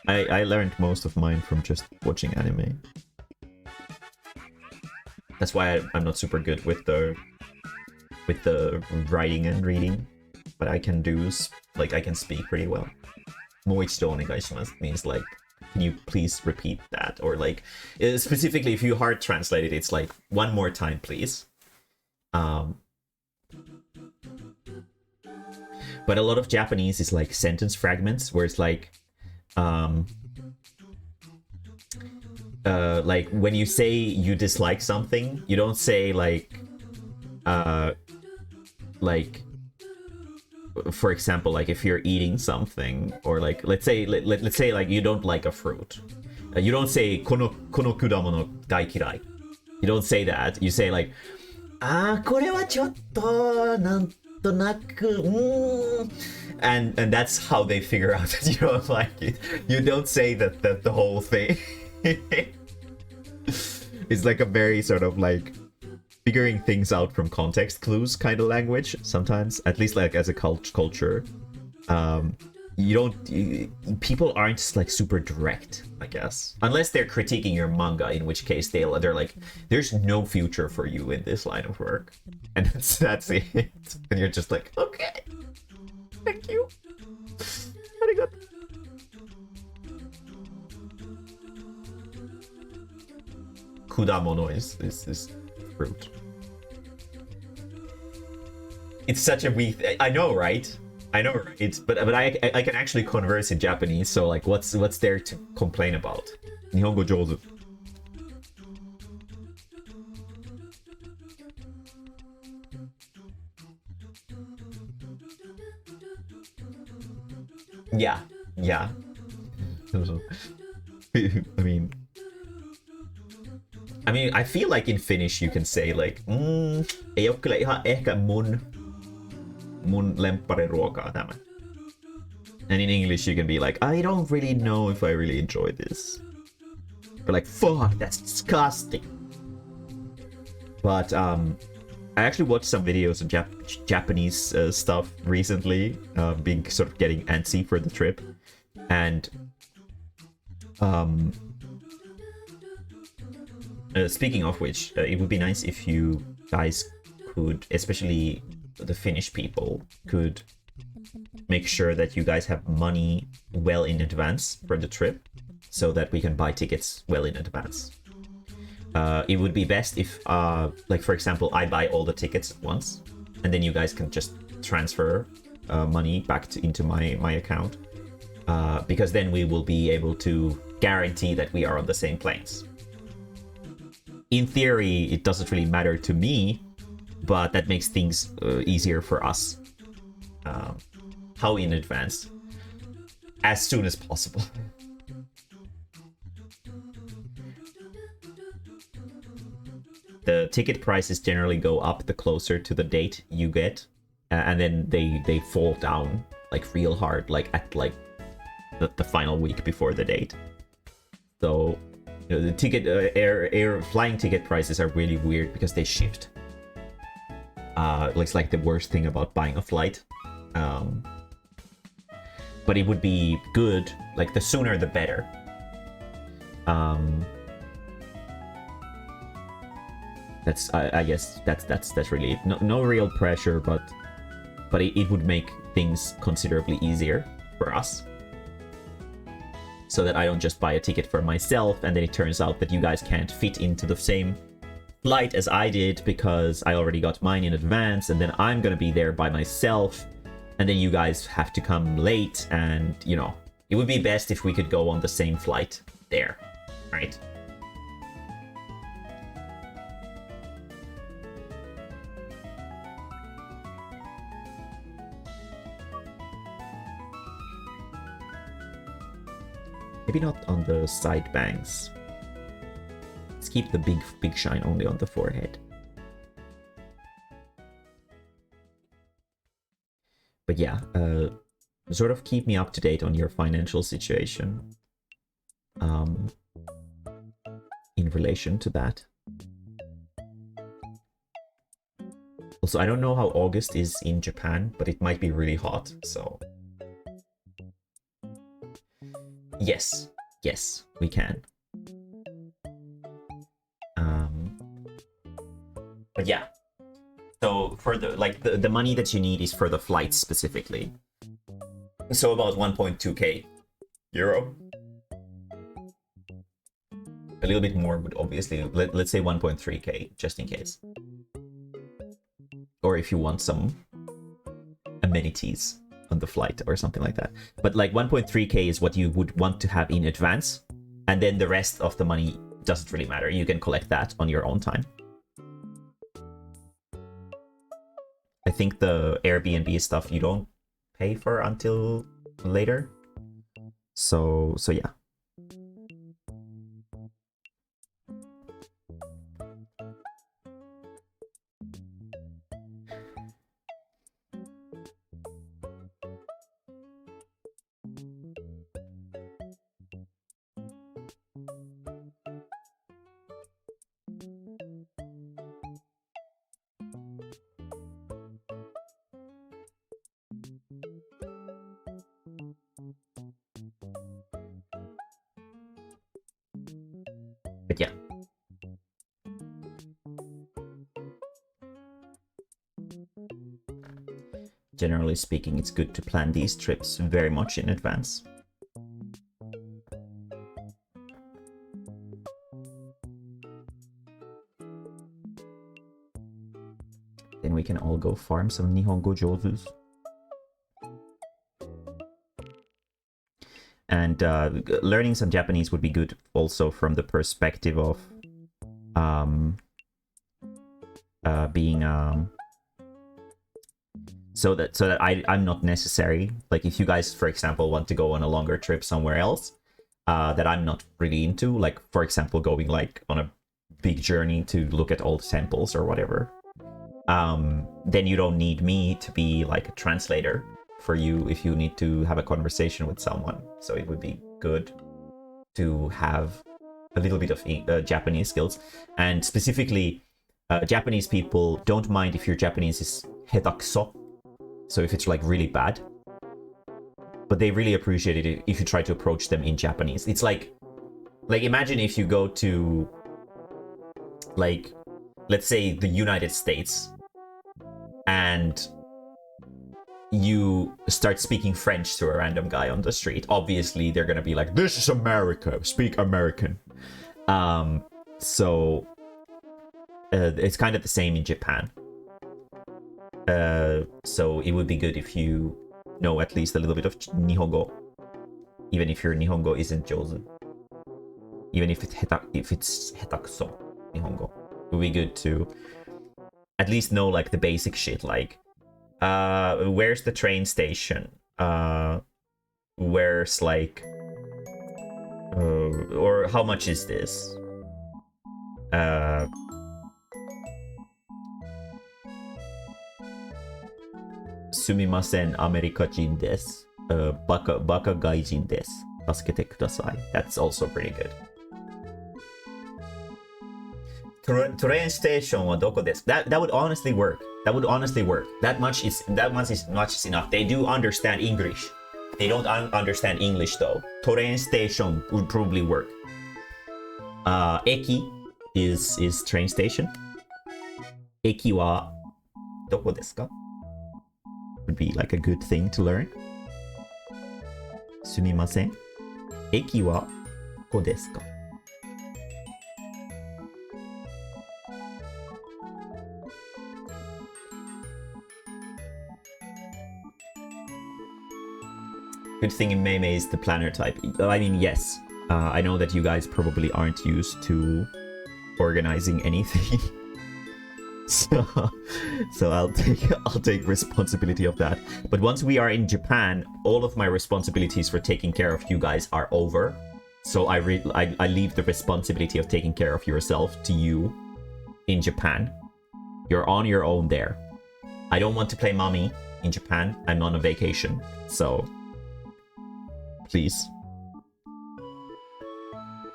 I learned most of mine from just watching anime. That's why I'm not super good with the writing and reading, but I can do like I can speak pretty well. もう一度お願いします means like, can you please repeat that? Or like specifically if you hard translate it, it's like one more time please. But a lot of Japanese is like sentence fragments where it's like like when you say you dislike something, you don't say like for example, like if you're eating something, or like let's say like you don't like a fruit, you don't say この果物大嫌い. You don't say that. You say like これはちょっとなんとなく and that's how they figure out that you don't like it. You don't say that the whole thing. It's like a very sort of like figuring things out from context clues kind of language sometimes, at least like as a culture. People aren't like super direct, I guess, unless they're critiquing your manga, in which case they're like, there's no future for you in this line of work, and that's it. And you're just like, okay, thank you. Arigato. Kudamono is fruit. It's such a weak. I know, right? I know, right? But I can actually converse in Japanese, so like, what's there to complain about? Nihongo jozu. Yeah. I mean, I feel like in Finnish you can say like, ei ole kyllä ihan ehkä mun lemppariruokaa tämä. And in English you can be like, I don't really know if I really enjoy this. Or like, fuck, that's disgusting. But I actually watched some videos of Japanese stuff recently, being sort of getting antsy for the trip. And speaking of which, it would be nice if you guys could, especially the Finnish people, could make sure that you guys have money well in advance for the trip, so that we can buy tickets well in advance. It would be best if, like for example, I buy all the tickets at once, and then you guys can just transfer money back into my account. because then we will be able to guarantee that we are on the same planes. In theory, it doesn't really matter to me, but that makes things easier for us. How in advance? As soon as possible. The ticket prices generally go up the closer to the date you get, and then they fall down like real hard, like at like the final week before the date. So you know, the ticket air flying ticket prices are really weird because they shift. It's like the worst thing about buying a flight. But it would be good, like the sooner the better. That's I guess that's really it. No real pressure, but it would make things considerably easier for us. So that I don't just buy a ticket for myself and then it turns out that you guys can't fit into the same flight as I did because I already got mine in advance, and then I'm gonna be there by myself, and then you guys have to come late, and you know, it would be best if we could go on the same flight there, right? Maybe not on the side bangs. Let's keep the big shine only on the forehead. But yeah, sort of keep me up to date on your financial situation in relation to that. Also, I don't know how August is in Japan, but it might be really hot, so... Yes, we can. But yeah. So for the money that you need is for the flights specifically. So about 1.2k euro. A little bit more would obviously, let's say 1.3k just in case. Or if you want some amenities on the flight or something like that. But like 1.3k is what you would want to have in advance, and then the rest of the money doesn't really matter. You can collect that on your own time. I think the Airbnb stuff you don't pay for until later. So yeah. But yeah. Generally speaking, it's good to plan these trips very much in advance. Then we can all go farm some Nihongo Jozus. And learning some Japanese would be good also from the perspective of being so that I'm not necessary. Like if you guys, for example, want to go on a longer trip somewhere else that I'm not really into, like for example going like on a big journey to look at old temples or whatever, then you don't need me to be like a translator for you if you need to have a conversation with someone. So it would be good to have a little bit of Japanese skills. And specifically, Japanese people don't mind if your Japanese is hetakuso, so if it's like really bad. But they really appreciate it if you try to approach them in Japanese. It's like imagine if you go to, like, let's say the United States, and you start speaking French to a random guy on the street. Obviously, they're gonna be like, "This is America, speak American." So it's kind of the same in Japan. So it would be good if you know at least a little bit of Nihongo. even if your Nihongo isn't 上手. Even if it's 下手くそ Nihongo. It would be good to at least know like the basic shit, like where's the train station? Where's like or how much is this? すみません、アメリカ人です。バカ外人です。助けてください。That's also pretty good. Train station はどこですか? That would honestly work. That would honestly work. That much is enough. They do understand English. They don't understand English though. Train station would probably work. Eki is train station. Eki はどこですか? Would be like a good thing to learn. すみません。駅はどこですか? Good thing in Mae-mae is the planner type. I mean, yes. I know that you guys probably aren't used to organizing anything. So I'll take responsibility of that. But once we are in Japan, all of my responsibilities for taking care of you guys are over. So I leave the responsibility of taking care of yourself to you in Japan. You're on your own there. I don't want to play mommy in Japan. I'm on a vacation. So please.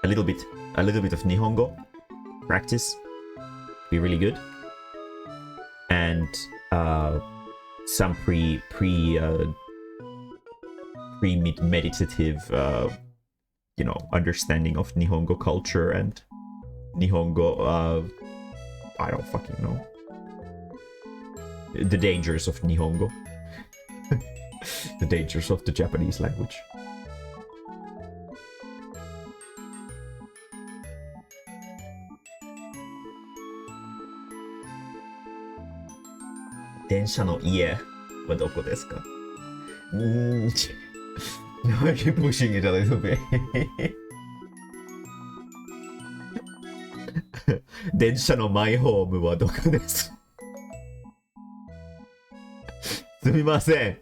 A little bit of Nihongo practice. Be really good. And some meditative understanding of Nihongo culture and Nihongo I don't fucking know. The dangers of Nihongo. The dangers of the Japanese language. Densha no ie wa doko desu ka? Now I keep pushing it a little bit. Densha no my home wa doko desu? すみません。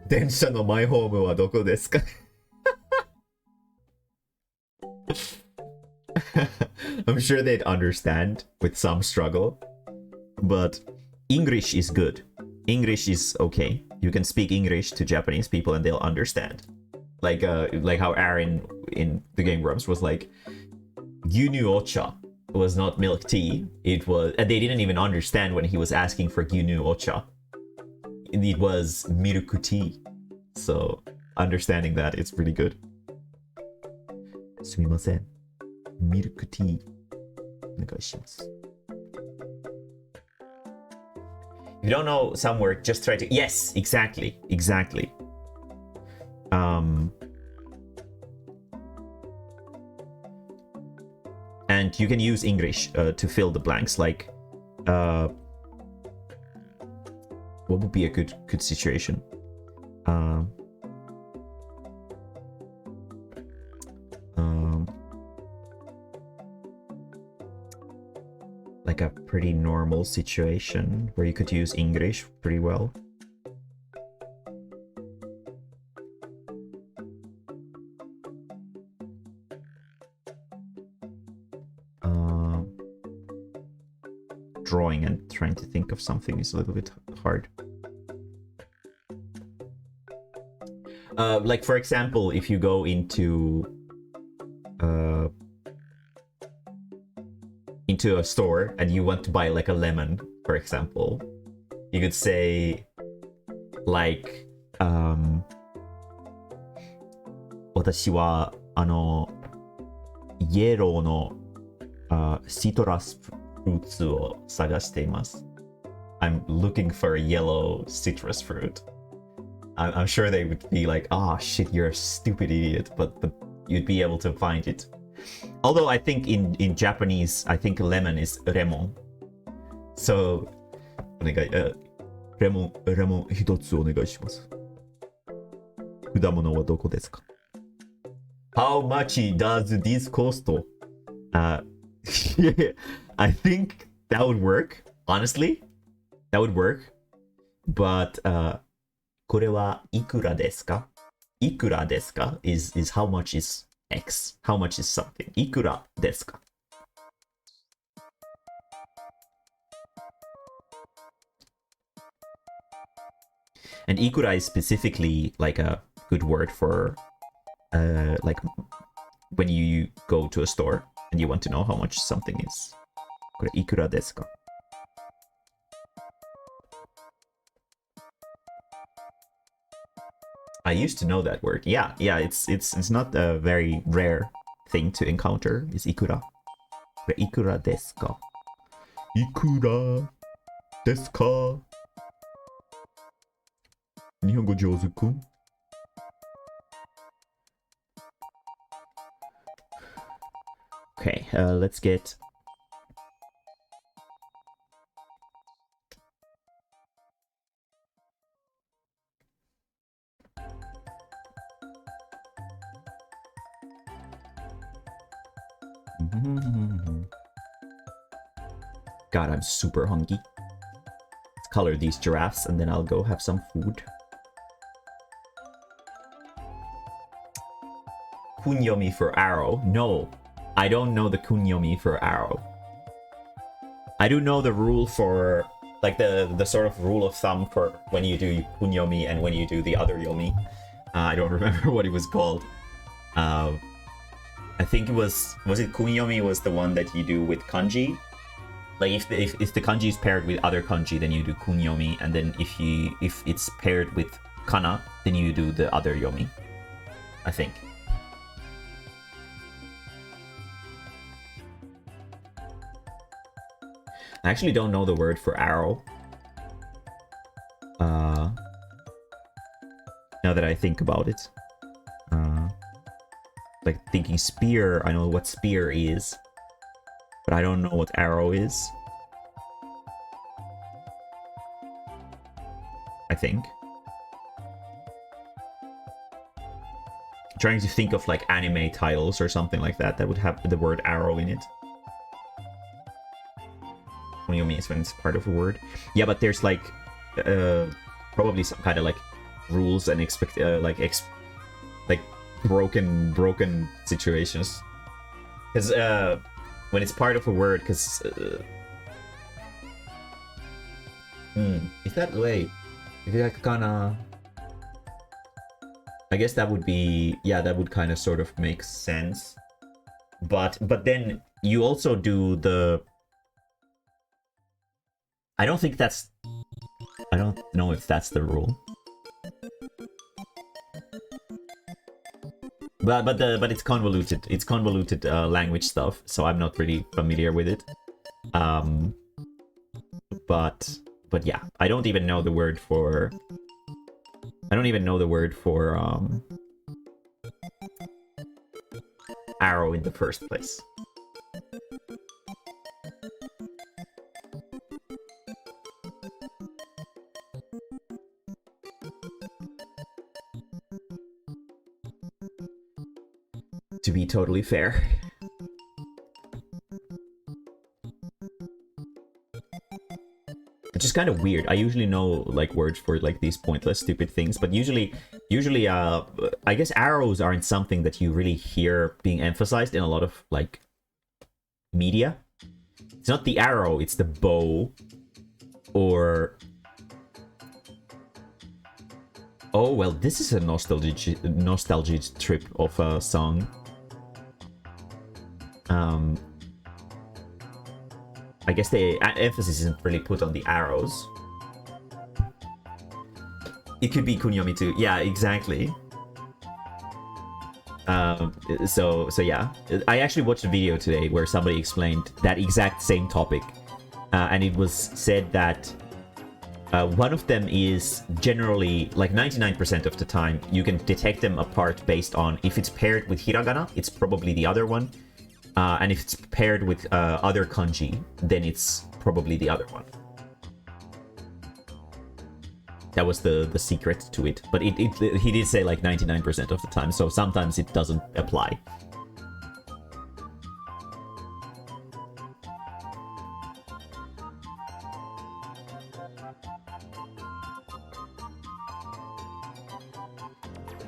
電車のマイホームはどこですか? I'm sure they'd understand with some struggle, but English is good. English is okay. You can speak English to Japanese people and they'll understand. Like how Aaron in the Game Grumps was like, Gyunu Ocha was not milk tea. It was, and they didn't even understand when he was asking for Gyunu Ocha. It was milk tea. So understanding that, it's really good. すみません。ミルクティーお願いします。If you don't know some word, just try to... Yes, exactly. And you can use English to fill the blanks. Like, what would be a good situation? Like a pretty normal situation where you could use English pretty well. Drawing and trying to think of something is a little bit hard. Like for example, if you go into a store and you want to buy like a lemon, for example, you could say like 私はイエローのシトラスフルーツを探しています。I'm looking for a yellow citrus fruit. I'm sure they would be like, ah, shit, you're a stupid idiot, but you'd be able to find it. Although I think in Japanese, I think lemon is remon. So, お願い、レモン一つお願いします。果物はどこですか? How much does this cost? I think that would work. Honestly, that would work. But これはいくらですか? いくらですか is how much is X? How much is something? いくらですか? And ikura is specifically like a good word for like when you go to a store and you want to know how much something is. これいくらですか? I used to know that word. Yeah, it's not a very rare thing to encounter. Is ikura. これいくらですか? いくらですか? 日本語上手くん? Okay, let's get... God, I'm super hungry. Let's color these giraffes and then I'll go have some food. Kunyomi for arrow? No, I don't know the kunyomi for arrow. I do know the rule for, like the sort of rule of thumb for when you do kunyomi and when you do the other yomi. I don't remember what it was called. I think it was it kunyomi was the one that you do with kanji? Like if the kanji is paired with other kanji, then you do kunyomi, and then if it's paired with kana, then you do the other yomi. I think. I actually don't know the word for arrow. Now that I think about it. Like thinking spear, I know what spear is. But I don't know what arrow is. I think. I'm trying to think of like anime titles or something like that that would have the word arrow in it. Onyomi is when it's part of a word. Yeah, but there's like probably some kind of like rules and like broken situations. Because when it's part of a word, because is that way? If you like kinda, I guess that would be, yeah, that would kind of sort of make sense. But then you also do the, I don't know if that's the rule. But it's convoluted. It's convoluted language stuff, so I'm not really familiar with it. But yeah, I don't even know the word for. I don't even know the word for arrow in the first place. To be totally fair. It's just kind of weird. I usually know like words for like these pointless stupid things, but usually I guess arrows aren't something that you really hear being emphasized in a lot of like media. It's not the arrow, it's the bow. Or oh well, this is a nostalgic trip of a song. I guess the emphasis isn't really put on the arrows. It could be kunyomi too. Yeah, exactly. So yeah, I actually watched a video today where somebody explained that exact same topic, and it was said that one of them is generally, like 99% of the time, you can detect them apart based on if it's paired with hiragana, it's probably the other one. And if it's paired with other kanji, then it's probably the other one. That was the secret to it. But he did say like 99% of the time, so sometimes it doesn't apply.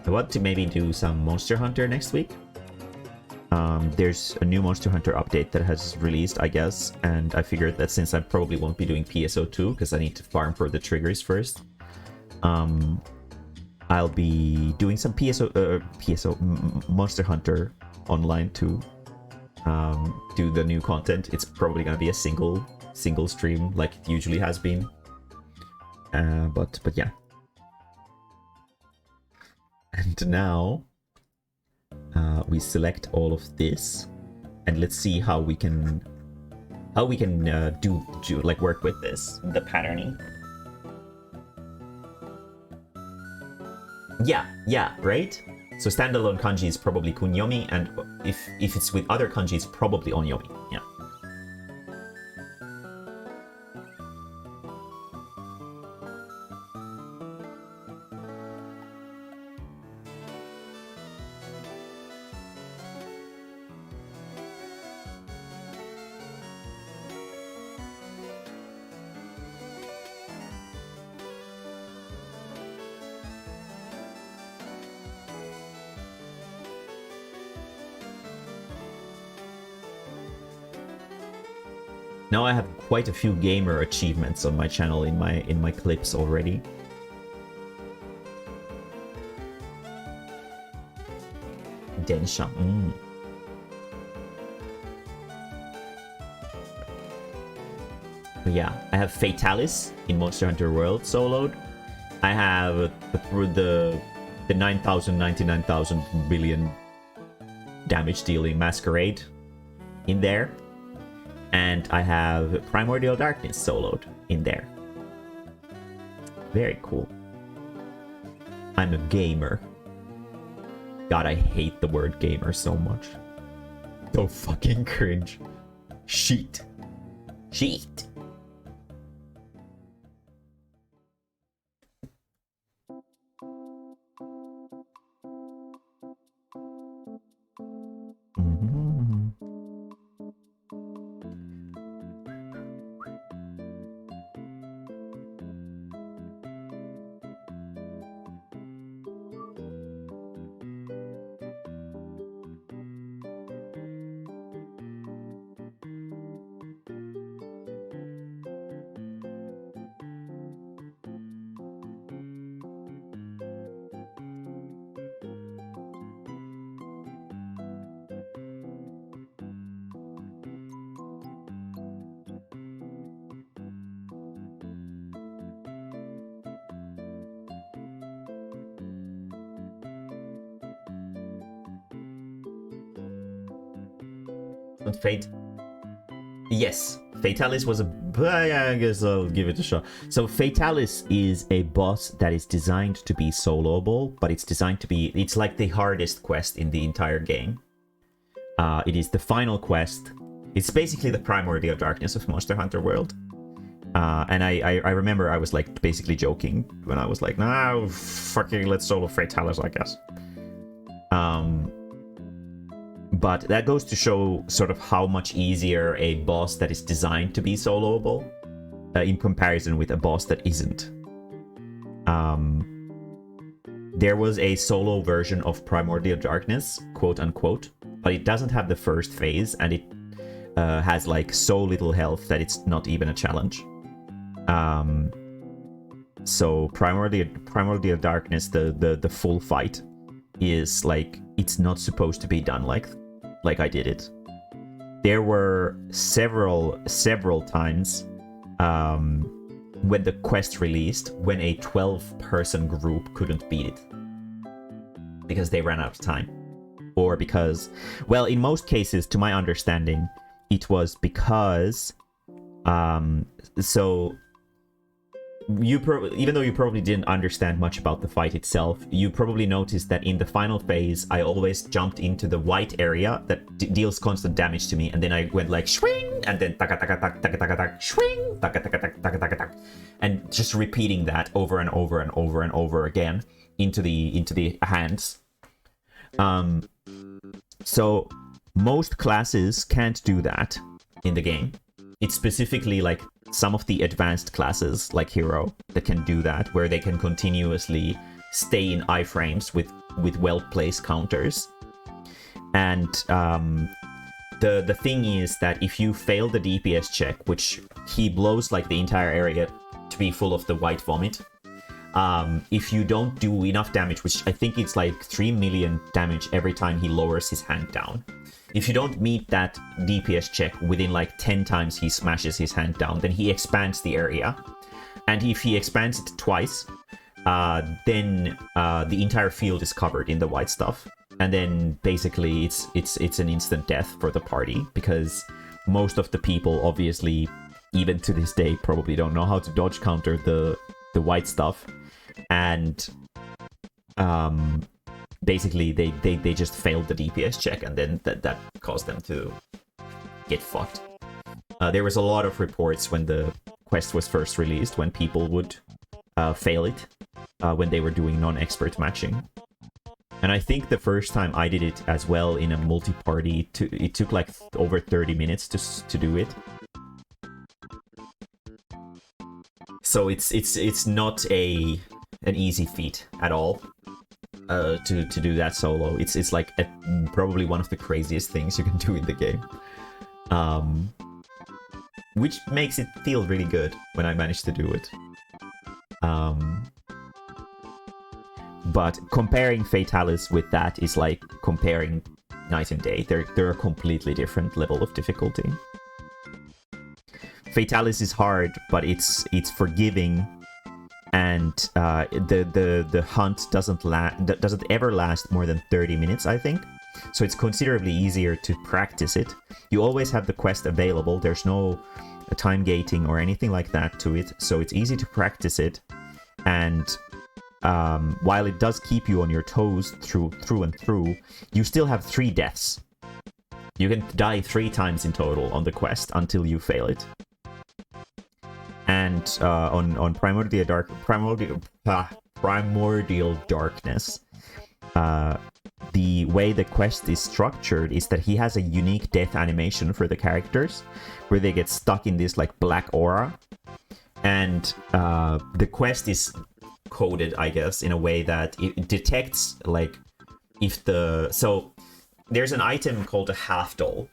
I want to maybe do some Monster Hunter next week. There's a new Monster Hunter update that has released, I guess, and I figured that since I probably won't be doing PSO2 because I need to farm for the triggers first, I'll be doing some Monster Hunter online to do the new content. It's probably gonna be a single stream like it usually has been, but yeah. And now we select all of this, and let's see how we can do like work with this, the patterning. Yeah, right? So standalone kanji is probably kunyomi, and if it's with other kanji, it's probably onyomi. Yeah. Now I have quite a few gamer achievements on my channel in my clips already. Densha. But yeah, I have Fatalis in Monster Hunter World soloed. I have the 99,000 billion damage dealing Masquerade in there. And I have Primordial Darkness soloed in there. Very cool. I'm a gamer. God, I hate the word gamer so much. So fucking cringe. Sheet. Fate. Yes, Fatalis was I guess I'll give it a shot. So Fatalis is a boss that is designed to be soloable, but it's designed to be... It's like the hardest quest in the entire game. It is the final quest. It's basically the primordial darkness of Monster Hunter World. And I remember I was like basically joking when I was like, nah, fucking let's solo Fatalis, I guess. But that goes to show sort of how much easier a boss that is designed to be soloable in comparison with a boss that isn't. There was a solo version of Primordial Darkness, quote unquote, but it doesn't have the first phase, and it has like so little health that it's not even a challenge. So Primordial Darkness, the full fight, is like, it's not supposed to be done like I did it. There were several times when the quest released when a 12-person group couldn't beat it because they ran out of time, or because, well, in most cases, to my understanding, it was because so even though you probably didn't understand much about the fight itself, you probably noticed that in the final phase, I always jumped into the white area that deals constant damage to me, and then I went like swing, and then taka taka tak taka taka tak swing, taka taka tak taka taka tak, and just repeating that over and over and over and over again into the hands. So most classes can't do that in the game. It's specifically like some of the advanced classes, like Hero, that can do that, where they can continuously stay in iframes with well-placed counters. And the thing is that if you fail the DPS check, which he blows like the entire area to be full of the white vomit, if you don't do enough damage, which I think it's like 3 million damage every time he lowers his hand down. If you don't meet that DPS check within like 10 times he smashes his hand down, then he expands the area. And if he expands it twice, then the entire field is covered in the white stuff. And then basically it's an instant death for the party, because most of the people obviously, even to this day, probably don't know how to dodge counter the white stuff. And basically they just failed the DPS check, and then that caused them to get fucked. There was a lot of reports when the quest was first released, when people would fail it when they were doing non-expert matching. And I think the first time I did it as well in a multi-party, it took like over 30 minutes to do it. So it's not an easy feat at all to do that solo. It's like probably one of the craziest things you can do in the game, which makes it feel really good when I managed to do it. But comparing Fatalis with that is like comparing night and day. They're a completely different level of difficulty. Fatalis is hard, but it's forgiving, and the hunt doesn't ever last more than 30 minutes, I think. So it's considerably easier to practice it. You always have the quest available. There's no time gating or anything like that to it, so it's easy to practice it. And while it does keep you on your toes through and through, you still have 3 deaths. You can die 3 times in total on the quest until you fail it. And on Primordial Darkness, the way the quest is structured is that he has a unique death animation for the characters, where they get stuck in this like black aura. And the quest is coded, I guess, in a way that it detects like if so there's an item called a half doll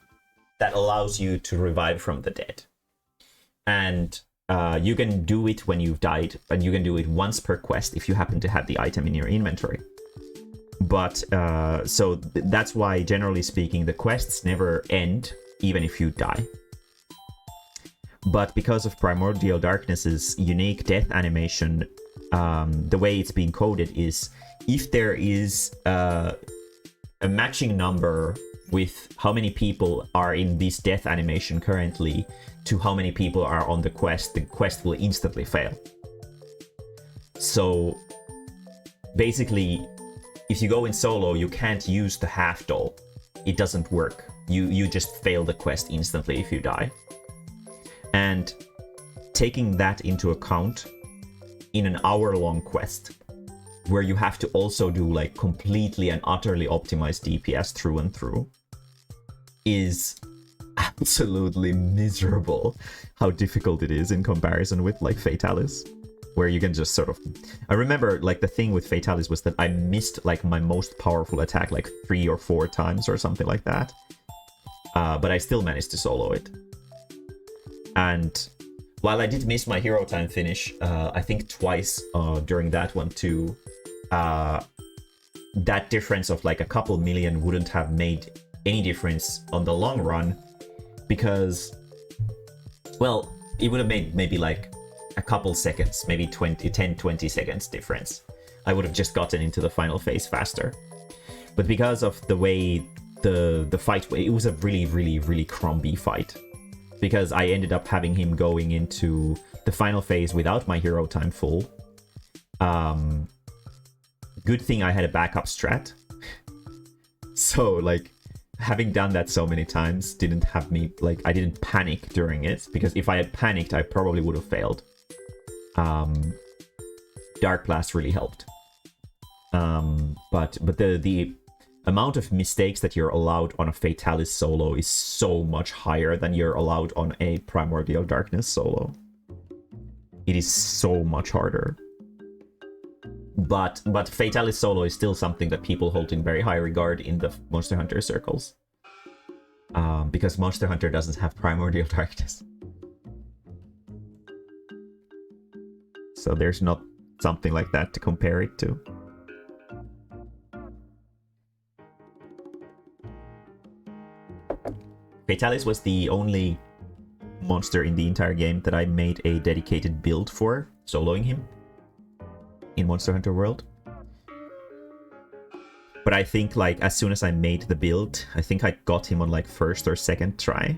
that allows you to revive from the dead, and you can do it when you've died, and you can do it once per quest if you happen to have the item in your inventory. But so that's why, generally speaking, the quests never end even if you die. But because of Primordial Darkness's unique death animation, the way it's being coded is if there is a matching number with how many people are in this death animation currently to how many people are on the quest will instantly fail. So basically, if you go in solo, you can't use the half doll. It doesn't work. You just fail the quest instantly if you die. And taking that into account in an hour-long quest, where you have to also do like completely and utterly optimized DPS through and through, is absolutely miserable how difficult it is in comparison with like Fatalis, where you can just sort of... I remember like the thing with Fatalis was that I missed like my most powerful attack like 3 or 4 times or something like that, but I still managed to solo it. And while I did miss my hero time finish, I think twice during that one too, that difference of like a couple million wouldn't have made any difference on the long run, because, well, it would have made maybe like a couple seconds, maybe 10-20 seconds difference. I would have just gotten into the final phase faster. But because of the way the fight, it was a really, really, really crumbly fight. because I ended up having him going into the final phase without my hero time full. Good thing I had a backup strat. So, like, having done that so many times didn't have me, like, I didn't panic during it, because if I had panicked, I probably would have failed. Dark Blast really helped. But the amount of mistakes that you're allowed on a Fatalis solo is so much higher than you're allowed on a Primordial Darkness solo. It is so much harder. But Fatalis solo is still something that people hold in very high regard in the Monster Hunter circles. Because Monster Hunter doesn't have Primordial Darkness. So there's not something like that to compare it to. Fatalis was the only monster in the entire game that I made a dedicated build for, soloing him in Monster Hunter World. But I think, like, as soon as I made the build, I think I got him on, like, first or second try.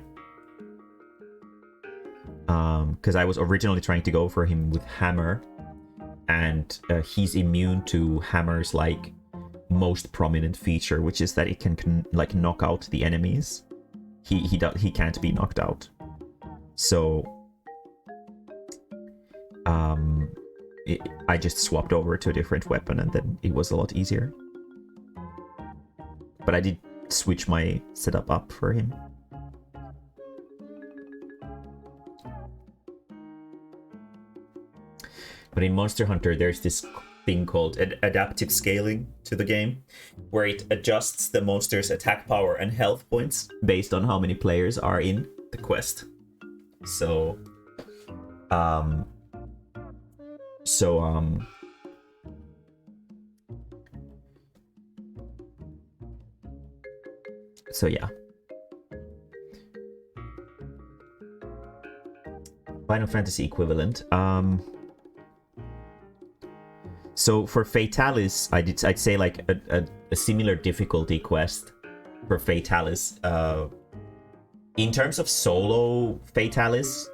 Because I was originally trying to go for him with Hammer, and he's immune to Hammer's, like, most prominent feature, which is that it can like, knock out the enemies. He can't be knocked out. So I just swapped over to a different weapon, and then it was a lot easier. But I did switch my setup up for him. But in Monster Hunter, there's this thing called adaptive scaling to the game, where it adjusts the monster's attack power and health points based on how many players are in the quest. So yeah. Final Fantasy equivalent. So for Fatalis, I'd say like a similar difficulty quest for Fatalis. In terms of solo Fatalis,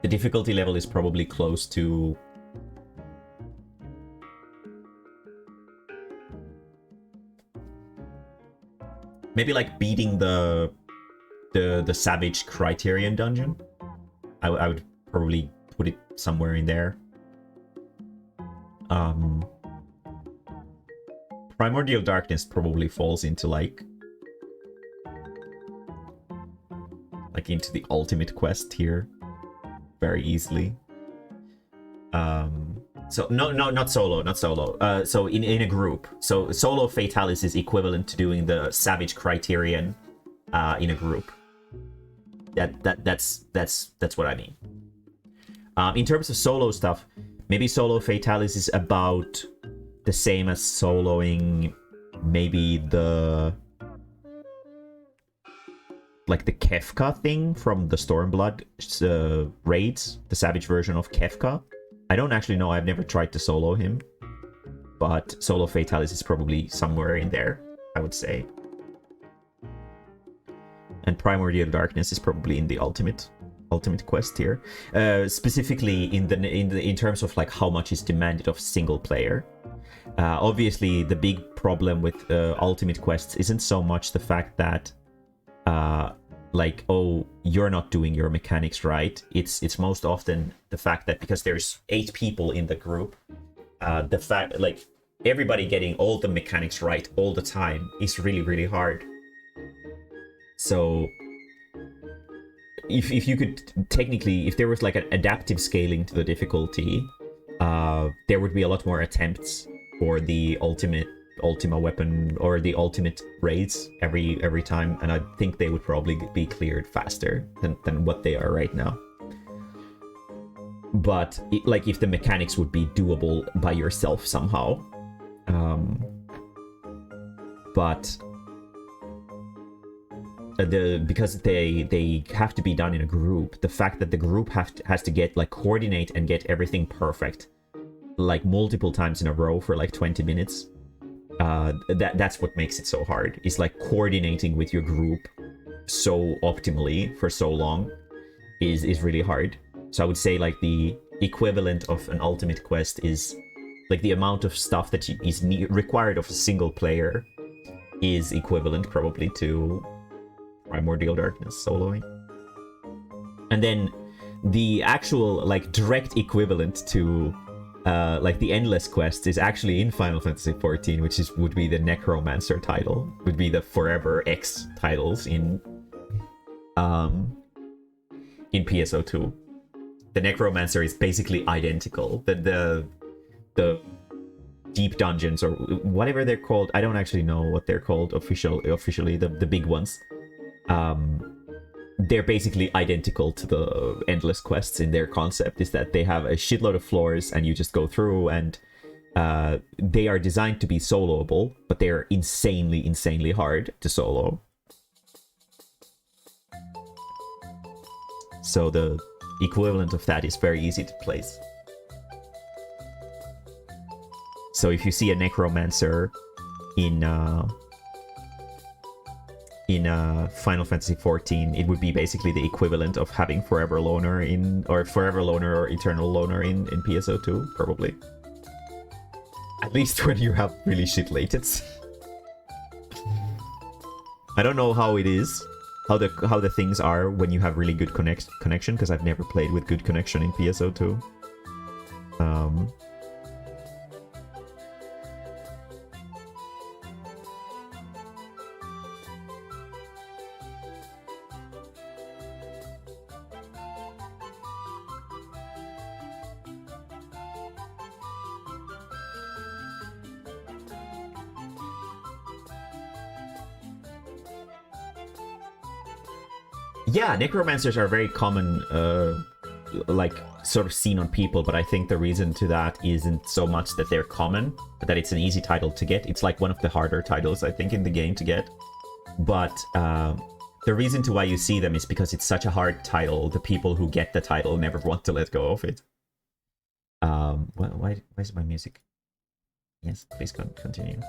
the difficulty level is probably close to maybe like beating the Savage Criterion dungeon. I would probably put it somewhere in there. Primordial Darkness probably falls into like into the ultimate quest here very easily. So not solo. So in a group. So solo Fatalis is equivalent to doing the Savage Criterion in a group. That's what I mean. In terms of solo stuff, maybe solo Fatalis is about the same as soloing maybe the Kefka thing from the Stormblood raids, the Savage version of Kefka. I don't actually know, I've never tried to solo him, but solo Fatalis is probably somewhere in there, I would say. And Primordial Darkness is probably in the ultimate quest here, specifically in terms of like how much is demanded of single player. Obviously, the big problem with ultimate quests isn't so much the fact that like, oh, you're not doing your mechanics right. It's most often the fact that because there's 8 people in the group, the fact like everybody getting all the mechanics right all the time is really, really hard. So if you could technically, if there was like an adaptive scaling to the difficulty, there would be a lot more attempts for the Ultima weapon or the ultimate raids every time, and I think they would probably be cleared faster than what they are right now. But like if the mechanics would be doable by yourself somehow, but because they have to be done in a group, the fact that the group has to get like coordinate and get everything perfect like multiple times in a row for like 20 minutes, that's what makes it so hard. It's like coordinating with your group so optimally for so long is really hard. So I would say like the equivalent of an ultimate quest is like the amount of stuff that is required of a single player is equivalent probably to Primordial Darkness soloing. And then the actual like direct equivalent to like the endless quest is actually in Final Fantasy XIV, which would be the Necromancer title, would be the Forever X titles in PSO2. The Necromancer is basically identical. The deep dungeons or whatever they're called, I don't actually know what they're called officially, the big ones. They're basically identical to the endless quests in their concept, is that they have a shitload of floors and you just go through, and they are designed to be soloable, but they're insanely hard to solo. So the equivalent of that is very easy to place. So if you see a Necromancer in Final Fantasy XIV, it would be basically the equivalent of having Forever Loner or Eternal Loner in PSO2, probably. At least when you have really shit latency. I don't know how it is, how the things are when you have really good connection, because I've never played with good connection in PSO2. Yeah, necromancers are very common, like, sort of seen on people, but I think the reason to that isn't so much that they're common, but that it's an easy title to get. It's like one of the harder titles, I think, in the game to get. But the reason to why you see them is because it's such a hard title. The people who get the title never want to let go of it. Why is my music? Yes, please continue.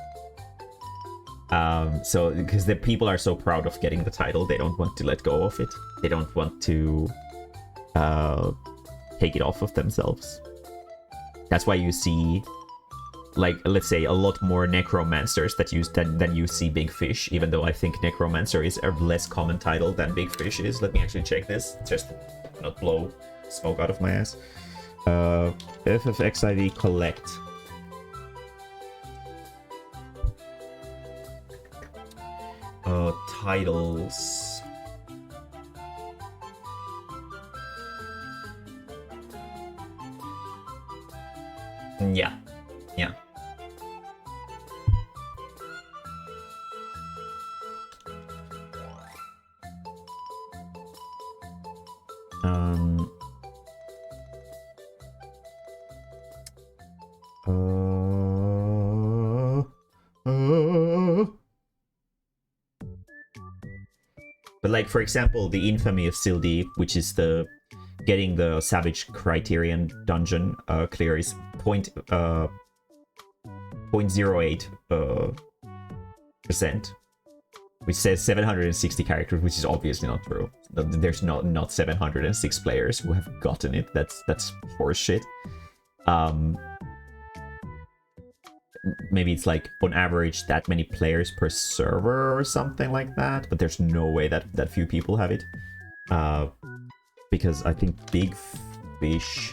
So because the people are so proud of getting the title, they don't want to let go of it. They don't want to take it off of themselves. That's why you see, like, let's say, a lot more necromancers than you see big fish, even though I think necromancer is a less common title than big fish is. Let me actually check this, just to not blow smoke out of my ass. FFXIV collect. Titles. Yeah. But like, for example, the infamy of Sildee, which is the getting the Savage Criterion dungeon clear, is 0.08%, which says 760 characters, which is obviously not true. There's not 706 players who have gotten it. That's horseshit. Maybe it's like on average that many players per server or something like that, but there's no way that few people have it, because I think Big Fish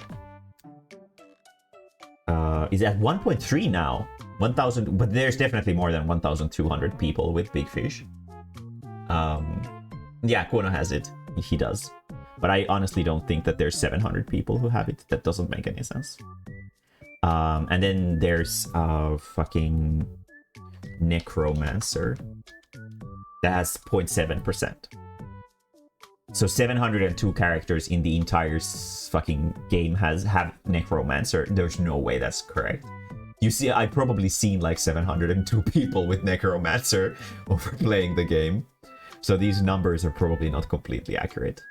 is at 1.3 now, 1,000, but there's definitely more than 1,200 people with Big Fish. Yeah, Kono has it, he does, but I honestly don't think that there's 700 people who have it. That doesn't make any sense. And then there's fucking Necromancer that has 0.7%. So 702 characters in the entire fucking game have Necromancer. There's no way that's correct. You see, I've probably seen like 702 people with Necromancer over playing the game. So these numbers are probably not completely accurate.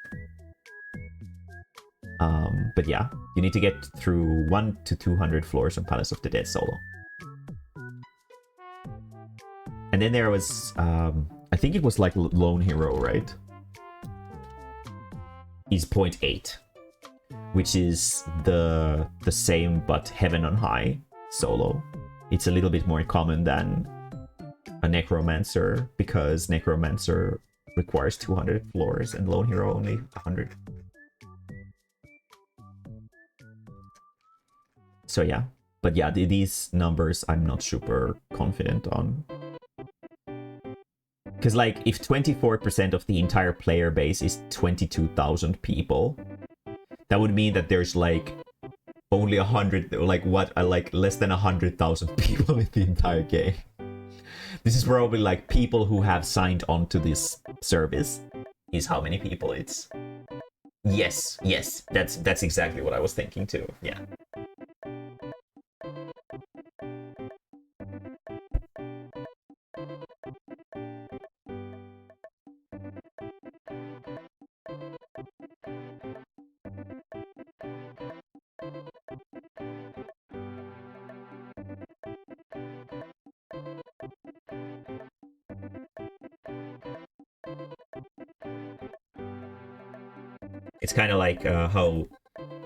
But yeah, you need to get through 1 to 200 floors on Palace of the Dead solo. And then there was, I think it was like Lone Hero, right? is 0.8, which is the same but Heaven on High solo. It's a little bit more common than a Necromancer because Necromancer requires 200 floors and Lone Hero only 100. So yeah, but yeah, these numbers I'm not super confident on. Because like, if 24% of the entire player base is 22,000 people, that would mean that there's like only 100, like what, like less than 100,000 people in the entire game. This is probably like people who have signed on to this service is how many people it's. Yes, that's exactly what I was thinking too, yeah. It's kind of like how,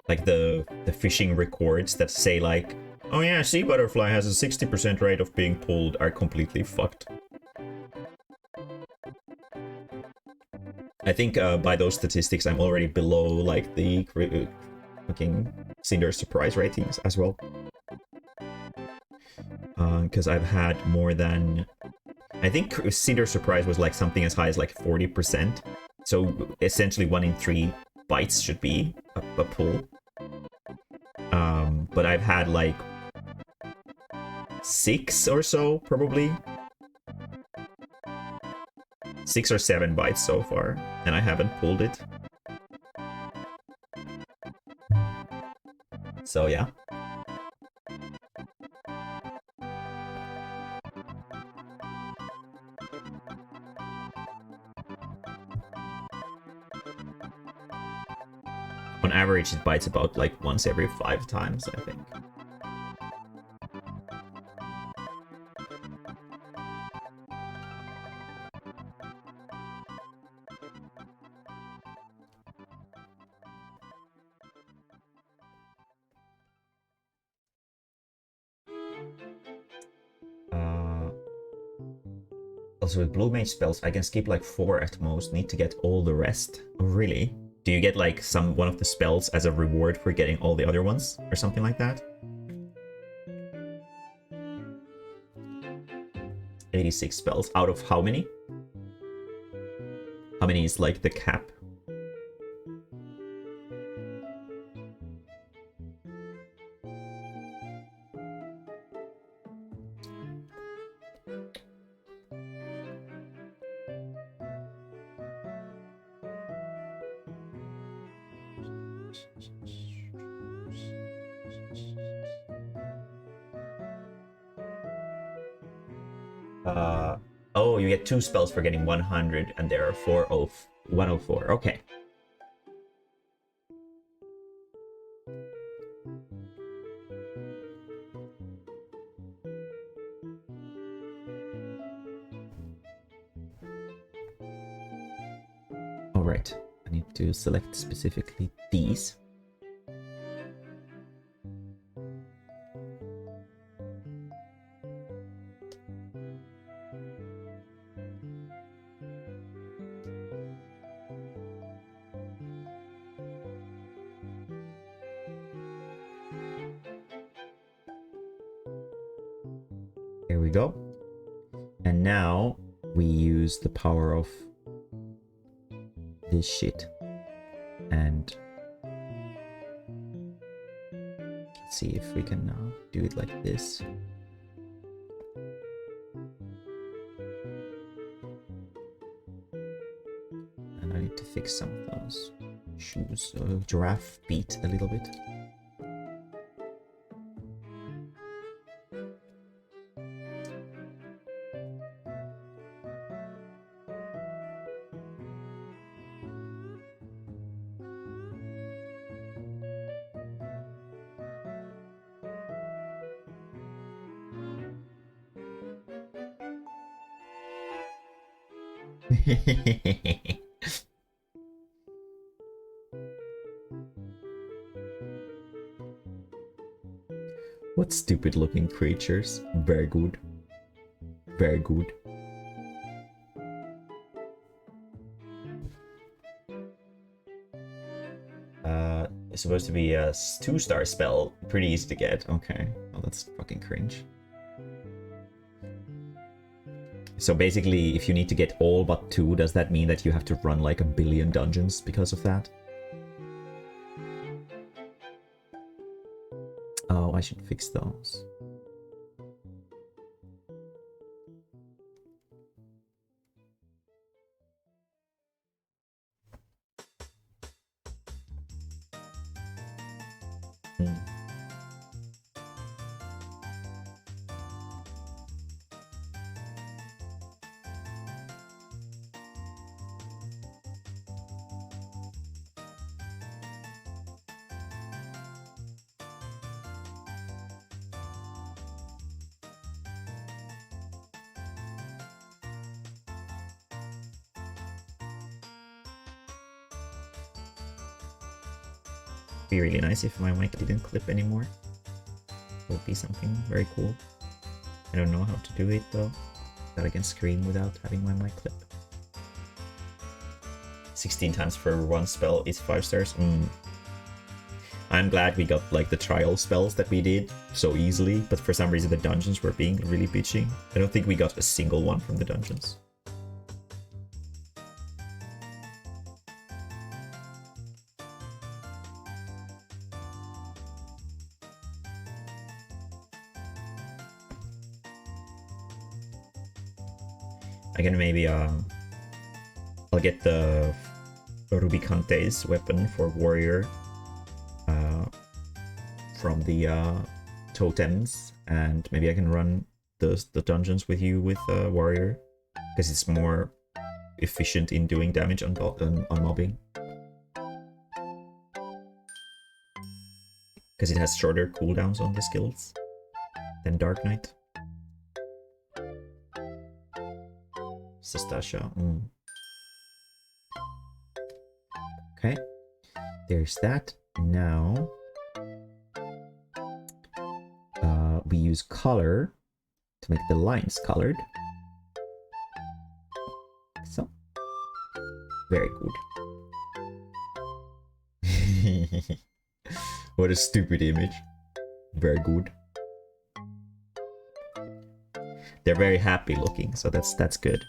like the fishing records that say like, oh yeah, sea butterfly has a 60% rate of being pulled are completely fucked. I think by those statistics, I'm already below like the fucking Cinder surprise ratings as well. Because I've had more than, I think Cinder surprise was like something as high as like 40%. So essentially 1 in 3 bites should be a pull. But I've had like 6 or so, probably. 6 or 7 bites so far, and I haven't pulled it. So yeah. On average, it bites about like once every 5 times, I think. Also, with Blue Mage spells, I can skip like 4 at most. Need to get all the rest. Oh, really? Do you get like one of the spells as a reward for getting all the other ones? Or something like that? 86 spells. Out of how many? How many is like the cap? Oh, you get 2 spells for getting 100, and there are 104. Okay. Alright, I need to select specifically these. There we go. And now we use the power of this shit. And let's see if we can now do it like this. And I need to fix some of those shoes. Giraffe beat a little bit. but stupid looking creatures. Very good. Very good. It's supposed to be a 2-star spell. Pretty easy to get. Okay. Oh, that's fucking cringe. So basically, if you need to get all but 2, does that mean that you have to run like 1 billion dungeons because of that? Oh, I should fix those. Be really nice if my mic didn't clip anymore. It would be something very cool. I don't know how to do it though. That I can scream without having my mic clip. 16 times for 1 spell is 5 stars. I'm glad we got like the trial spells that we did so easily, but for some reason the dungeons were being really bitchy. I don't think we got a single one from the dungeons. I can maybe I'll get the Rubicante's weapon for warrior from the totems, and maybe I can run the dungeons with you with warrior because it's more efficient in doing damage on mobbing, because it has shorter cooldowns on the skills than Dark Knight. Sastasha. Okay, there's that. Now we use color to make the lines colored. So, very good. What a stupid image. Very good. They're very happy looking, so that's good.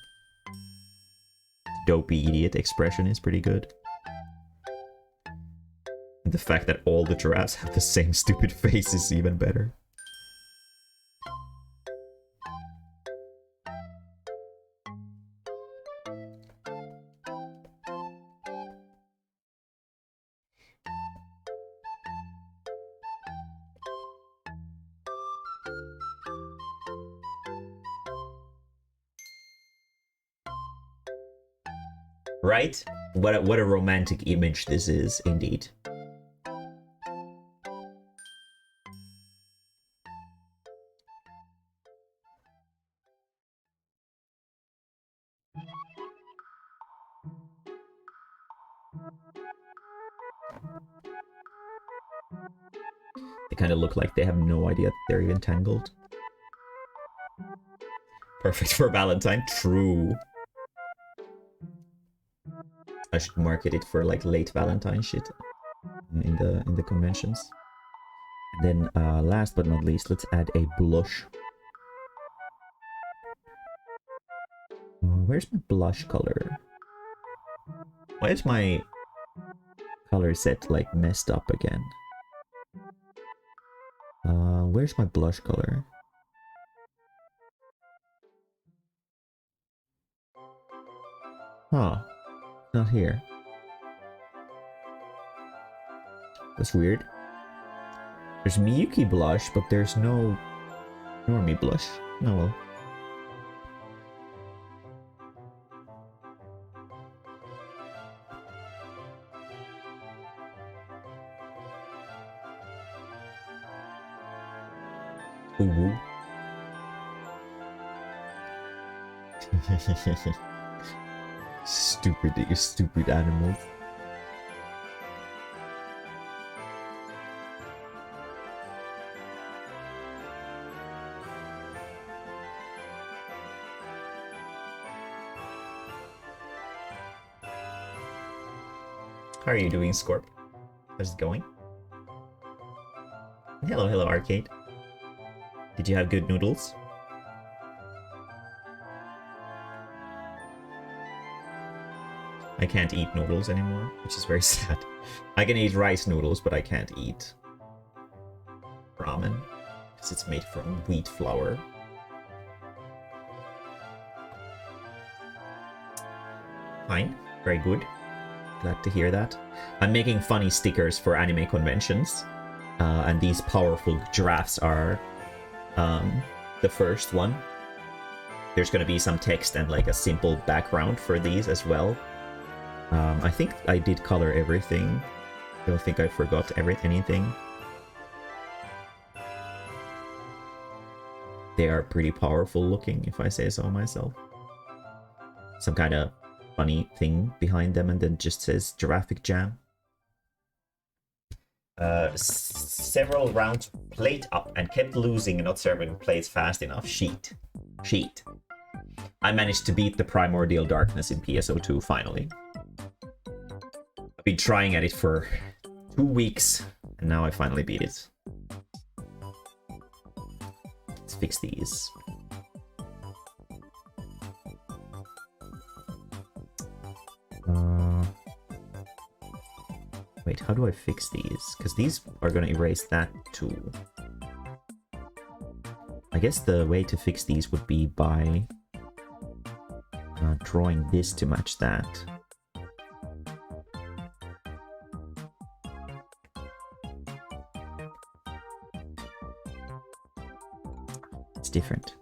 Dopey idiot expression is pretty good. And the fact that all the giraffes have the same stupid face is even better. Right? What a romantic image this is, indeed. They kind of look like they have no idea that they're even tangled. Perfect for Valentine. True. I should market it for like late Valentine shit in the conventions. And then last but not least, let's add a blush. Where's my blush color? Why is my color set like messed up again? Where's my blush color? Huh. Not here. That's weird. There's Miyuki blush, but there's no Normie blush. Oh well. Ooh. Stupid animals. How are you doing, Scorp? How's it going? Hello, hello, Arcade. Did you have good noodles? I can't eat noodles anymore, which is very sad. I can eat rice noodles, but I can't eat ramen, because it's made from wheat flour. Fine, very good. Glad to hear that. I'm making funny stickers for anime conventions, and these powerful giraffes are the first one. There's gonna be some text and like a simple background for these as well. I think I did color everything. I don't think I forgot anything. They are pretty powerful looking, if I say so myself. Some kind of funny thing behind them, and then just says Giraffic Jam. Several rounds plate up and kept losing and not serving plates fast enough. Sheet. I managed to beat the primordial darkness in PSO2 finally. I've been trying at it for 2 weeks, and now I finally beat it. Let's fix these. Wait, how do I fix these? Because these are going to erase that too. I guess the way to fix these would be by drawing this to match that. It's different.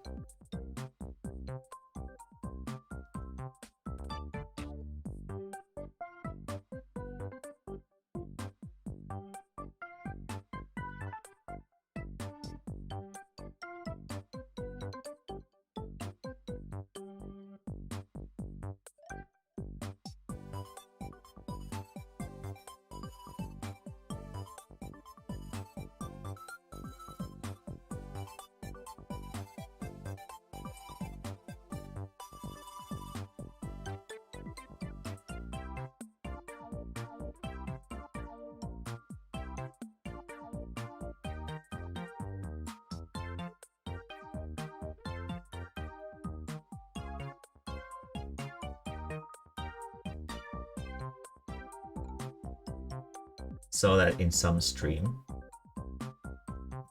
Saw that in some stream.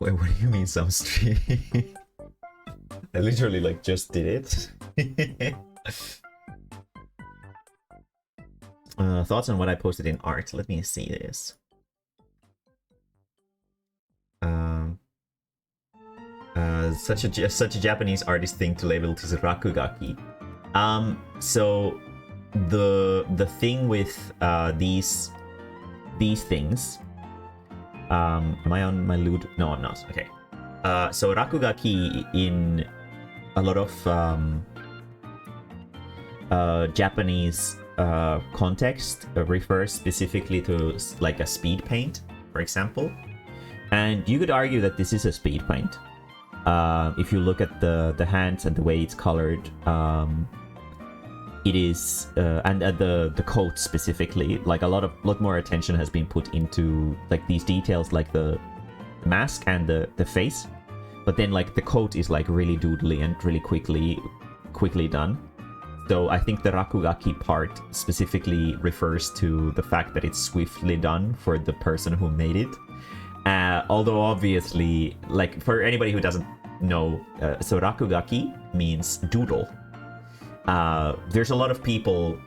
Wait, what do you mean some stream? I literally like just did it. Thoughts on what I posted in art? Let me see this. Such a Japanese artist thing to label to the rakugaki. So the thing with these things. Am I on my loot? No, I'm not. Okay. So rakugaki in a lot of Japanese context refers specifically to like a speed paint, for example. And you could argue that this is a speed paint. If you look at the hands and the way it's colored, it is, and the coat specifically, like a lot more attention has been put into like these details, like the mask and the face. But then like the coat is like really doodly and really quickly done. So I think the rakugaki part specifically refers to the fact that it's swiftly done for the person who made it. Although obviously, like for anybody who doesn't know, so rakugaki means doodle. There's a lot of people,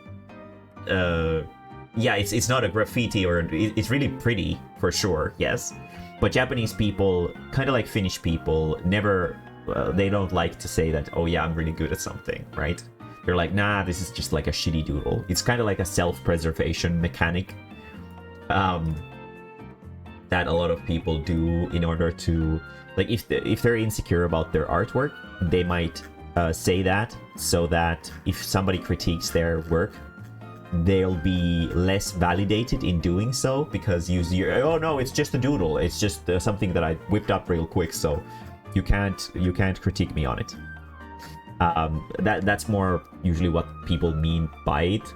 yeah, it's not a graffiti, or it's really pretty for sure, yes. But Japanese people, kind of like Finnish people, never, they don't like to say that, oh yeah, I'm really good at something, right? They're like, nah, this is just like a shitty doodle. It's kind of like a self-preservation mechanic that a lot of people do in order to, like, if they're insecure about their artwork, they might say that, so that if somebody critiques their work, they'll be less validated in doing so, because oh no, it's just a doodle, it's just something that I whipped up real quick, so you can't critique me on it. That's more usually what people mean by it.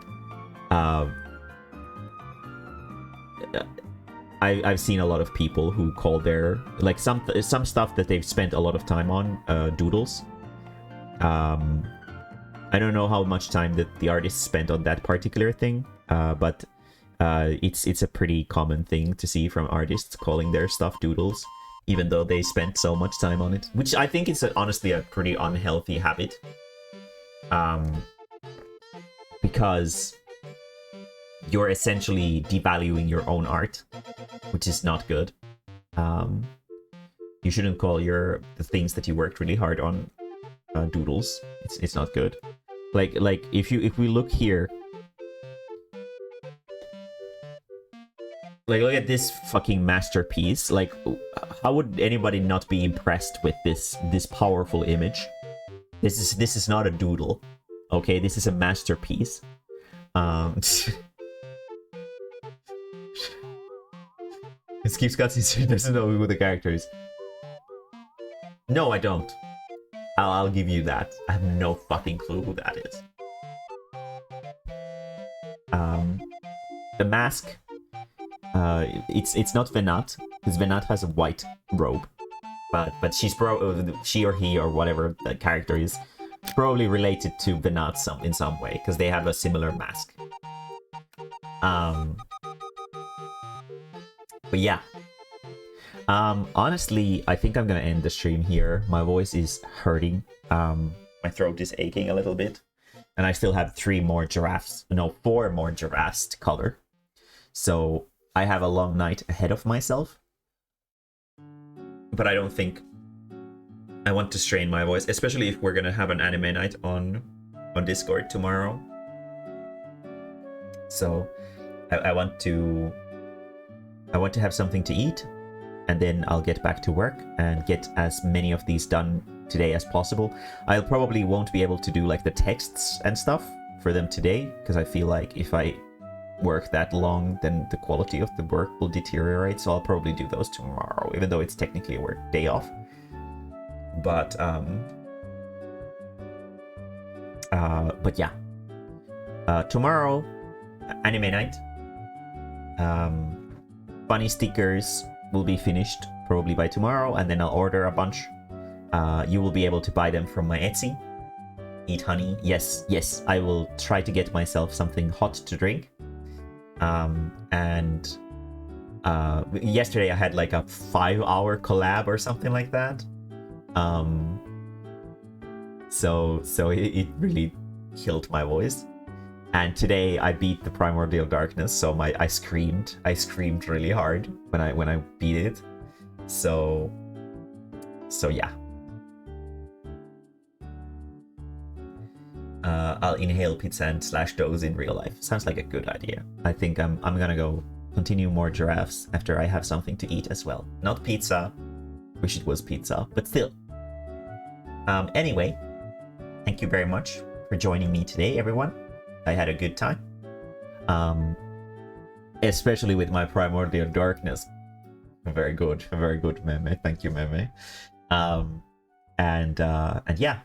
I've seen a lot of people who call their like some stuff that they've spent a lot of time on doodles. I don't know how much time that the artist spent on that particular thing, but it's a pretty common thing to see from artists calling their stuff doodles, even though they spent so much time on it, which I think is honestly a pretty unhealthy habit. Because you're essentially devaluing your own art, which is not good. You shouldn't call the things that you worked really hard on doodles. It's not good. Like if we look here, like look at this fucking masterpiece. Like, how would anybody not be impressed with this powerful image? This is not a doodle, okay? This is a masterpiece. It skips cutscenes. He doesn't know who the character is. No, I don't. I'll give you that. I have no fucking clue who that is. The mask. It's not Venat, because Venat has a white robe, but she or he or whatever the character is probably related to Venat in some way, because they have a similar mask. But yeah. Honestly, I think I'm gonna end the stream here. My voice is hurting. My throat is aching a little bit. And I still have 4 more giraffes to color. So I have a long night ahead of myself. But I don't think I want to strain my voice, especially if we're gonna have an anime night on Discord tomorrow. So I want to have something to eat, and then I'll get back to work and get as many of these done today as possible. I probably won't be able to do like the texts and stuff for them today, because I feel like if I work that long, then the quality of the work will deteriorate. So I'll probably do those tomorrow, even though it's technically a work day off. But yeah. Tomorrow, anime night. Funny stickers will be finished probably by tomorrow, and then I'll order a bunch. You will be able to buy them from my Etsy. Eat honey. Yes, I will try to get myself something hot to drink. And yesterday I had like a 5-hour collab or something like that. So it really killed my voice. And today I beat the primordial darkness, so I screamed really hard when I beat it. So yeah. I'll inhale pizza and /doze in real life. Sounds like a good idea. I think I'm gonna go continue more giraffes after I have something to eat as well. Not pizza. Wish it was pizza, but still. Anyway, thank you very much for joining me today, everyone. I had a good time. Especially with my primordial darkness. Very good, Mae-mae. Thank you, Mae-mae. And yeah.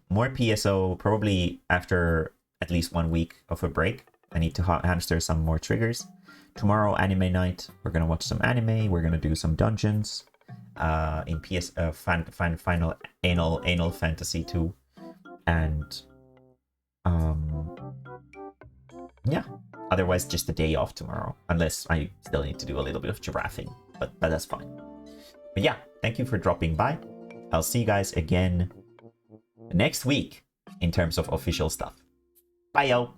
More PSO probably after at least 1 week of a break. I need to hamster some more triggers. Tomorrow, anime night. We're gonna watch some anime. We're gonna do some dungeons. In Final Anal Fantasy 2. And yeah. Otherwise, just a day off tomorrow. Unless I still need to do a little bit of giraffing. But that's fine. But yeah, thank you for dropping by. I'll see you guys again next week in terms of official stuff. Bye, yo!